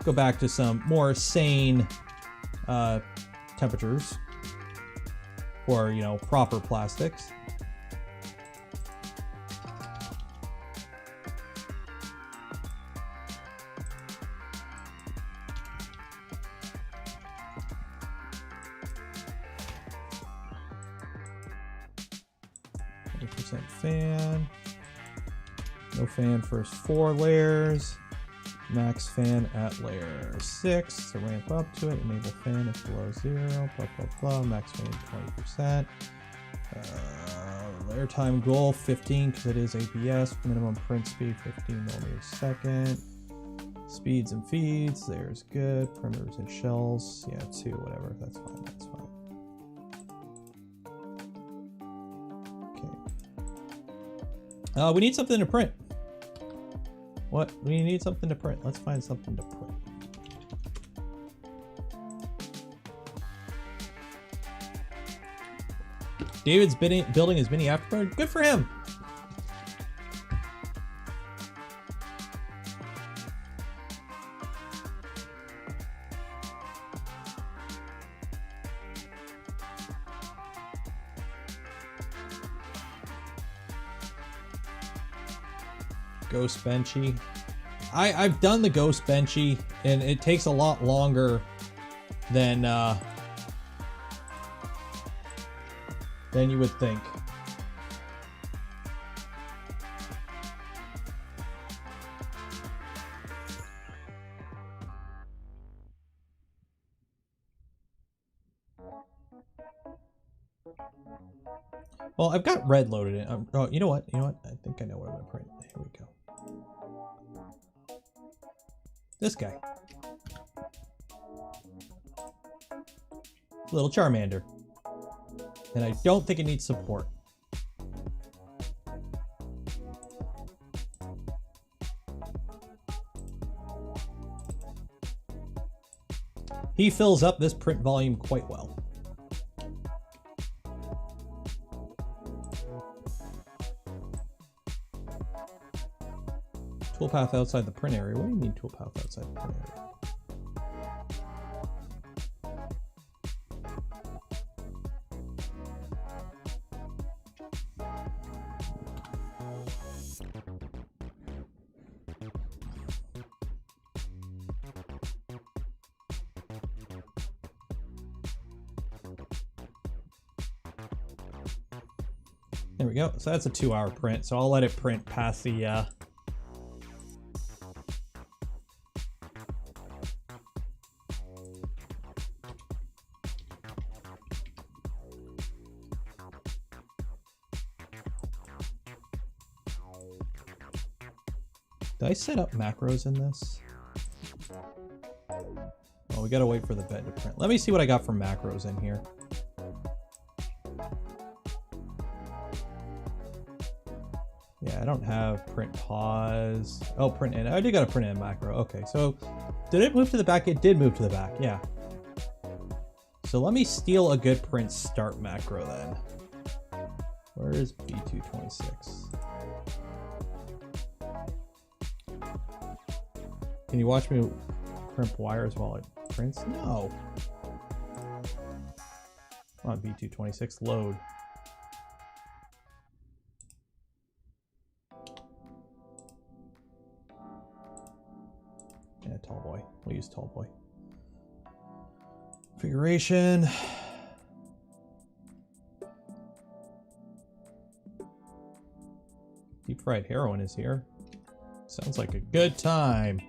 go back to some more sane temperatures for, you know, proper plastics. Fan. No fan first 4 layers. Max fan at layer 6 to ramp up to it. Enable fan if below 0. Blah blah blah. Max fan 20%. Layer time goal 15 because it is ABS. Minimum print speed 15 millimeters a second. Speeds and feeds. There's good. Perimeters and shells. Yeah, 2. Whatever. That's fine. That's fine. We need something to print. What? We need something to print. Let's find something to print. David's building his mini afterburner. Good for him. Ghost Benchy. I've done the Ghost Benchy, and it takes a lot longer than you would think. Well, I've got red loaded in. Oh, you know what? You know what? I think I know what I'm gonna print. Here we go. This guy. Little Charmander. And I don't think it needs support. He fills up this print volume quite well. Toolpath outside the print area. What do you mean toolpath outside the print area? There we go. So that's a 2-hour print. So I'll let it print past the Did I set up macros in this? Oh, we gotta wait for the bed to print. Let me see what I got for macros in here. Yeah, I don't have print pause. Oh, print in. I do got a print in macro. Okay, so did it move to the back? It did move to the back, yeah. So let me steal a good print start macro then. Where is V226? Can you watch me crimp wires while it prints? No. Come on, V226, load. Yeah, tall boy. We'll use tall boy. Configuration. Deep fried heroin is here. Sounds like a good time.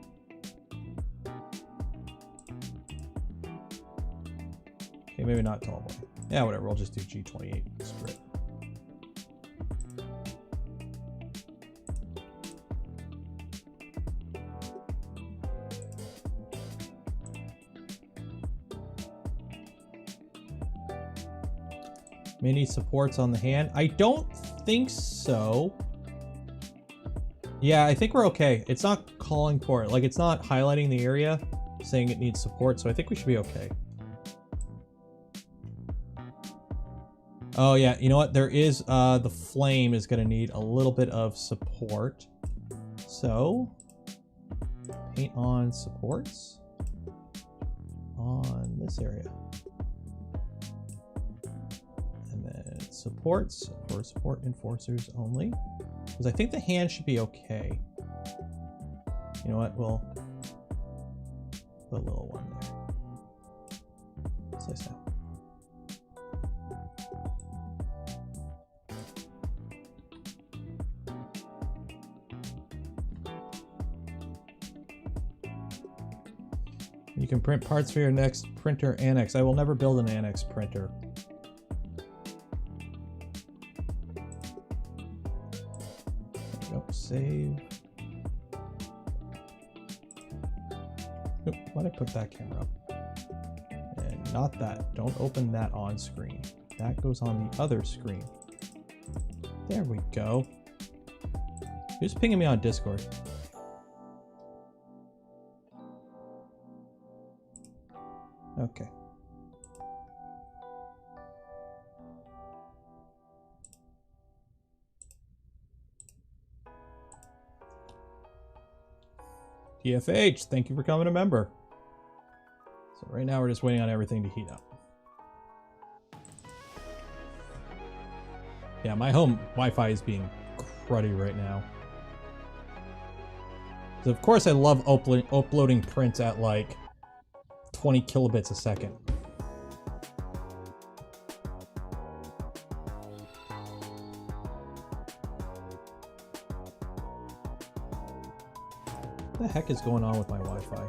Okay, maybe not tall boy. Yeah, whatever. We'll just do G28. Screw it. Mini supports on the hand. I don't think so. Yeah, I think we're okay. It's not calling for it. Like, it's not highlighting the area saying it needs support, so I think we should be okay. Oh yeah, you know what? There is, the flame is gonna need a little bit of support. So, paint on supports on this area. And then supports for support enforcers only. Because I think the hand should be okay. You know what? We'll put a little one there. Slice down. You can print parts for your next printer annex. I will never build an annex printer. Nope, save. Nope, why did I put that camera up? And not that. Don't open that on screen. That goes on the other screen. There we go. Who's pinging me on Discord? Okay. TFH, thank you for coming a member. So right now we're just waiting on everything to heat up. Yeah, my home Wi-Fi is being cruddy right now. So of course I love uploading prints at like 20 kilobits a second. What the heck is going on with my Wi-Fi?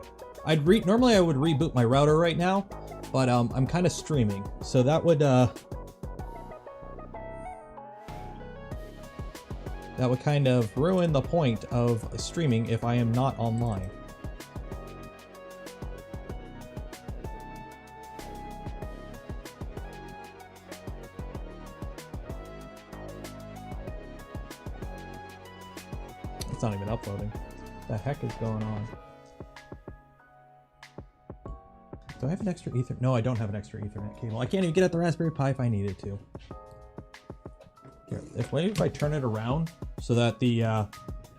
Normally I would reboot my router right now, but I'm kind of streaming, so that would kind of ruin the point of streaming if I am not online. It's not even uploading. What the heck is going on? Do I have an extra Ethernet? No, I don't have an extra Ethernet cable. I can't even get at the Raspberry Pi if I needed to. Here, maybe if I turn it around so that the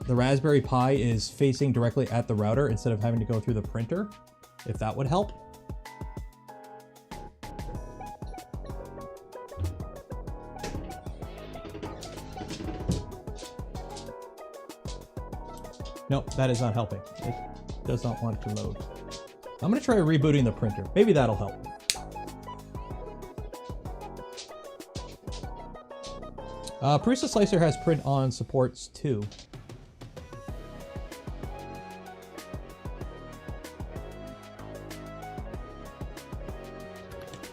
Raspberry Pi is facing directly at the router instead of having to go through the printer, if that would help. Nope, that is not helping. It does not want to load. I'm going to try rebooting the printer. Maybe that'll help. Prusa Slicer has print on supports too.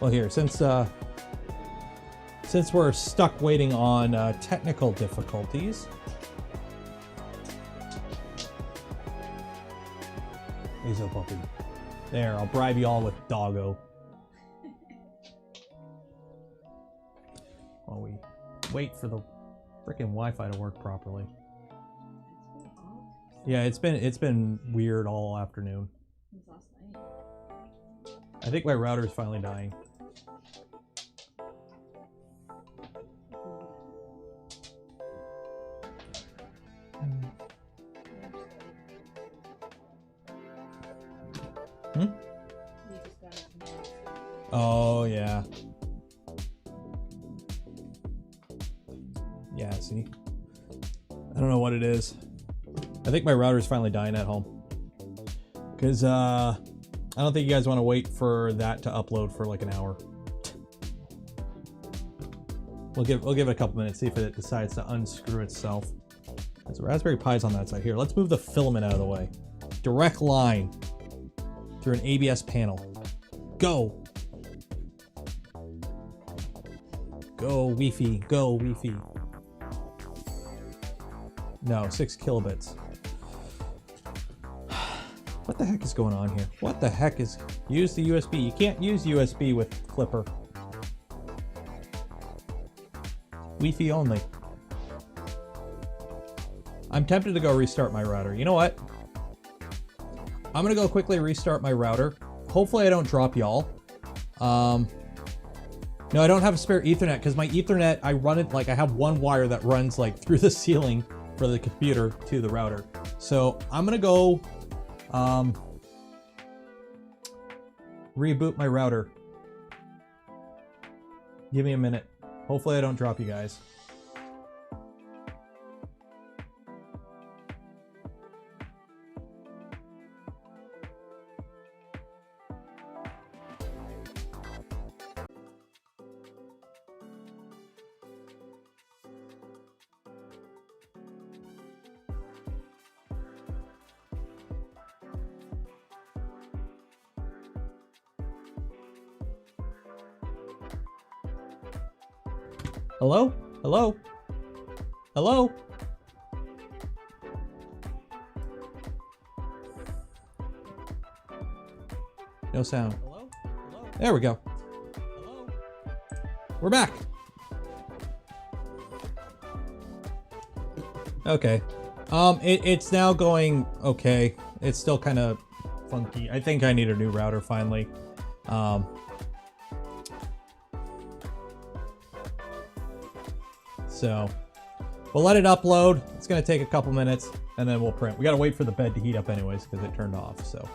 Well, here, since we're stuck waiting on technical difficulties. He's a puppy. There, I'll bribe you all with doggo. While we wait for the freaking Wi-Fi to work properly. Yeah, it's been weird all afternoon. I think my router's finally dying. Hmm? Oh, yeah. Yeah, see? I don't know what it is. I think my router's finally dying at home. Because, I don't think you guys want to wait for that to upload for like an hour. We'll give it a couple minutes, see if it decides to unscrew itself. There's Raspberry Pis on that side. Here, let's move the filament out of the way. Direct line through an ABS panel. Go! Go, Wi-Fi. Go, Wi-Fi. No, 6 kilobits. What the heck is going on here? What the heck is... Use the USB. You can't use USB with Clipper. Wi-Fi only. I'm tempted to go restart my router. You know what? I'm gonna go quickly restart my router. Hopefully I don't drop y'all. No, I don't have a spare Ethernet because my Ethernet, I run it like I have one wire that runs like through the ceiling for the computer to the router. So I'm gonna go reboot my router. Give me a minute. Hopefully I don't drop you guys. Hello? Hello? Hello? No sound. Hello? Hello? There we go. Hello? We're back. Okay. It's now going okay. It's still kind of funky. I think I need a new router finally. So we'll let it upload. It's going to take a couple minutes and then we'll print. We got to wait for the bed to heat up anyways because it turned off. So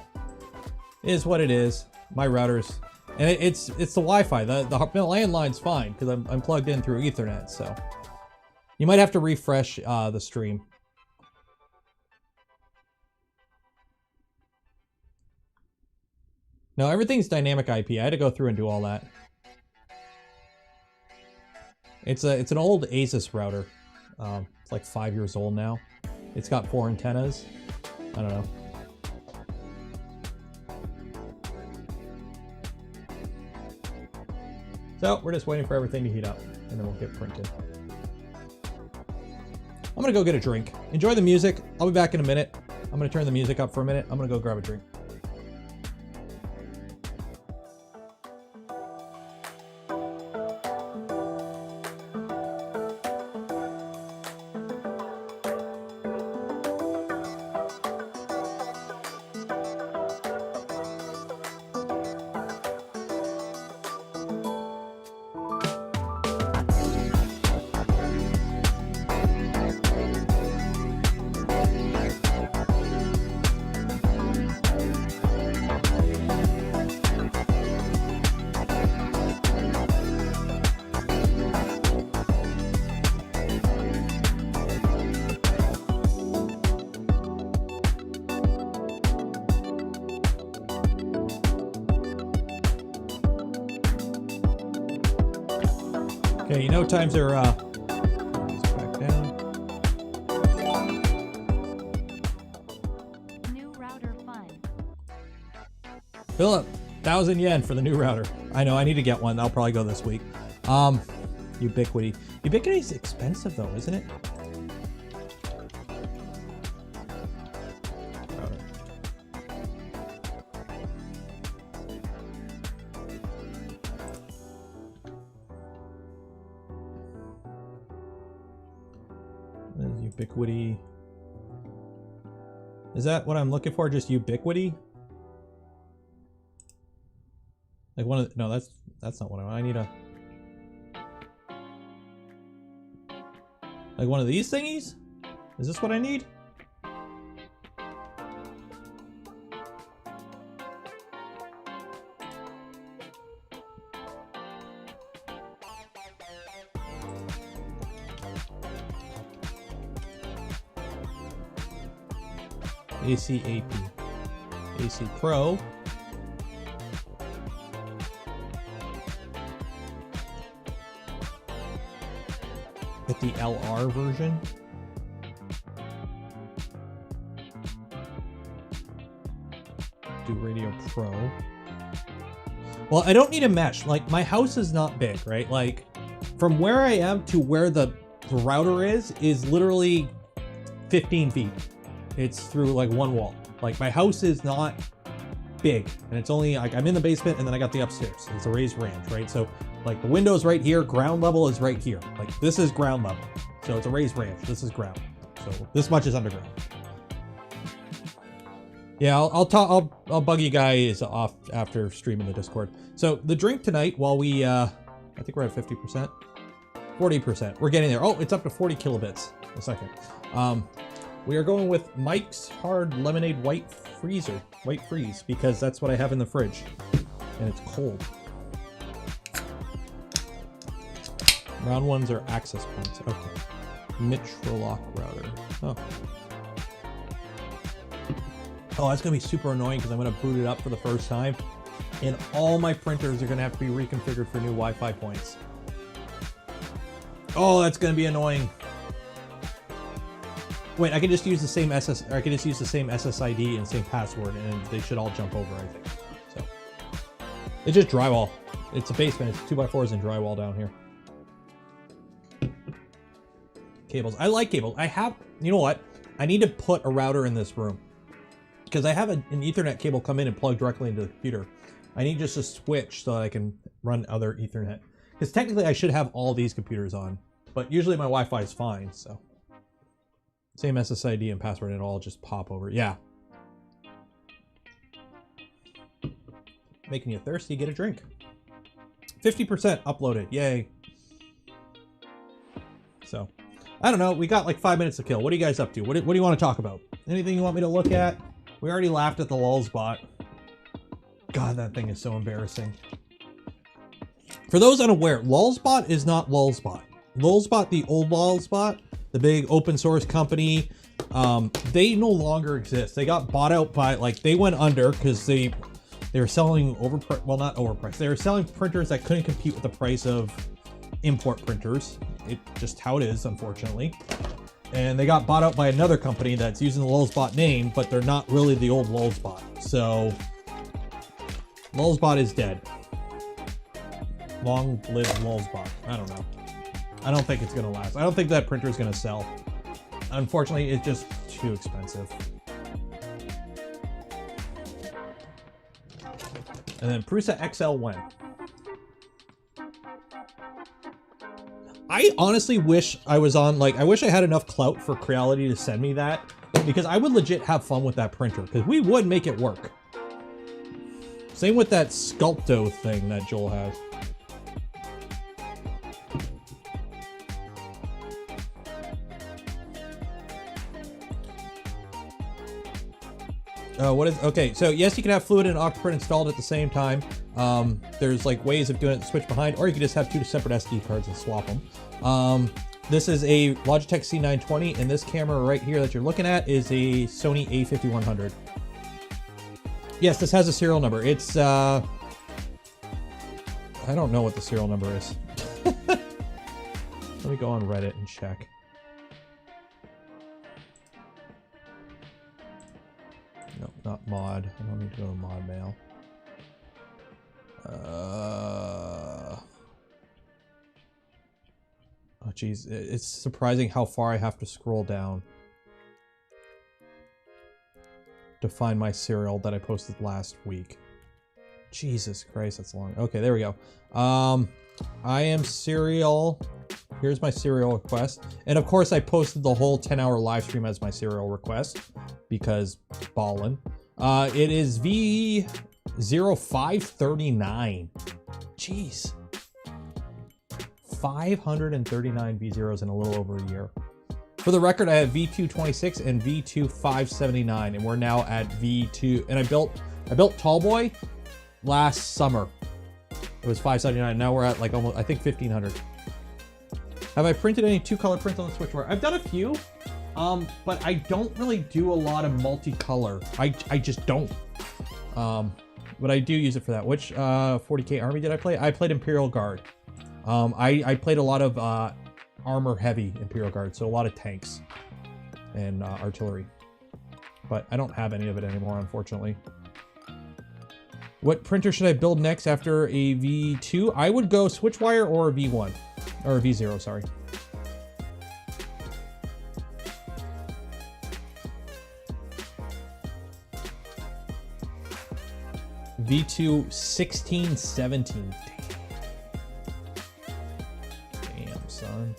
it is what it is. My router's, and it's the Wi-Fi. The landline's fine because I'm plugged in through Ethernet. So you might have to refresh the stream. No, everything's dynamic IP. I had to go through and do all that. It's an old Asus router. It's like 5 years old now. It's got 4 antennas. I don't know. So we're just waiting for everything to heat up and then we'll get printed. I'm gonna go get a drink. Enjoy the music. I'll be back in a minute. I'm gonna turn the music up for a minute. I'm gonna go grab a drink. Okay, you know times are Philip, 1,000 yen for the new router. I know, I need to get one. That'll probably go this week. Ubiquity. Ubiquity's expensive though, isn't it? Router. Ubiquity. Is that what I'm looking for? Just Ubiquity? Like one of the, no, that's not what I want. I need a like one of these thingies? Is this what I need? ACAP. AC Pro. Get the LR version. Do Radio Pro. Well, I don't need a mesh. Like, my house is not big, right? Like, from where I am to where the router is literally 15 feet. It's through like one wall. Like, my house is not big, and it's only like I'm in the basement and then I got the upstairs. It's a raised range, right? So like the window's right here, ground level is right here. Like this is ground level. So it's a raised range. This is ground. So this much is underground. Yeah, I'll bug you guys off after streaming the Discord. So the drink tonight, while we I think we're at 50%, 40%. We're getting there. Oh, it's up to 40 kilobits a second. We are going with Mike's Hard Lemonade White Freeze, because that's what I have in the fridge, and it's cold. Round ones are access points. Okay. Mitralock router. Oh. Oh, that's gonna be super annoying because I'm gonna boot it up for the first time, and all my printers are gonna have to be reconfigured for new Wi-Fi points. Oh, that's gonna be annoying. Wait, I can just use the same SSID and same password, and they should all jump over, I think. So it's just drywall. It's a basement. It's 2x4s and drywall down here. Cables. I like cables. I have. You know what? I need to put a router in this room because I have an Ethernet cable come in and plug directly into the computer. I need just a switch so that I can run other Ethernet. Because technically, I should have all these computers on, but usually my Wi-Fi is fine. So. Same SSID and password and it'll all just pop over. Yeah. Making you thirsty, get a drink. 50% uploaded. Yay. So, I don't know. We got like 5 minutes to kill. What are you guys up to? What do you want to talk about? Anything you want me to look at? We already laughed at the lulz bot. God, that thing is so embarrassing. For those unaware, lulzbot is not lulzbot. Lulzbot, the old lulzbot, the big open source company, they no longer exist. They got bought out by, like, they went under because they were selling well, not overpriced. They were selling printers that couldn't compete with the price of import printers. It's just how it is, unfortunately. And they got bought out by another company that's using the lulzbot name, but they're not really the old lulzbot. So lulzbot is dead. Long live lulzbot. I don't know. I don't think it's gonna last. I don't think that printer is gonna sell. Unfortunately, it's just too expensive. And then Prusa XL when? I honestly wish I was on, like, I wish I had enough clout for Creality to send me that, because I would legit have fun with that printer, because we would make it work. Same with that Sculpto thing that Joel has. Okay, so yes, you can have Fluid and Octoprint installed at the same time. There's like ways of doing it to switch behind, or you can just have two separate SD cards and swap them. This is a Logitech C920, and this camera right here that you're looking at is a Sony A5100. Yes, this has a serial number. It's, I don't know what the serial number is. Let me go on Reddit and check. No, not mod. I don't need to go to mod mail. Oh, geez. It's surprising how far I have to scroll down to find my cereal that I posted last week. Jesus Christ, that's long. Okay, there we go. I am cereal. Here's my cereal request. And of course, I posted the whole 10-hour live stream as my cereal request because ballin'. It is V0.539. Jeez. 539 V0s in a little over a year. For the record, I have V226 and V2.579, and we're now at V2. And I built Tallboy last summer. It was 579. Now we're at like almost, I think, 1500. Have I printed any 2-color prints on the switchboard? I've done a few, but I don't really do a lot of multicolor. I just don't. But I do use it for that. Which 40k army did I play? I played Imperial Guard. I played a lot of armor heavy Imperial Guard, so a lot of tanks and artillery. But I don't have any of it anymore, unfortunately. What printer should I build next after a V2? I would go Switchwire or a V1. Or a V0, sorry. V2 1617. Damn, son.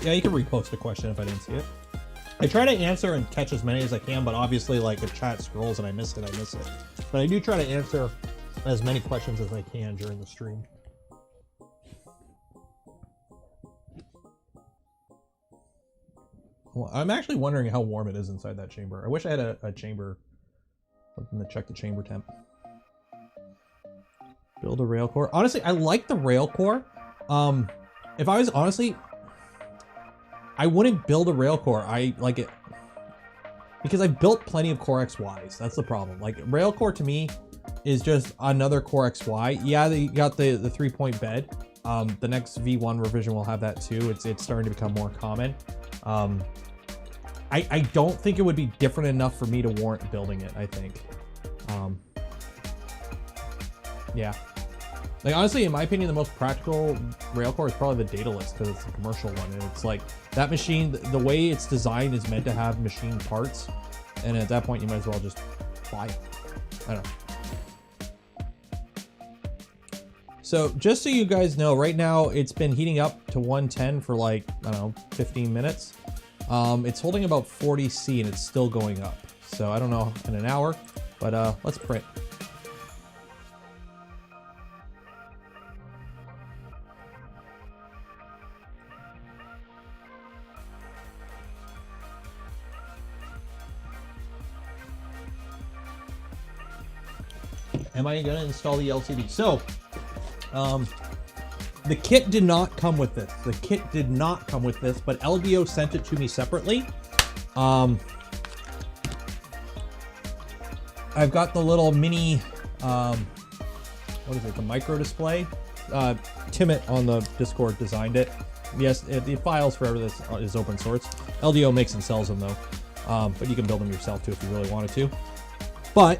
Yeah, you can repost a question if I didn't see it. I try to answer and catch as many as I can, but obviously, like, if chat scrolls and I missed it, I missed it. But I do try to answer as many questions as I can during the stream. Well, I'm actually wondering how warm it is inside that chamber. I wish I had a chamber, something to check the chamber temp. Build a rail core. Honestly, I like the rail core. If I was honestly, I wouldn't build a rail core. I like it because I've built plenty of Core XYs. That's the problem. Like, rail core to me is just another Core XY. Yeah, you got the 3-point bed. The next V1 revision will have that too. It's starting to become more common. I don't think it would be different enough for me to warrant building it, I think. Yeah. Like, honestly, in my opinion, the most practical railcore is probably the Daedalus because it's a commercial one. And it's like, that machine, the way it's designed is meant to have machine parts. And at that point, you might as well just buy it. I don't know. So, just so you guys know, right now, it's been heating up to 110 for like, I don't know, 15 minutes. It's holding about 40C and it's still going up. So, I don't know in an hour, but let's print. Am I going to install the LCD? So, the kit did not come with this. The kit did not come with this, but LBO sent it to me separately. I've got the little mini, what is it, the micro display? Timit on the Discord designed it. Yes, the files for this is open source. LDO makes and sells them though, but you can build them yourself too if you really wanted to. But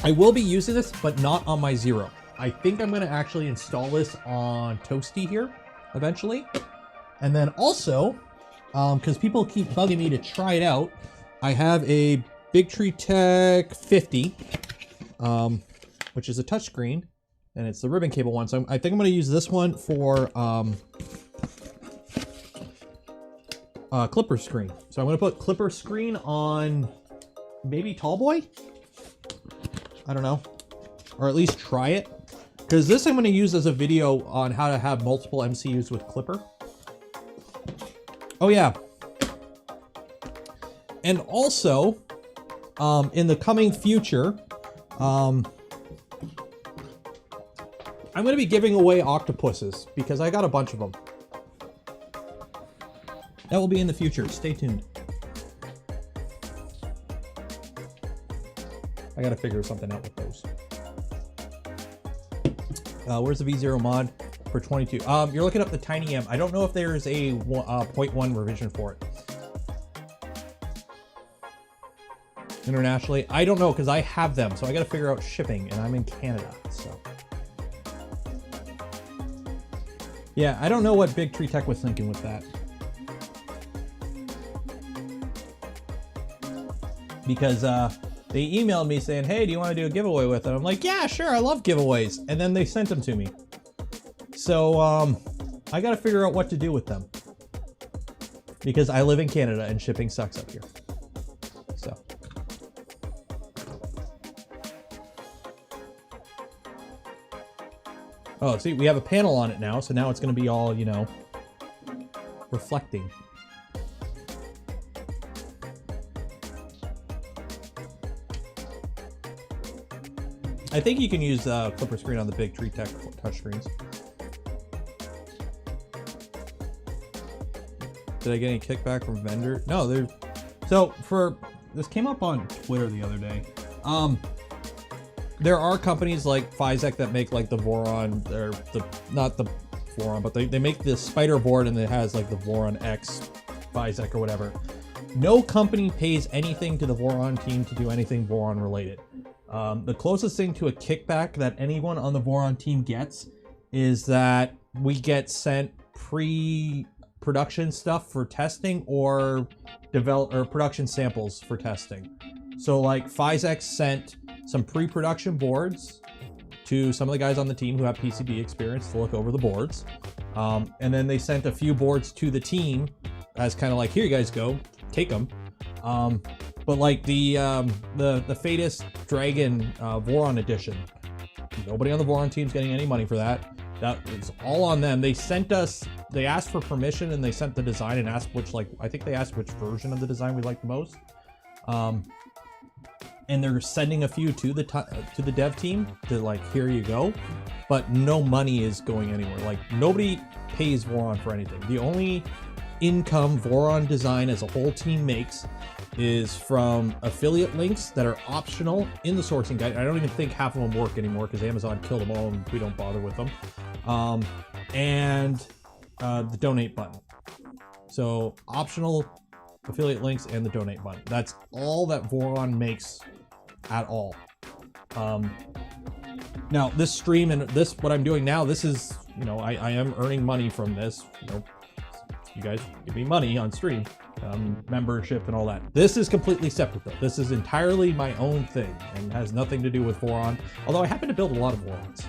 I will be using this, but not on my Zero. I think I'm going to actually install this on Toasty here eventually. And then also, because people keep bugging me to try it out, I have a Big Tree Tech 50, which is a touchscreen, and it's the ribbon cable one. So I think I'm going to use this one for Clipper screen. So I'm going to put Clipper screen on maybe Tallboy? I don't know. Or at least try it. Because this I'm going to use as a video on how to have multiple MCUs with Clipper. Oh yeah. And also, in the coming future, I'm going to be giving away octopuses because I got a bunch of them. That will be in the future. Stay tuned. I got to figure something out with those. Where's the V0 mod for 22? You're looking up the Tiny M. I don't know if there's a 0.1 revision for it. Internationally, I don't know because I have them, so I got to figure out shipping, and I'm in Canada, so. Yeah, I don't know what Big Tree Tech was thinking with that. Because they emailed me saying, hey, do you want to do a giveaway with it? I'm like, yeah, sure, I love giveaways. And then they sent them to me. So I got to figure out what to do with them. Because I live in Canada and shipping sucks up here. So. Oh, see, we have a panel on it now, so now it's going to be all, you know, reflecting. I think you can use clipper screen on the Big Tree Tech touchscreens. Did I get any kickback from vendor? No, there's... So, this came up on Twitter the other day. There are companies like Physek that make like the Voron, or not the Voron, but they make this spider board and it has like the Voron X Physek or whatever. No company pays anything to the Voron team to do anything Voron related. The closest thing to a kickback that anyone on the Voron team gets is that we get sent pre-production stuff for testing or production samples for testing. So like Physek sent some pre-production boards to some of the guys on the team who have PCB experience to look over the boards. And then they sent a few boards to the team as kind of like, here you guys go, take them. But like the Fatus Dragon Voron edition, nobody on the Voron team's getting any money for that. That is all on them. They sent us, they asked for permission and they sent the design and asked which, like, I think they asked which version of the design we liked the most. And they're sending a few to the dev team to like, here you go, but no money is going anywhere. Like nobody pays Voron for anything. The only income Voron design as a whole team makes is from affiliate links that are optional in the sourcing guide. I don't even think half of them work anymore because Amazon killed them all and we don't bother with them. And the donate button. So optional affiliate links and the donate button. That's all that Voron makes at all. Now this stream and this, what I'm doing now, this is, you know, I am earning money from this. You know, you guys give me money on stream, membership and all that. This is completely separate though. This is entirely my own thing and has nothing to do with Voron, although I happen to build a lot of Vorons.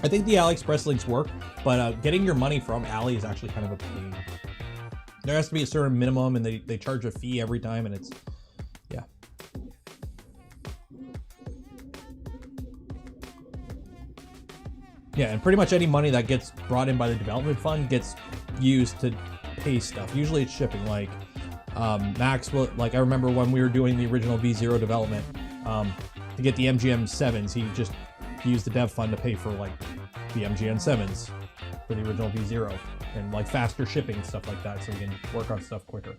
I think the AliExpress links work, but getting your money from Ali is actually kind of a pain. There has to be a certain minimum and they charge a fee every time and it's, yeah. Yeah, and pretty much any money that gets brought in by the development fund gets used to pay stuff. Usually it's shipping, like Max will, like I remember when we were doing the original V0 development, to get the MGM 7s, he just used the dev fund to pay for like the MGM 7s for the original V0 and like faster shipping and stuff like that so we can work on stuff quicker.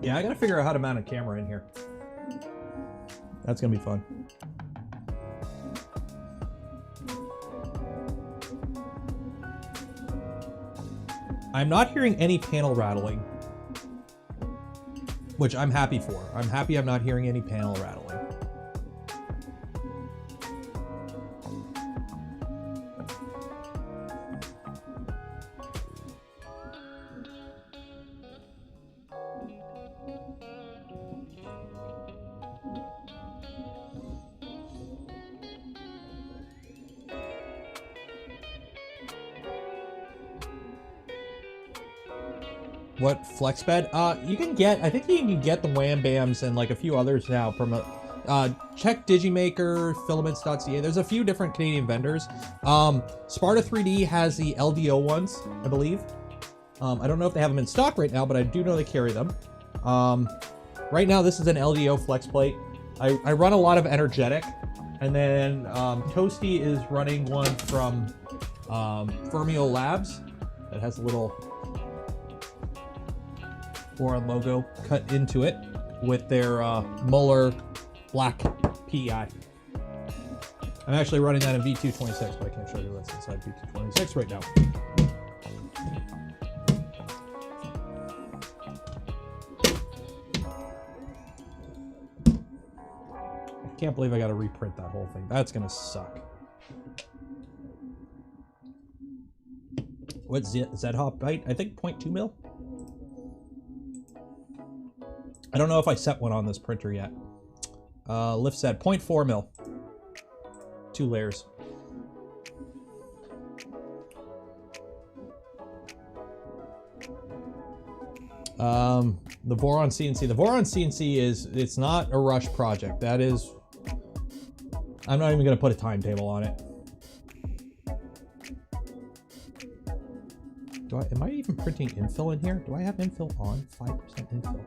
Yeah, I gotta figure out how to mount a camera in here. That's gonna be fun. I'm not hearing any panel rattling, which I'm happy for. I'm happy I'm not hearing any panel rattling. What flex bed? You can get, I think you can get the Wham Bams and like a few others now from check Digimaker, filaments.ca. There's a few different Canadian vendors. Sparta 3D has the LDO ones, I believe. I don't know if they have them in stock right now, but I do know they carry them. Right now, this is an LDO flex plate. I run a lot of energetic, and then Toasty is running one from Fermio Labs that has a little Voron logo cut into it with their Muller black PEI. I'm actually running that in V2.26, but I can't show you what's inside V2.26 right now. I can't believe I got to reprint that whole thing. That's gonna suck. What's Z-Hop byte? I think 0.2 mil. I don't know if I set one on this printer yet. Lift set 0.4 mil. 2 layers. The Voron CNC. The Voron CNC it's not a rush project. That is, I'm not even going to put a timetable on it. Am I even printing infill in here? Do I have infill on? 5% infill.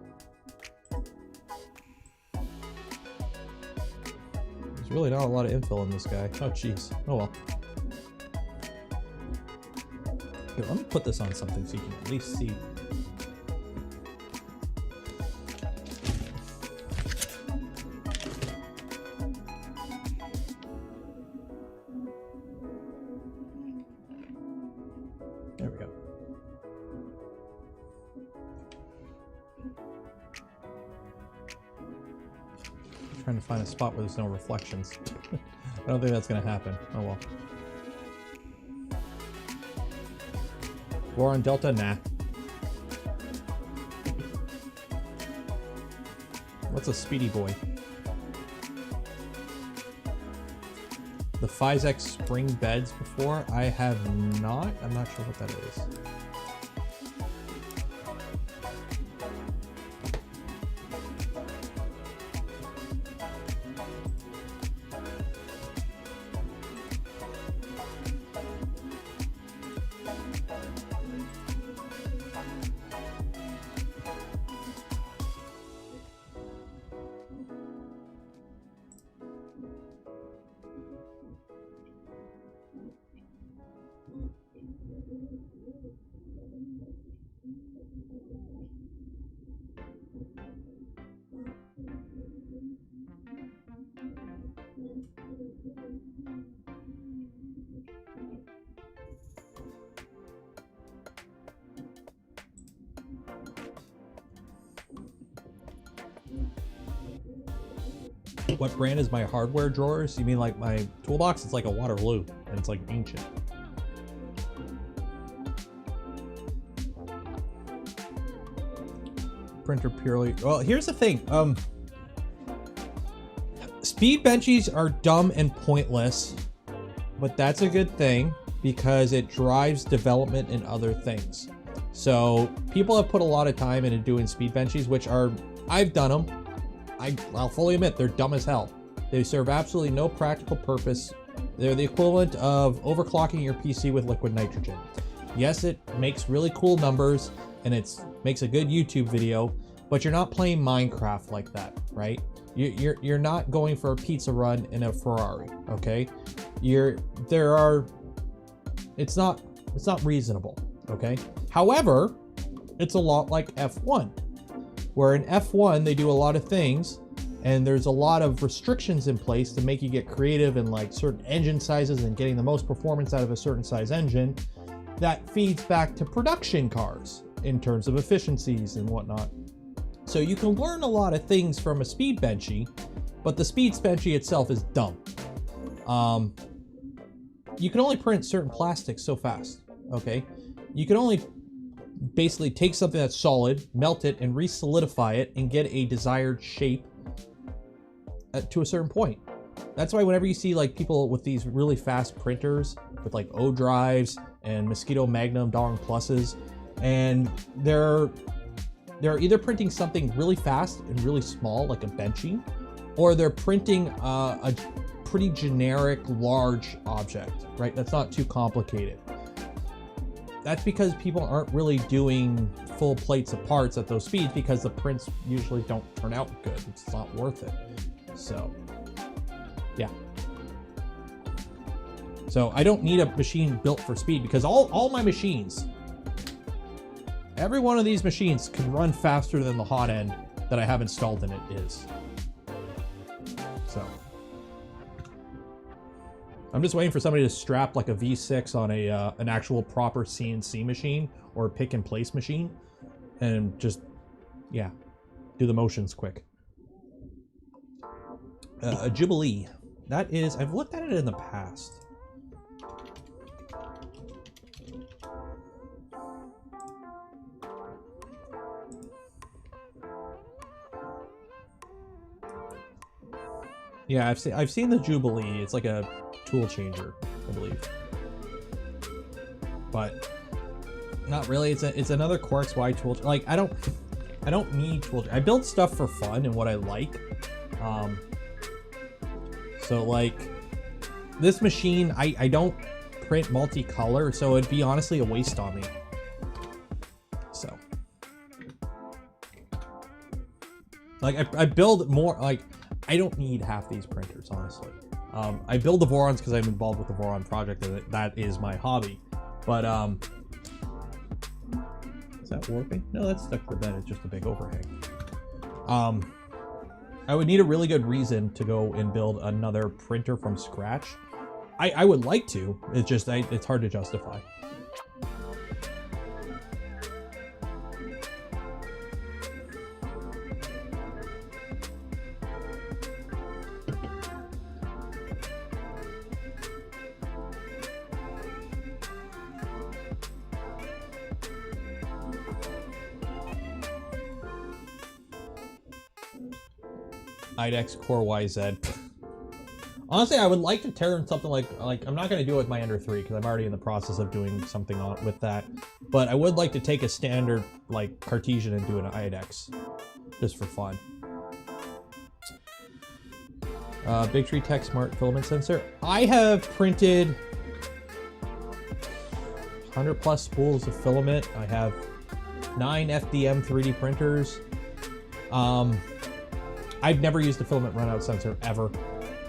There's really not a lot of infill in this guy. Oh, jeez. Oh, well. Here, let me put this on something so you can at least see. There we go. I'm trying to find a spot where there's no reflections. I don't think that's going to happen. Oh well. Voron Delta? Nah. What's a speedy boy? The Physx spring beds before? I have not. I'm not sure what that is. What brand is my hardware drawers? You mean like my toolbox? It's like a Waterloo, and it's like ancient. Printer purely. Well, here's the thing. Speed benchies are dumb and pointless, but that's a good thing because it drives development in other things. So people have put a lot of time into doing speed benchies, which are, I've done them. I'll fully admit they're dumb as hell. They serve absolutely no practical purpose. They're the equivalent of overclocking your PC with liquid nitrogen. Yes, it makes really cool numbers and it makes a good YouTube video, but you're not playing Minecraft like that, right? You're not going for a pizza run in a Ferrari, okay? It's not reasonable, okay? However, it's a lot like F1. Where in F1, they do a lot of things, and there's a lot of restrictions in place to make you get creative in like certain engine sizes and getting the most performance out of a certain size engine that feeds back to production cars in terms of efficiencies and whatnot. So you can learn a lot of things from a speed benchy, but the speed benchy itself is dumb. You can only print certain plastics so fast, okay? You can only basically take something that's solid, melt it, and re-solidify it and get a desired shape to a certain point. That's why whenever you see like people with these really fast printers with like O drives and Mosquito Magnum Darn Pluses, and they're either printing something really fast and really small like a benchy, or they're printing a pretty generic large object, right? That's not too complicated. That's because people aren't really doing full plates of parts at those speeds because the prints usually don't turn out good. It's not worth it. So, yeah. So I don't need a machine built for speed because all my machines, every one of these machines can run faster than the hot end that I have installed in it is. So I'm just waiting for somebody to strap like a V6 on an actual proper CNC machine or pick and place machine and just, yeah, do the motions quick. A Jubilee. That is, I've looked at it in the past. Yeah, I've seen the Jubilee. It's like a tool changer, I believe. But not really. It's another Quartz Y tool. Like I don't need tool. I build stuff for fun and what I like. So like this machine, I don't print multicolor, so it'd be honestly a waste on me. So like I build more like. I don't need half these printers, honestly. I build the Vorons because I'm involved with the Voron project, and that is my hobby. But, is that warping? No, that's stuck to the bed. It's just a big overhang. I would need a really good reason to go and build another printer from scratch. I would like to. It's just, it's hard to justify. IDEX Core YZ. Honestly, I would like to turn something like I'm not going to do it with my Ender 3 because I'm already in the process of doing something with that. But I would like to take a standard like Cartesian and do an IDEX just for fun. Big Tree Tech Smart Filament Sensor. I have printed 100 plus spools of filament. I have 9 FDM 3D printers. I've never used a filament runout sensor ever.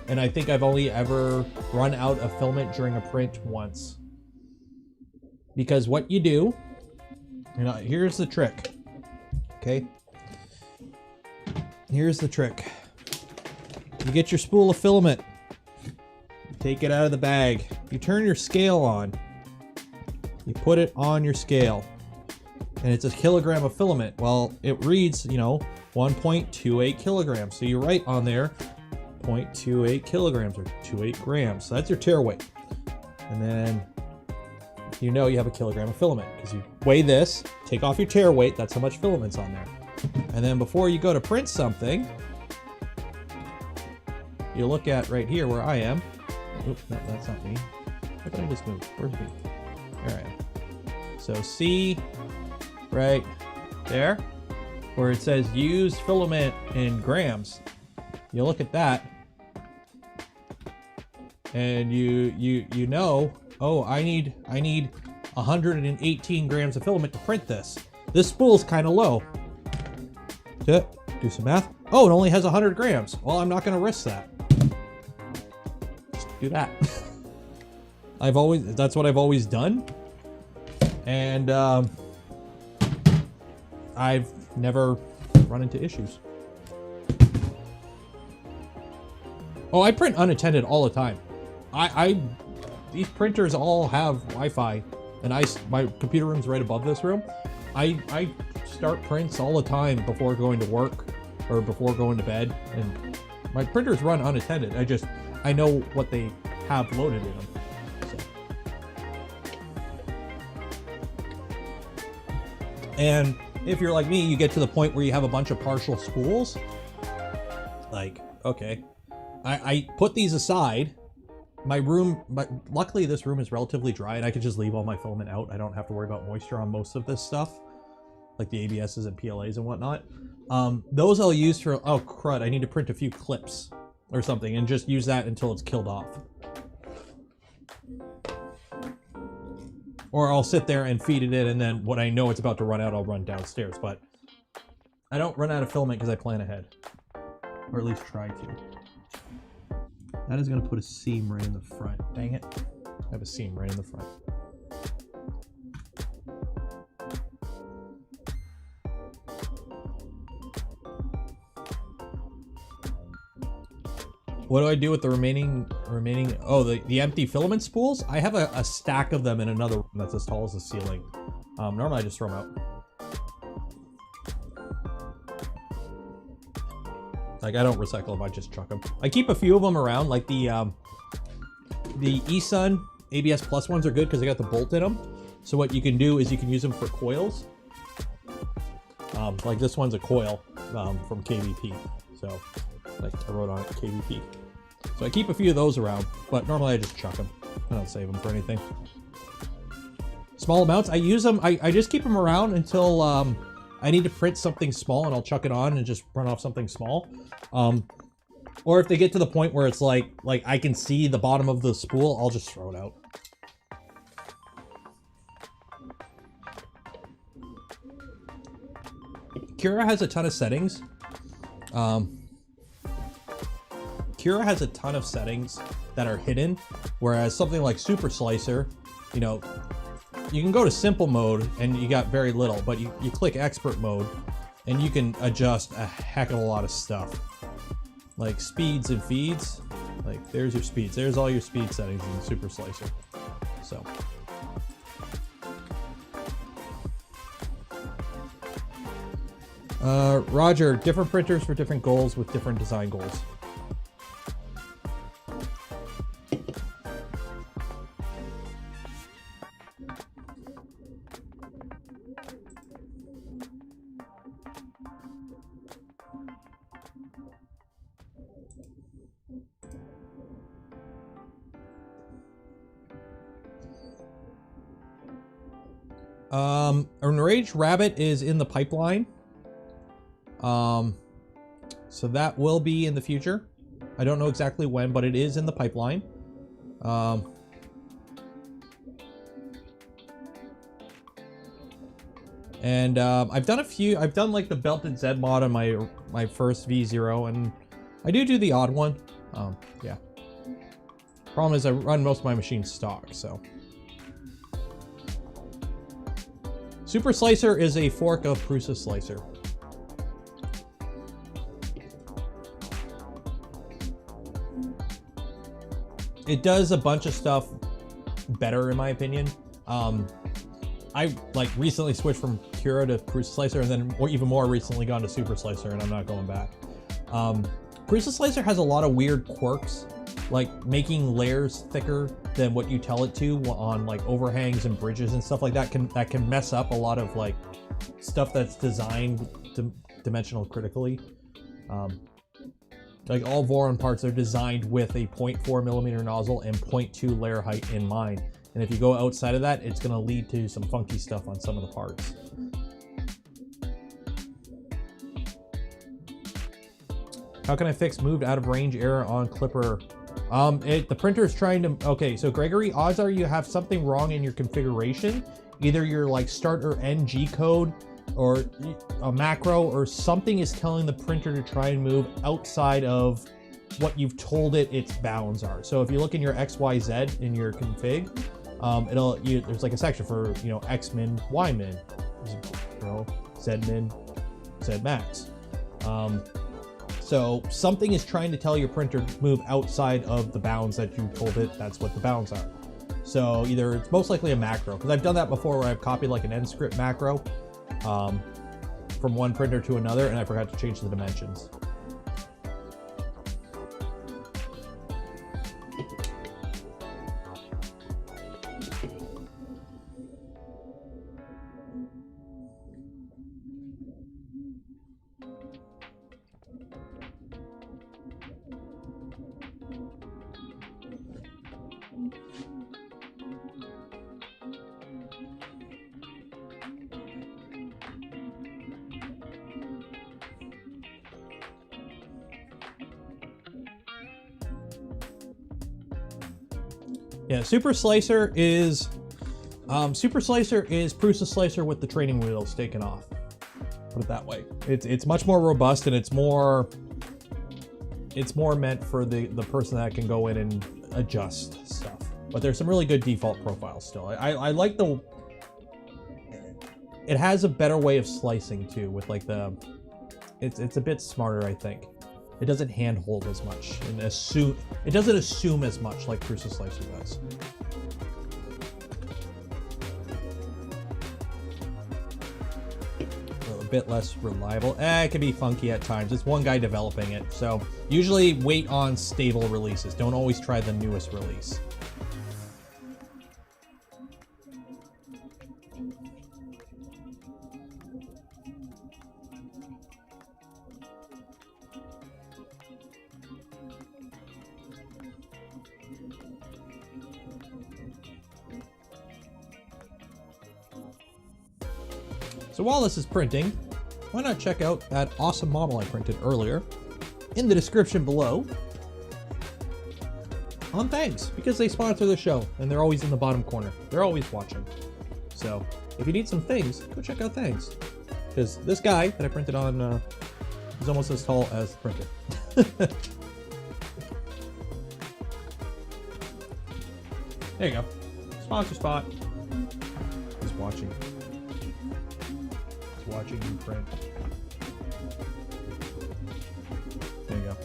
And I think I've only ever run out of filament during a print once. Because what you do, here's the trick. Okay? Here's the trick. You get your spool of filament. You take it out of the bag. You turn your scale on. You put it on your scale. And it's a kilogram of filament. Well, it reads, 1.28 kilograms. So you write on there 0.28 kilograms or 28 grams. So that's your tare weight. And then you have a kilogram of filament because you weigh this, take off your tare weight. That's how much filament's on there. And then before you go to print something, you look at right here where I am. Oops, no, that's not me. What did I just move? Where's me? There I am. So see right there where it says use filament in grams. You look at that and you know, oh, I need 118 grams of filament to print this. This spool's kind of low. Do some math. Oh, it only has 100 grams. Well, I'm not going to risk that. Just do that. That's what I've always done. And I've never run into issues. Oh, I print unattended all the time. These printers all have Wi-Fi, and my computer room's right above this room. I start prints all the time before going to work or before going to bed, and my printers run unattended. I know what they have loaded in them. So. And if you're like me, you get to the point where you have a bunch of partial spools. Like, okay, I put these aside. My room, but luckily this room is relatively dry and I can just leave all my filament out. I don't have to worry about moisture on most of this stuff. like the ABSs and PLAs and whatnot. Those I'll use for, oh crud, I need to print a few clips or something and just use that until it's killed off. Or I'll sit there and feed it in, and then when I know it's about to run out, I'll run downstairs. But I don't run out of filament because I plan ahead. Or at least try to. That is going to put a seam right in the front. Dang it. I have a seam right in the front. What do I do with the remaining, oh, the empty filament spools? I have a stack of them in another room that's as tall as the ceiling. Normally I just throw them out. Like, I don't recycle them, I just chuck them. I keep a few of them around, like the eSun ABS Plus ones are good because they got the bolt in them. So what you can do is you can use them for coils. Like this one's a coil from KVP. So, like I wrote on it, KVP. So I keep a few of those around, but normally I just chuck them. I don't save them for anything. Small amounts, I use them, I just keep them around until I need to print something small and I'll chuck it on and just run off something small. Or if they get to the point where it's like I can see the bottom of the spool, I'll just throw it out. Cura has a ton of settings. Cura has a ton of settings that are hidden, whereas something like Super Slicer, you know, you can go to simple mode and you got very little, but you click expert mode and you can adjust a heck of a lot of stuff. Like speeds and feeds, like there's your speeds. There's all your speed settings in the Super Slicer. So. Roger, different printers for different goals with different design goals. Enraged Rabbit is in the pipeline. So that will be in the future. I don't know exactly when, but it is in the pipeline. And I've done a few. I've done like the belted Z mod on my first V0, and I do the odd one. Yeah. Problem is I run most of my machines stock, so. Super Slicer is a fork of Prusa Slicer. It does a bunch of stuff better, in my opinion. I like recently switched from Cura to Prusa Slicer, and then even more recently gone to Super Slicer, and I'm not going back. Prusa Slicer has a lot of weird quirks, like making layers thicker than what you tell it to on like overhangs and bridges and stuff like that can mess up a lot of like stuff that's designed dimensional critically. Like all Voron parts are designed with a 0.4mm nozzle and 0.2 layer height in mind. And if you go outside of that, it's gonna lead to some funky stuff on some of the parts. How can I fix moved out of range error on Clipper? The printer is trying to, okay, so Gregory, odds are you have something wrong in your configuration. Either your like start or end G code or a macro or something is telling the printer to try and move outside of what you've told it its bounds are. So if you look in your XYZ in your config, there's like a section for, you know, X min, Y min, you know, Z min, Z max. So something is trying to tell your printer to move outside of the bounds that you told it that's what the bounds are. So either it's most likely a macro, because I've done that before where I've copied like an end script macro from one printer to another and I forgot to change the dimensions. Yeah, Super Slicer is Prusa Slicer with the training wheels taken off. Put it that way. It's much more robust, and it's more meant for the person that can go in and adjust stuff. But there's some really good default profiles still. I like it has a better way of slicing too, with like it's a bit smarter, I think. It doesn't handhold as much and it doesn't assume as much like Prusa Slicer does. A bit less reliable. It can be funky at times. It's one guy developing it, so usually wait on stable releases. Don't always try the newest release. So while this is printing, why not check out that awesome model I printed earlier in the description below on Thangs, because they sponsor the show and they're always in the bottom corner. They're always watching. So if you need some things, go check out Thangs, because this guy that I printed on is almost as tall as the printer. There you go. Sponsor spot. He's watching. Watching you print. There you go.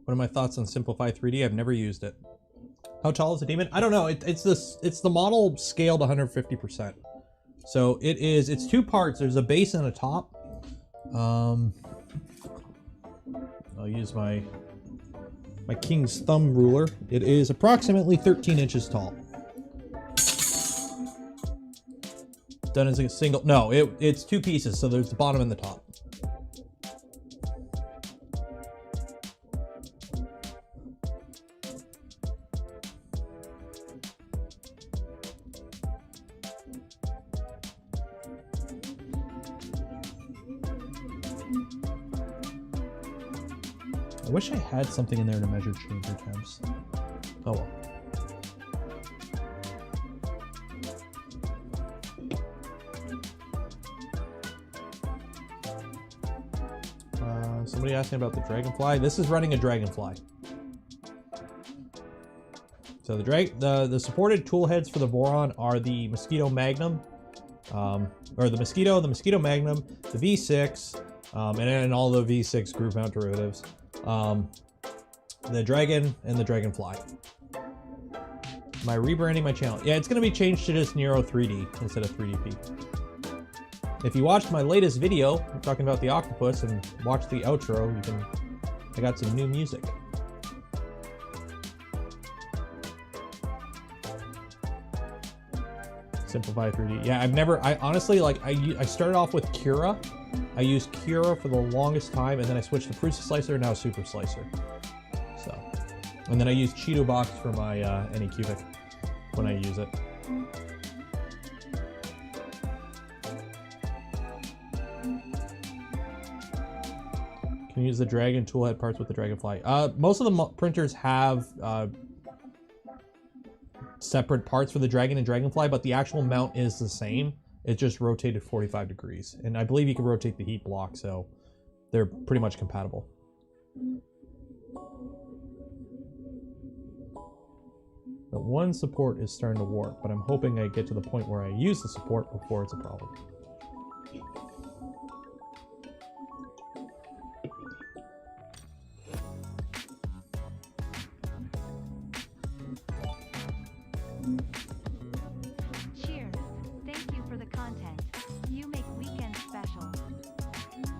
What are my thoughts on Simplify 3D? I've never used it. How tall is the demon? I don't know. It's the model scaled 150%. So it's two parts. There's a base and a top. I'll use my King's Thumb ruler. It is approximately 13 inches tall. Done as a single, no, it's two pieces, so there's the bottom and the top. I wish I had something in there to measure chamber temps. Oh well. Somebody asking about the Dragonfly. This is running a Dragonfly. So the supported tool heads for the Voron are the Mosquito Magnum, or the Mosquito Magnum, the V6, and then all the V6 groove mount derivatives. The Dragon and the Dragonfly. Am I rebranding my channel? Yeah, it's going to be changed to just Nero 3D instead of 3DP. If you watched my latest video talking about the octopus and watched the outro, I got some new music. Simplify 3D. Yeah, I honestly, like, I started off with Cura. I used Cura for the longest time, and then I switched to Prusa Slicer, now Super Slicer. So, and then I use Cheeto Box for my Anycubic when I use it. Can you use the Dragon toolhead parts with the Dragonfly? Most of the printers have separate parts for the Dragon and Dragonfly, but the actual mount is the same. It just rotated 45 degrees. And I believe you can rotate the heat block, so they're pretty much compatible. The one support is starting to warp, but I'm hoping I get to the point where I use the support before it's a problem. Cheers. Thank you for the content. You make weekends special.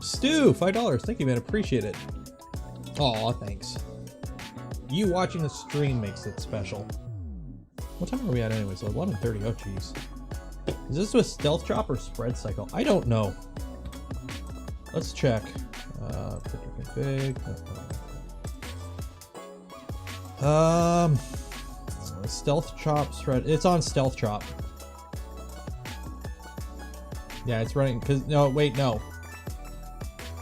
Stu, $5. Thank you, man. Appreciate it. Aw, thanks. You watching the stream makes it special. What time are we at anyway? So 11:30. Oh, jeez. Is this with stealth chop or spread cycle? I don't know. Let's check. Printer config. Stealth chop spread. It's on stealth chop. Yeah, it's running, because, no, wait, no.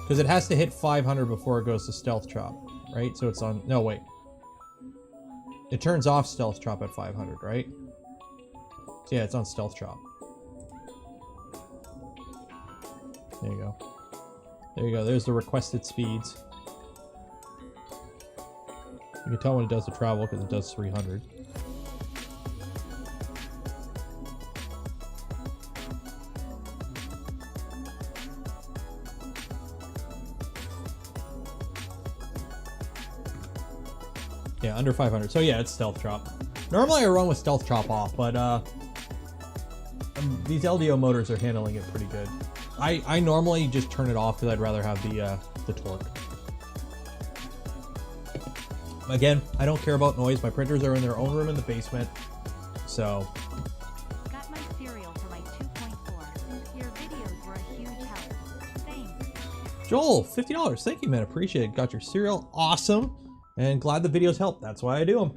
Because it has to hit 500 before it goes to stealth chop, right? So it's on, no, wait. It turns off stealth chop at 500, right? So yeah, it's on stealth chop. There you go. There you go, there's the requested speeds. You can tell when it does the travel because it does 300. Yeah, under 500. So yeah, it's stealth chop. Normally I run with stealth chop off, but these LDO motors are handling it pretty good. I normally just turn it off because I'd rather have the torque. Again, I don't care about noise. My printers are in their own room in the basement, so. Got my cereal for my 2.4. Your videos were a huge help. Thanks. Joel, $50. Thank you, man. Appreciate it. Got your cereal. Awesome. And glad the videos help. That's why I do them.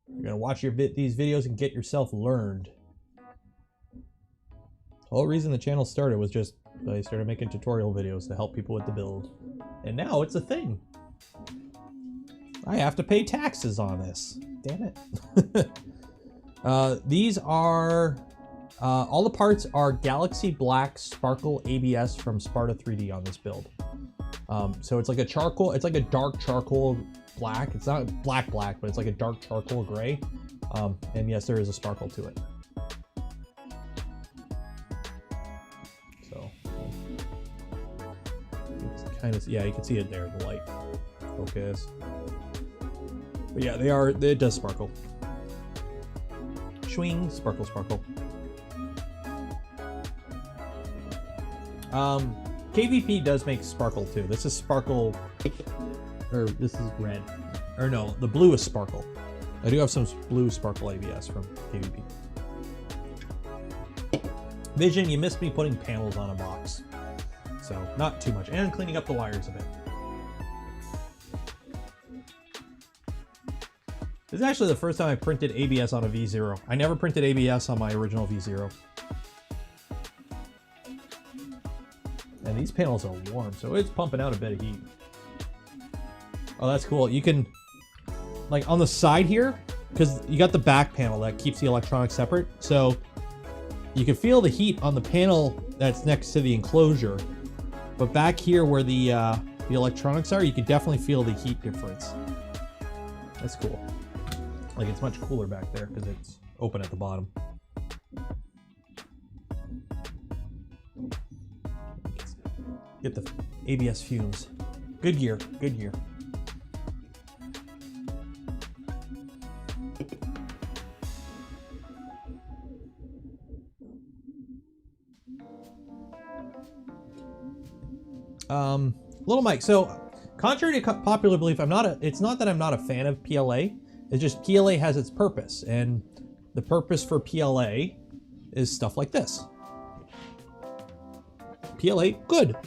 You're going to watch these videos and get yourself learned. The whole reason the channel started was just I started making tutorial videos to help people with the build. And now it's a thing. I have to pay taxes on this. Damn it. These are... all the parts are Galaxy Black Sparkle ABS from Sparta 3D on this build. So it's like a charcoal, it's like a dark charcoal black. It's not black, but it's like a dark charcoal gray. And yes, there is a sparkle to it. So it's kind of, yeah, you can see it there, the light focus. But yeah, it does sparkle. Swing, sparkle, sparkle. KVP does make sparkle too. This is sparkle, or this is red. Or no, the blue is sparkle. I do have some blue sparkle ABS from KVP. Vision, you missed me putting panels on a box. So, not too much. And cleaning up the wires a bit. This is actually the first time I printed ABS on a V0. I never printed ABS on my original V0. And these panels are warm, so it's pumping out a bit of heat. Oh, that's cool. You can, like on the side here, because you got the back panel that keeps the electronics separate, so you can feel the heat on the panel that's next to the enclosure. But back here where the electronics are, you can definitely feel the heat difference. That's cool. Like it's much cooler back there because it's open at the bottom. Get the ABS fumes. Good gear, good gear. Little Mike. So, contrary to popular belief, it's not that I'm not a fan of PLA. It's just PLA has its purpose, and the purpose for PLA is stuff like this. PLA, good.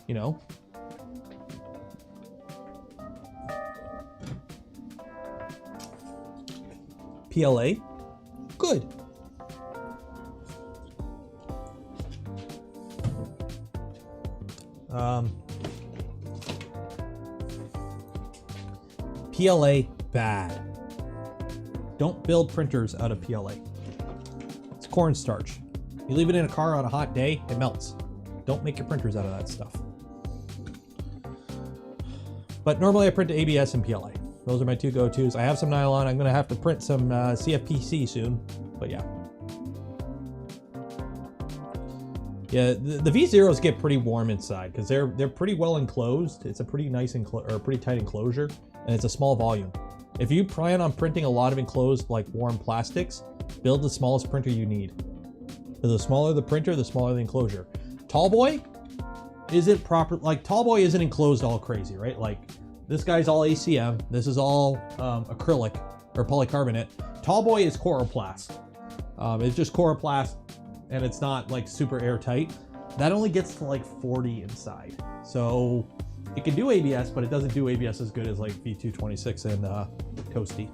You know. PLA, good. PLA, bad. Don't build printers out of PLA. It's cornstarch. You leave it in a car on a hot day, it melts. Don't make your printers out of that stuff. But normally I print ABS and PLA. Those are my two go-tos. I have some nylon. I'm gonna have to print some CFPC soon, but yeah. Yeah, the V0s get pretty warm inside because they're pretty well enclosed. It's a pretty nice pretty tight enclosure, and it's a small volume. If you plan on printing a lot of enclosed, like warm plastics, build the smallest printer you need. Because the smaller the printer, the smaller the enclosure. Tallboy isn't proper, like Tallboy isn't enclosed all crazy, right? Like this guy's all ACM, this is all acrylic or polycarbonate. Tallboy is coroplast. It's just coroplast, and it's not like super airtight. That only gets to like 40 inside. So it can do ABS, but it doesn't do ABS as good as like V226 and Toasty.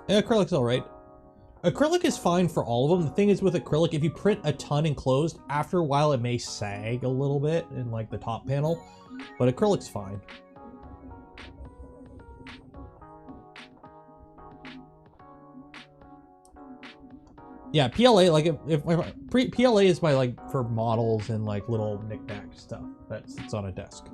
Yeah, acrylic's all right. Acrylic is fine for all of them. The thing is with acrylic, if you print a ton enclosed, after a while it may sag a little bit in like the top panel, but acrylic's fine. Yeah, PLA, like PLA is my like for models and like little knick-knack stuff that sits on a desk.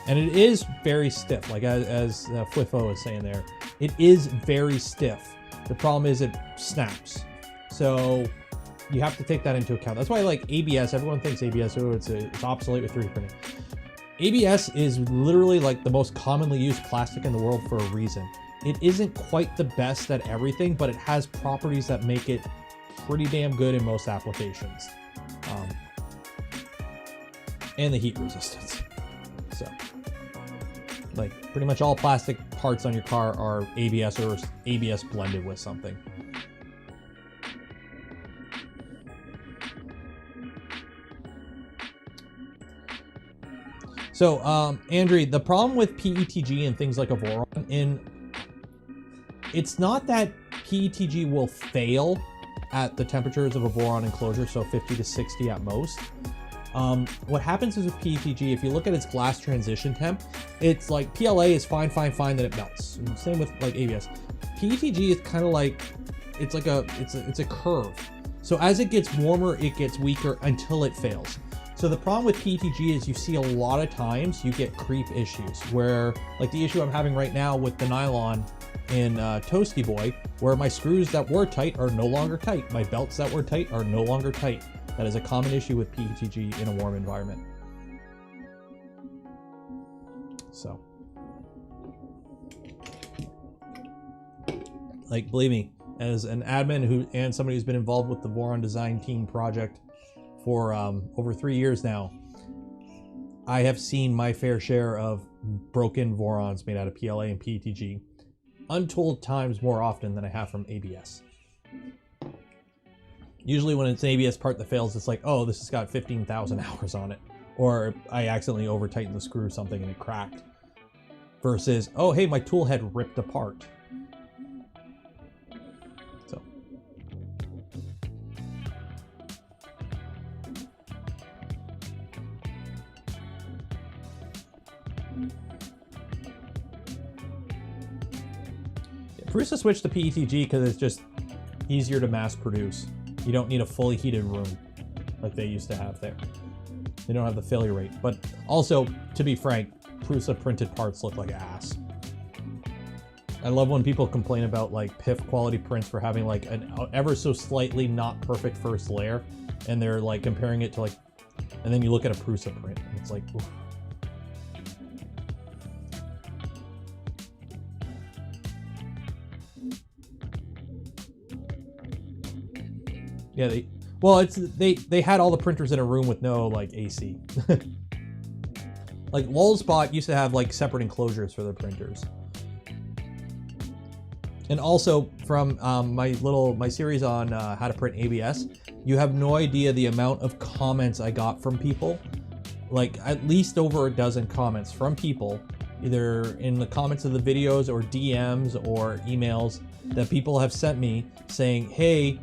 And it is very stiff, like as Fliffo is saying there. It is very stiff. The problem is it snaps. So you have to take that into account. That's why like ABS, everyone thinks ABS, oh, it's obsolete with 3D printing. ABS is literally like the most commonly used plastic in the world for a reason. It isn't quite the best at everything, but it has properties that make it pretty damn good in most applications. And the heat resistance. So, like, pretty much all plastic parts on your car are ABS or ABS blended with something. So, Andrew, the problem with PETG and things like a Voron, it's not that PETG will fail at the temperatures of a Voron enclosure, so 50 to 60 at most. What happens is with PETG, if you look at its glass transition temp, it's like PLA is fine, then it melts. And same with like ABS. PETG is kind of like, it's a curve. So as it gets warmer, it gets weaker until it fails. So the problem with PETG is you see a lot of times you get creep issues where, like the issue I'm having right now with the nylon in Toasty Boy, where my screws that were tight are no longer tight. My belts that were tight are no longer tight. That is a common issue with PETG in a warm environment. So, like, believe me, as an admin and somebody who's been involved with the Voron design team project for over 3 years now, I have seen my fair share of broken Vorons made out of PLA and PETG untold times more often than I have from ABS. Usually when it's an ABS part that fails, it's like, oh, this has got 15,000 hours on it. Or I accidentally over-tightened the screw or something and it cracked. Versus, oh, hey, my tool head ripped apart. So. Yeah, Prusa switched to PETG because it's just easier to mass produce. You don't need a fully heated room like they used to have there. They don't have the failure rate. But also, to be frank, Prusa printed parts look like ass. I love when people complain about like PIF quality prints for having like an ever so slightly not perfect first layer, and they're like comparing it to like, and then you look at a Prusa print and it's like, oof. Yeah, they had all the printers in a room with no like AC. Like Lulzbot used to have like separate enclosures for their printers. And also from my series on how to print ABS, you have no idea the amount of comments I got from people. Like at least over a dozen comments from people, either in the comments of the videos or DMs or emails that people have sent me saying, hey,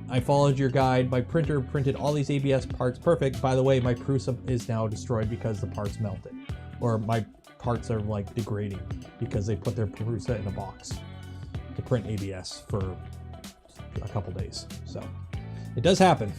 I followed your guide, my printer printed all these ABS parts perfect. By the way, my Prusa is now destroyed because the parts melted. Or my parts are like degrading because they put their Prusa in a box to print ABS for a couple days. So it does happen.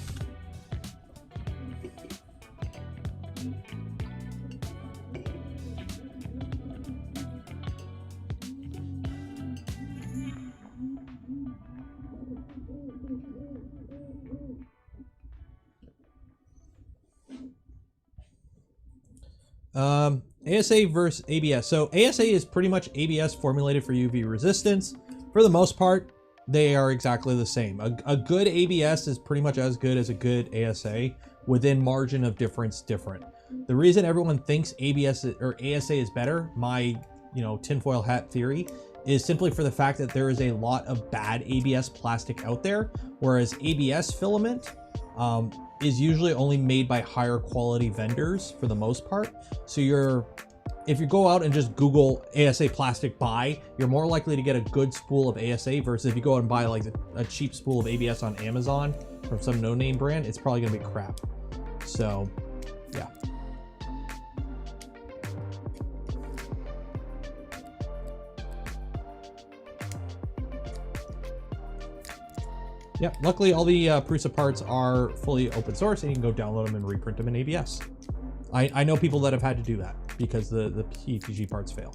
ASA versus ABS. So ASA is pretty much ABS formulated for UV resistance. For the most part, they are exactly the same. A good ABS is pretty much as good as a good ASA, within margin of difference different. The reason everyone thinks ABS or ASA is better, my tinfoil hat theory, is simply for the fact that there is a lot of bad ABS plastic out there, whereas ABS filament is usually only made by higher quality vendors for the most part. So your if you go out and just Google ASA plastic buy, you're more likely to get a good spool of ASA versus if you go out and buy like a cheap spool of ABS on Amazon from some no-name brand, it's probably gonna be crap. So, yeah. Yep, luckily all the Prusa parts are fully open source and you can go download them and reprint them in ABS. I know people that have had to do that because the PETG parts fail.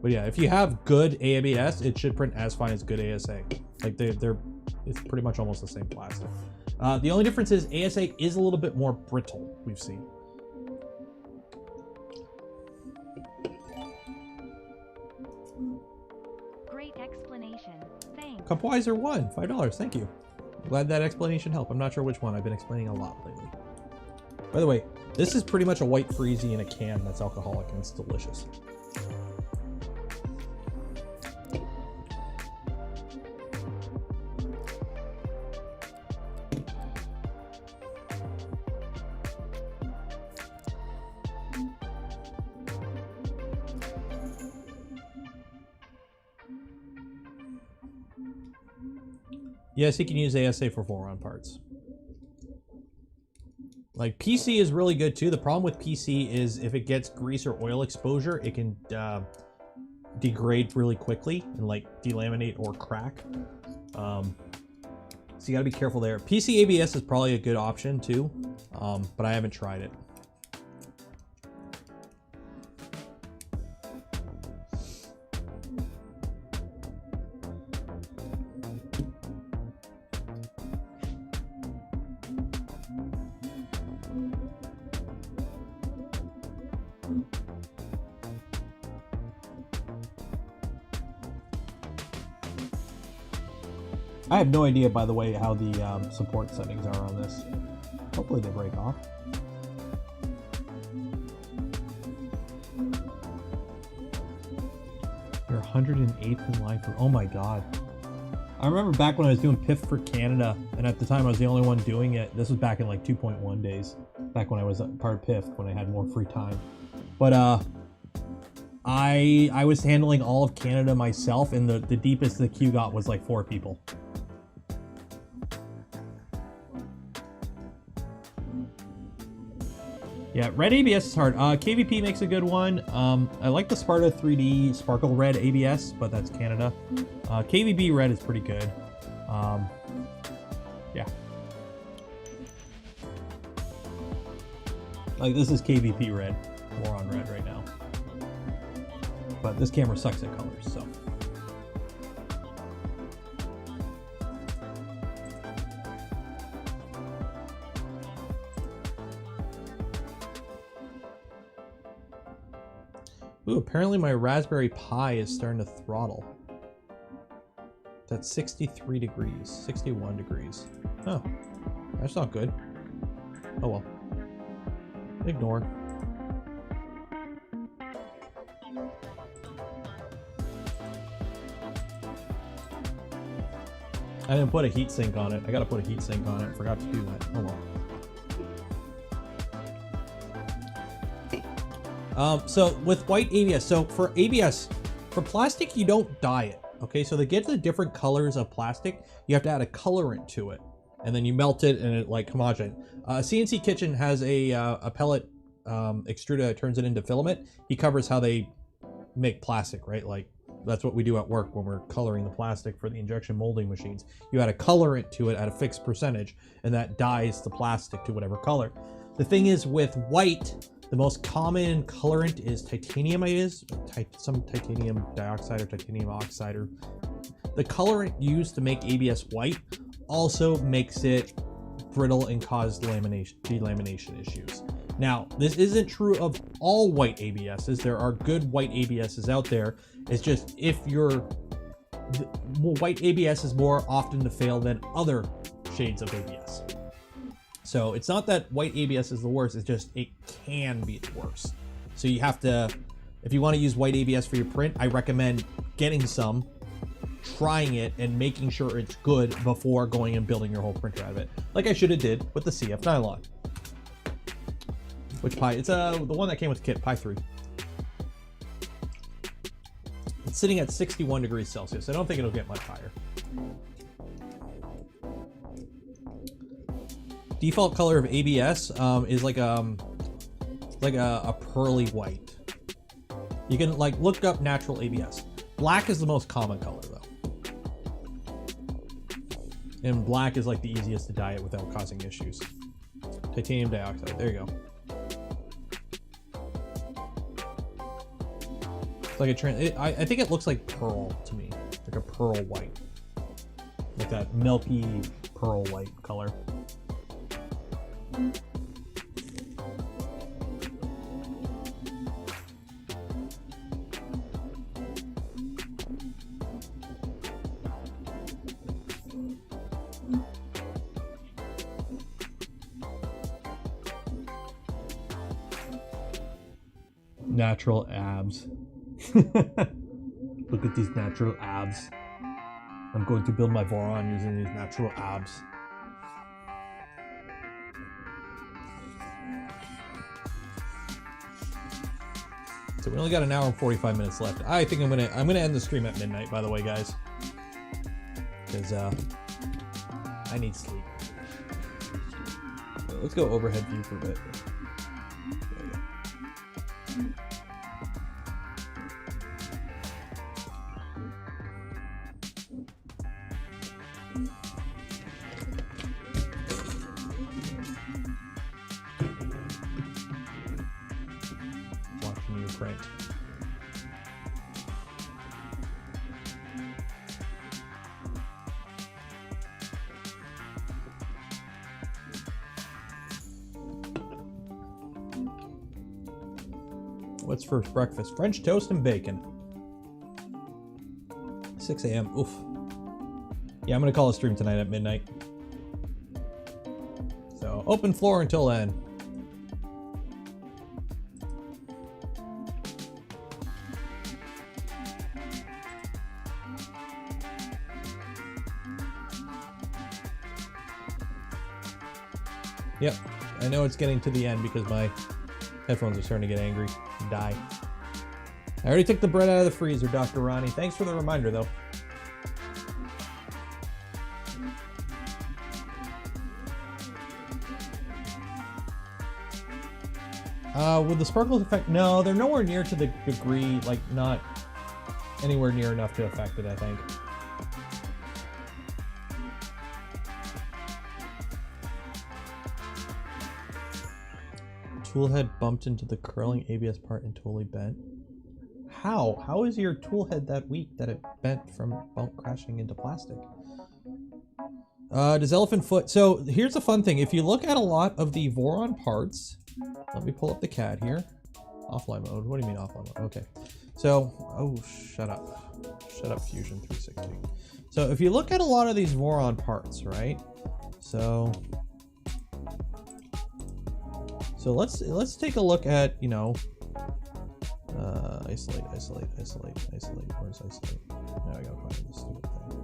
But yeah, if you have good ABS, it should print as fine as good ASA. Like it's pretty much almost the same plastic. The only difference is ASA is a little bit more brittle, we've seen. Great explanation. Thanks. Cupwiser1, $5, thank you. Glad that explanation helped. I'm not sure which one. I've been explaining a lot lately. By the way, this is pretty much a white Freezy in a can that's alcoholic and it's delicious. Yes, he can use ASA for Voron parts. Like, PC is really good too. The problem with PC is if it gets grease or oil exposure, it can degrade really quickly and like delaminate or crack. So you gotta be careful there. PC ABS is probably a good option too, but I haven't tried it. I have no idea, by the way, how the support settings are on this. Hopefully they break off. You're 108th in line for... Oh my god. I remember back when I was doing PIF for Canada, and at the time I was the only one doing it. This was back in like 2.1 days. Back when I was part of PIF, when I had more free time. But I was handling all of Canada myself, and the deepest the queue got was like 4 people. Yeah, red ABS is hard. KVP makes a good one. I like the Sparta 3D Sparkle Red ABS, but that's Canada. KVB Red is pretty good. Yeah. Like, this is KVP Red. Voron Red right now. But this camera sucks at colors, so. Ooh, apparently my Raspberry Pi is starting to throttle. That's 63 degrees, 61 degrees. Oh, that's not good. Oh well. Ignore. I didn't put a heatsink on it. I gotta put a heatsink on it. Forgot to do that. Oh well. So with white ABS, so for ABS, for plastic, you don't dye it. Okay, so to get the different colors of plastic, you have to add a colorant to it, and then you melt it and it like homogenizes. CNC Kitchen has a pellet extruder that turns it into filament. He covers how they make plastic, right? Like that's what we do at work when we're coloring the plastic for the injection molding machines. You add a colorant to it at a fixed percentage, and that dyes the plastic to whatever color. The thing is with white, the most common colorant is titanium, some titanium dioxide or titanium oxide. Or the colorant used to make ABS white also makes it brittle and cause delamination issues. Now, this isn't true of all white ABSs. There are good white ABSs out there. It's just if white ABS is more often to fail than other shades of ABS. So it's not that white ABS is the worst, it's just it can be the worst. So you have to, if you want to use white ABS for your print, I recommend getting some, trying it, and making sure it's good before going and building your whole printer out of it. Like I should have did with the CF nylon. Which pie? It's the one that came with the kit, pie 3. It's sitting at 61 degrees Celsius. I don't think it'll get much higher. Default color of ABS is like a pearly white. You can like look up natural ABS. Black is the most common color though. And black is like the easiest to dye it without causing issues. Titanium dioxide, there you go. It's like a I think it looks like pearl to me, like a pearl white, like that milky pearl white color. Natural abs. Look at these natural abs. I'm going to build my Voron using these natural abs. So we only got an hour and 45 minutes left. I think I'm gonna end the stream at midnight, by the way, guys. Because I need sleep. Let's go overhead view for a bit. Watching you print. What's for breakfast? French toast and bacon. 6 a.m. Oof. Yeah, I'm gonna call a stream tonight at midnight. So open floor until then. Yep, I know it's getting to the end because my headphones are starting to get angry and die. I already took the bread out of the freezer, Dr. Ronnie. Thanks for the reminder, though. With the sparkles affect? No, they're nowhere near to the degree, like not anywhere near enough to affect it, I think. Tool head bumped into the curling ABS part and totally bent. How? How is your tool head that weak that it bent from bump crashing into plastic? Does elephant foot... So here's a fun thing. If you look at a lot of the Voron parts... Let me pull up the CAD here. Offline mode. What do you mean offline mode? Okay. So... Oh, shut up. Shut up, Fusion 360. So if you look at a lot of these Voron parts, right? So let's take a look at, you know... isolate. Where's isolate? Now I gotta find this stupid thing.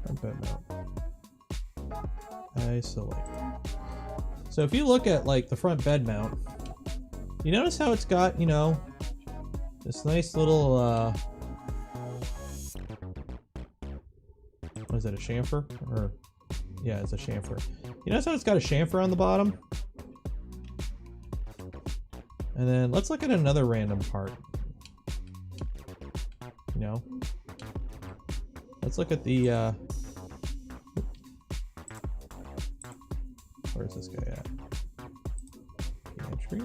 Front bed mount. Isolate. So if you look at like the front bed mount, you notice how it's got, you know, this nice little what is that, a chamfer? Or yeah, it's a chamfer. You notice how it's got a chamfer on the bottom? And then let's look at another random part. You know? Let's look at the where's this guy at? Entry.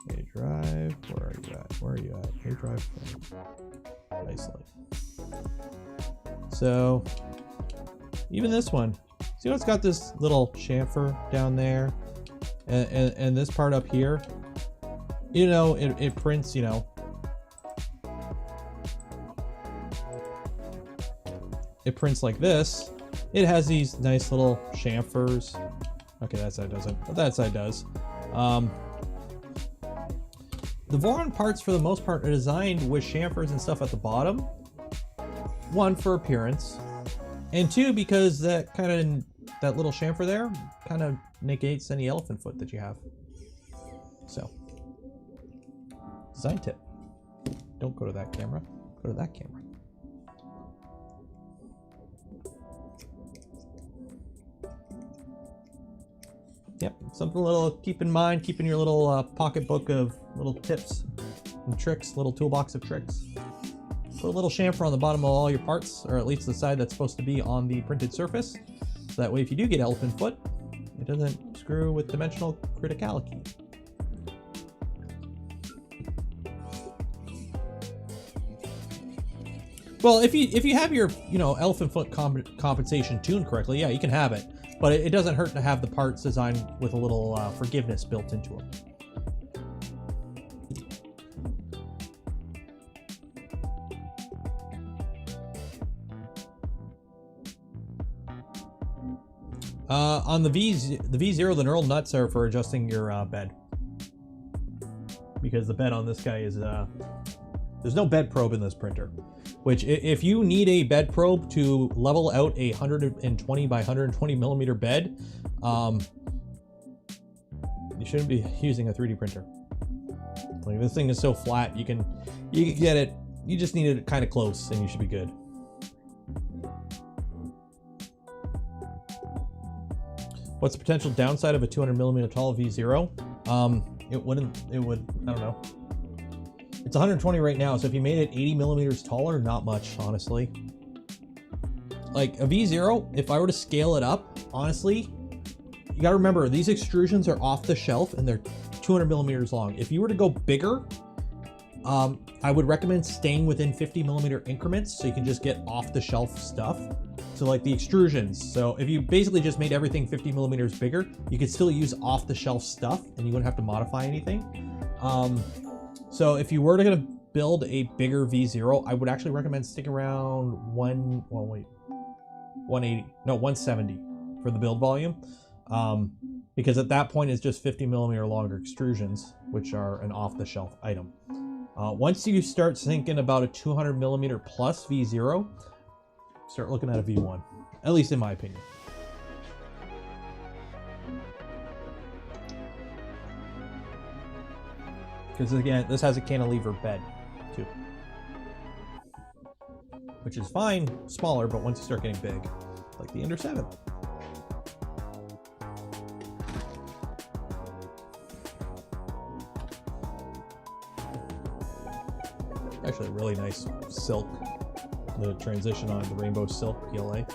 A drive. Where are you at? Where are you at? A drive. Isolate. So even this one, see how it's got this little chamfer down there, and this part up here. You know, it prints. You know, it prints like this. It has these nice little chamfers. Okay, that side doesn't, but that side does. the Voron parts for the most part are designed with chamfers and stuff at the bottom. One, for appearance, and two, because that little chamfer there kind of negates any elephant foot that you have. So, design tip. Don't go to that camera. Go to that camera. Yep, something a little keep in mind, keeping your little pocketbook of little tips and tricks, little toolbox of tricks. Put a little chamfer on the bottom of all your parts, or at least the side that's supposed to be on the printed surface. So that way if you do get elephant foot, it doesn't screw with dimensional criticality. Well, if you have your, elephant foot compensation tuned correctly, yeah, you can have it. But it doesn't hurt to have the parts designed with a little forgiveness built into them. On the V0, the knurled nuts are for adjusting your bed. Because the bed on this guy is, there's no bed probe in this printer. Which, if you need a bed probe to level out a 120 by 120 millimeter bed, you shouldn't be using a 3D printer. Like, this thing is so flat, you can get it. You just need it kind of close, and you should be good. What's the potential downside of a 200 millimeter tall V0? It would, I don't know. It's 120 right now, so if you made it 80 millimeters taller, not much, honestly. Like, a V0, if I were to scale it up, honestly, you gotta remember, these extrusions are off the shelf and they're 200 millimeters long. If you were to go bigger, I would recommend staying within 50 millimeter increments so you can just get off the shelf stuff. So like the extrusions. So if you basically just made everything 50 millimeters bigger, you could still use off the shelf stuff and you wouldn't have to modify anything. So if you were to build a bigger V0, I would actually recommend sticking around 170 for the build volume. Because at that point it's just 50 millimeter longer extrusions, which are an off-the-shelf item. Once you start thinking about a 200 millimeter plus V0, start looking at a V1, at least in my opinion. Because again, this has a cantilever bed too, which is fine, smaller, but once you start getting big, like the Ender 7. Actually, a really nice silk. The transition on the rainbow silk PLA.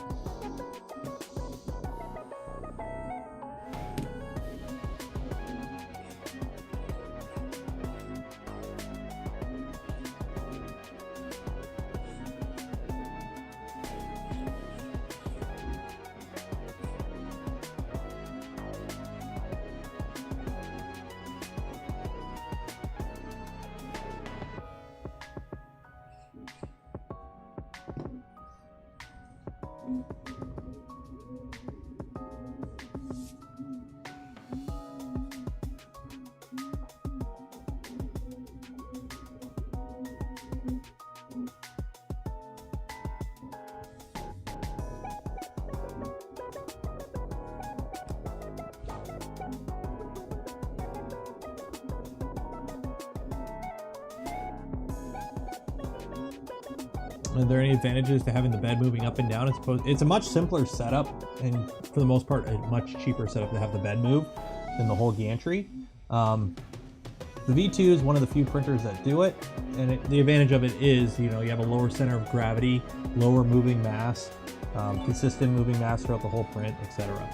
Are there any advantages to having the bed moving up and down? It's a much simpler setup, and for the most part, a much cheaper setup to have the bed move than the whole gantry. The V2 is one of the few printers that do it, and the advantage of it is, you have a lower center of gravity, lower moving mass, consistent moving mass throughout the whole print, etc.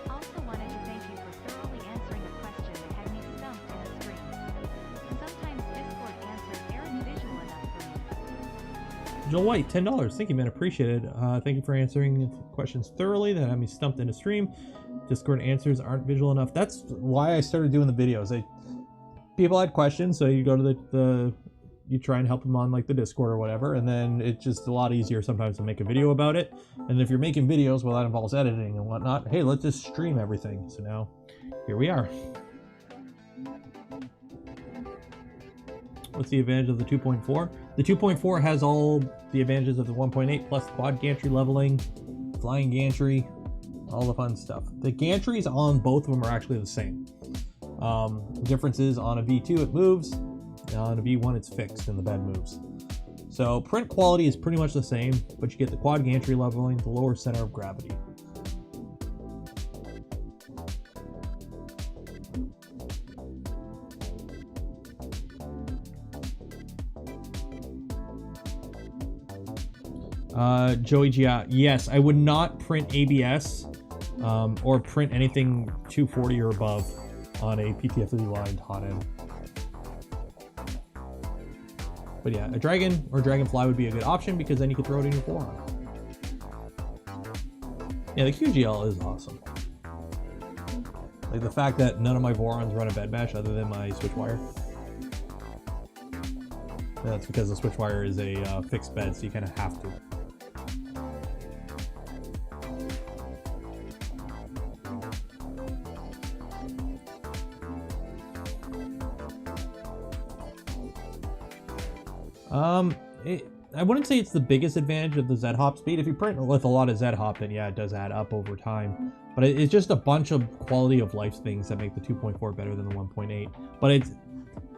Also wanted to thank you for thoroughly answering a question that had me stumped in a stream. Sometimes Discord answers aren't visual enough for me. Joel White, $10. Thank you, man. Appreciated. Thank you for answering questions thoroughly that had me stumped in a stream. Discord answers aren't visual enough. That's why I started doing the videos. People had questions, so you go to you try and help them on like the Discord or whatever, and then it's just a lot easier sometimes to make a video about it. And if you're making videos, well, that involves editing and whatnot. Hey, let's just stream everything. So now, here we are. What's the advantage of the 2.4? The 2.4 has all the advantages of the 1.8 plus quad gantry leveling, flying gantry, all the fun stuff. The gantries on both of them are actually the same. The difference is on a V2 it moves, and on a V1 it's fixed and the bed moves. So print quality is pretty much the same, but you get the quad gantry leveling, the lower center of gravity. Joey G, yes, I would not print ABS or print anything 240 or above on a PTFE lined hot end. But yeah, a dragon or dragonfly would be a good option because then you could throw it in your Voron. Yeah, the QGL is awesome. Like the fact that none of my Vorons run a bed mesh other than my switch wire. That's because the switch wire is a fixed bed, so you kind of have to. I wouldn't say it's the biggest advantage of the Z-hop speed. If you print with a lot of Z-hop, then yeah, it does add up over time. But it's just a bunch of quality of life things that make the 2.4 better than the 1.8. But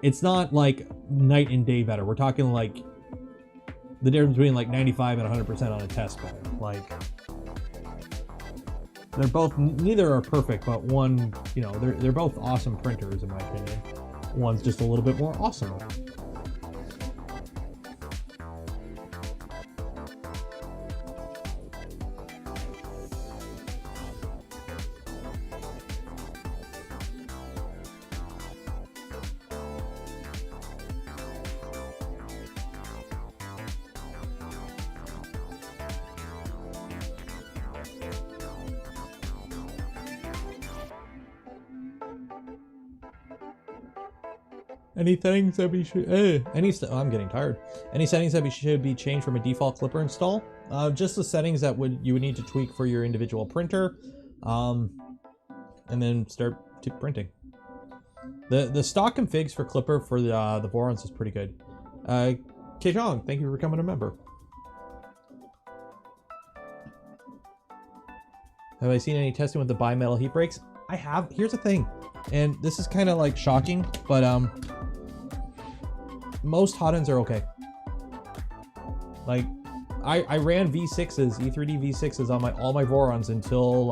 it's not like night and day better. We're talking like the difference between like 95 and 100% on a test better. Like they're both, neither are perfect, but one, you know, they're both awesome printers in my opinion. One's just a little bit more awesome. Any settings that we should, I'm getting tired. Any settings that we should be changed from a default Clipper install? Just the settings that you would need to tweak for your individual printer, and then start printing. The stock configs for Clipper for the Vorons is pretty good. Kejong, thank you for becoming a member. Have I seen any testing with the bimetal heat breaks? I have. Here's the thing, and this is kind of like shocking, but most hot ends are okay. Like I ran V6s, E3D V6s on all my Vorons until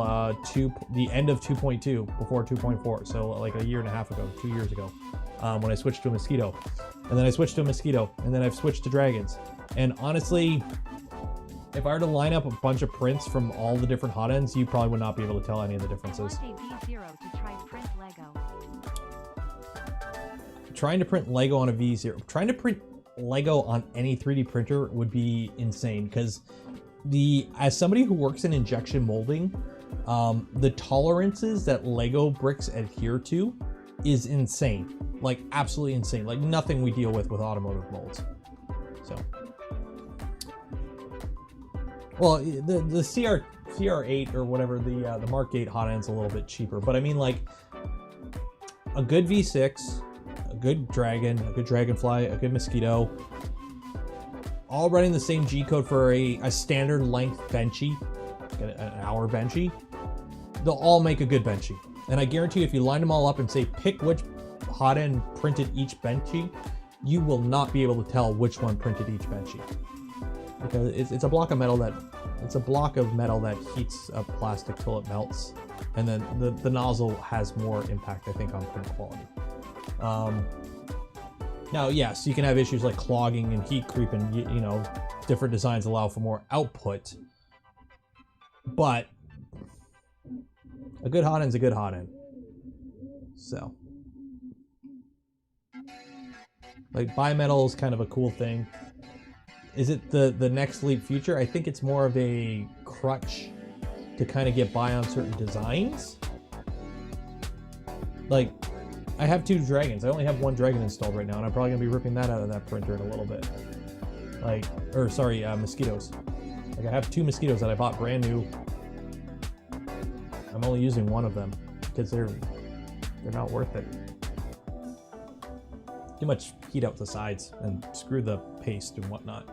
the end of 2.2, before 2.4. So like a year and a half ago, 2 years ago, when I switched to a Mosquito, and then I switched to a Mosquito, and then I've switched to Dragons. And honestly, if I were to line up a bunch of prints from all the different hot ends, you probably would not be able to tell any of the differences. V0 to try print Lego. Trying to print Lego on a V0, trying to print Lego on any 3D printer would be insane, because as somebody who works in injection molding, the tolerances that Lego bricks adhere to is insane, like absolutely insane, like nothing we deal with automotive molds. So, well, the CR8 or whatever, the Mark 8 hot end's a little bit cheaper, but I mean, like a good V6, a good Dragon, a good Dragonfly, a good Mosquito, all running the same G code for a standard length benchy, an hour benchy, they'll all make a good benchy. And I guarantee you, if you line them all up and say pick which hot end printed each benchy, you will not be able to tell which one printed each benchy, because it's a block of metal that heats up plastic till it melts, and then the nozzle has more impact, I think, on print quality. Now, yes, you can have issues like clogging and heat creep, and you know, different designs allow for more output, but a good hot end's a good hot end. So, like, bimetal is kind of a cool thing. Is it the next leap future? I think it's more of a crutch to kind of get by on certain designs. Like, I have 2 Dragons. I only have 1 Dragon installed right now, and I'm probably gonna be ripping that out of that printer in a little bit. Like, or sorry, Mosquitoes. Like, I have 2 Mosquitoes that I bought brand new. I'm only using 1 of them because they're not worth it. too much heat out the sides and screw the paste and whatnot.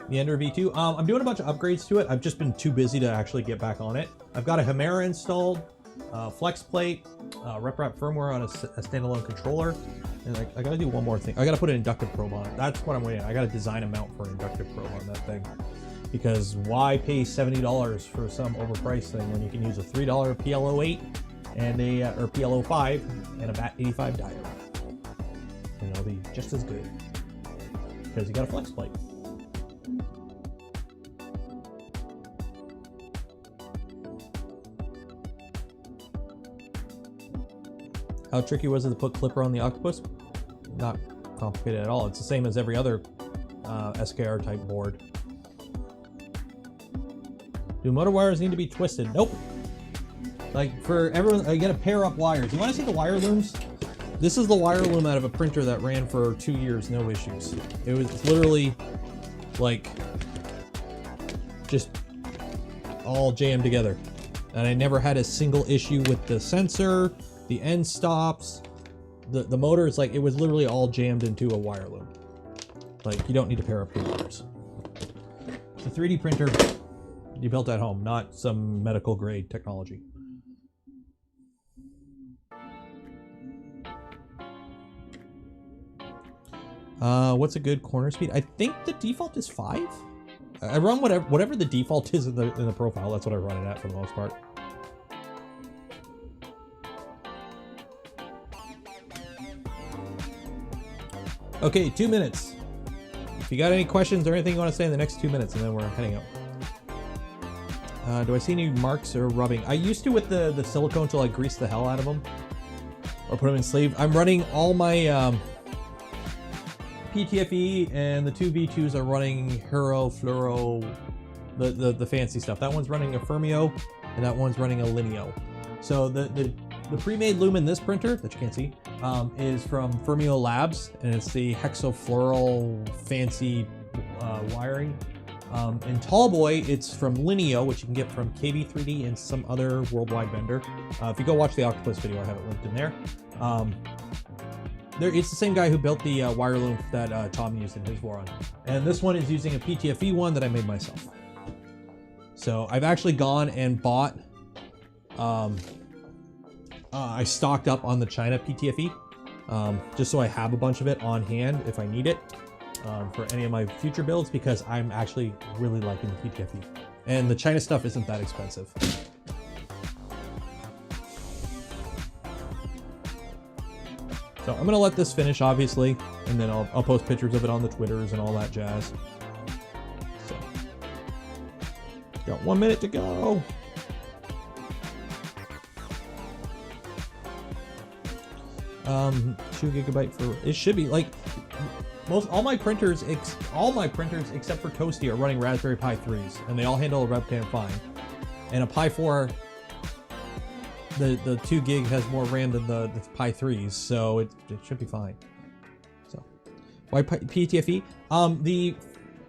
The Ender V2. I'm doing a bunch of upgrades to it. I've just been too busy to actually get back on it. I've got a Chimera installed, flex plate, RepRap firmware on a standalone controller, and I gotta do one more thing. I gotta put an inductive probe on it. That's what I'm waiting on. I gotta design a mount for an inductive probe on that thing. Because why pay $70 for some overpriced thing when you can use a $3 PL08 and or PL05 and a BAT85 diode? And it'll be just as good because you got a flex plate. How tricky was it to put clipper on the Octopus? Not complicated at all. It's the same as every other SKR type board. Do motor wires need to be twisted? Nope. Like for everyone, you gotta pair up wires. You wanna see the wire looms? This is the wire loom out of a printer that ran for 2 years, no issues. It was literally like just all jammed together. And I never had a single issue with the sensor, the end stops, the motors. Like it was literally all jammed into a wire loom. Like you don't need to pair up your wires. It's a 3D printer you built at home, not some medical grade technology. What's a good corner speed? I think the default is 5. I run whatever the default is in the profile. That's what I run it at for the most part. Okay, 2 minutes. If you got any questions or anything you want to say in the next 2 minutes, and then we're heading out. Do I see any marks or rubbing? I used to with the silicone till I greased the hell out of them. Or put them in sleeve. I'm running all my PTFE, and the 2 V2s are running Hero, Fluoro, the fancy stuff. That one's running a Fermio, and that one's running a Lineo. So the pre-made loom in this printer, that you can't see, is from Fermio Labs, and it's the hexafluoral fancy wiring. In Tallboy, it's from Lineo, which you can get from KB3D and some other worldwide vendor. If you go watch the Octopus video, I have it linked in there. It's the same guy who built the wire loom that Tom used in his Voron. And this one is using a PTFE one that I made myself. So I've actually gone and bought, I stocked up on the China PTFE, just so I have a bunch of it on hand if I need it. For any of my future builds, because I'm actually really liking the PTFE. And the China stuff isn't that expensive. So I'm gonna let this finish, obviously, and then I'll post pictures of it on the Twitters and all that jazz. So, got 1 minute to go. Um, 2 GB for, it should be like, all my printers except for Toasty are running Raspberry Pi 3s, and they all handle a webcam fine. And a Pi 4, the 2 gig has more RAM than the Pi 3s, so it should be fine. So, why PTFE?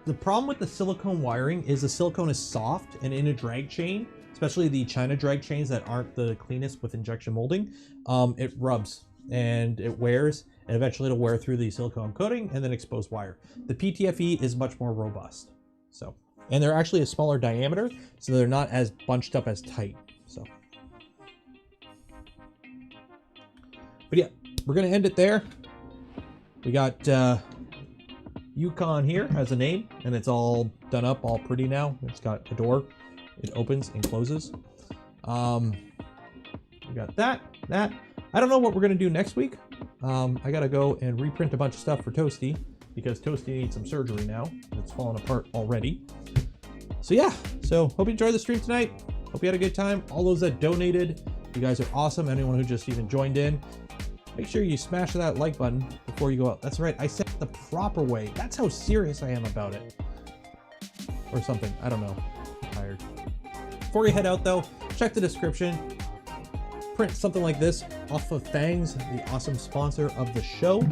The problem with the silicone wiring is the silicone is soft, and in a drag chain, especially the China drag chains that aren't the cleanest with injection molding, it rubs and it wears. And eventually it'll wear through the silicone coating and then expose wire. The PTFE is much more robust. So, and they're actually a smaller diameter, so they're not as bunched up as tight. So, but yeah, we're gonna end it there. We got Yukon here as a name, and it's all done up, all pretty now. It's got a door, it opens and closes. We got that. I don't know what we're gonna do next week. I gotta go and reprint a bunch of stuff for Toasty, because Toasty needs some surgery now. It's falling apart already. So yeah, hope you enjoyed the stream tonight. Hope you had a good time. All those that donated, you guys are awesome. Anyone who just even joined in, make sure you smash that like button before you go out. That's right, I said it the proper way. That's how serious I am about it. Or something, I don't know. I'm tired. Before you head out though, check the description. Print something like this off of Thangs, the awesome sponsor of the show.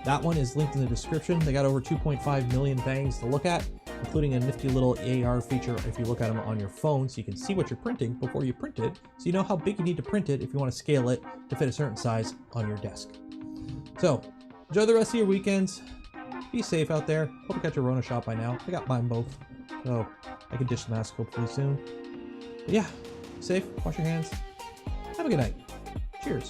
That one is linked in the description. They got over 2.5 million thangs to look at, including a nifty little AR feature if you look at them on your phone, so you can see what you're printing before you print it, so you know how big you need to print it if you want to scale it to fit a certain size on your desk. So, enjoy the rest of your weekends. Be safe out there. Hope you got your Rona shot by now. I got mine both, so I can dish the mask hopefully soon. But yeah, be safe, wash your hands. Have a good night. Cheers.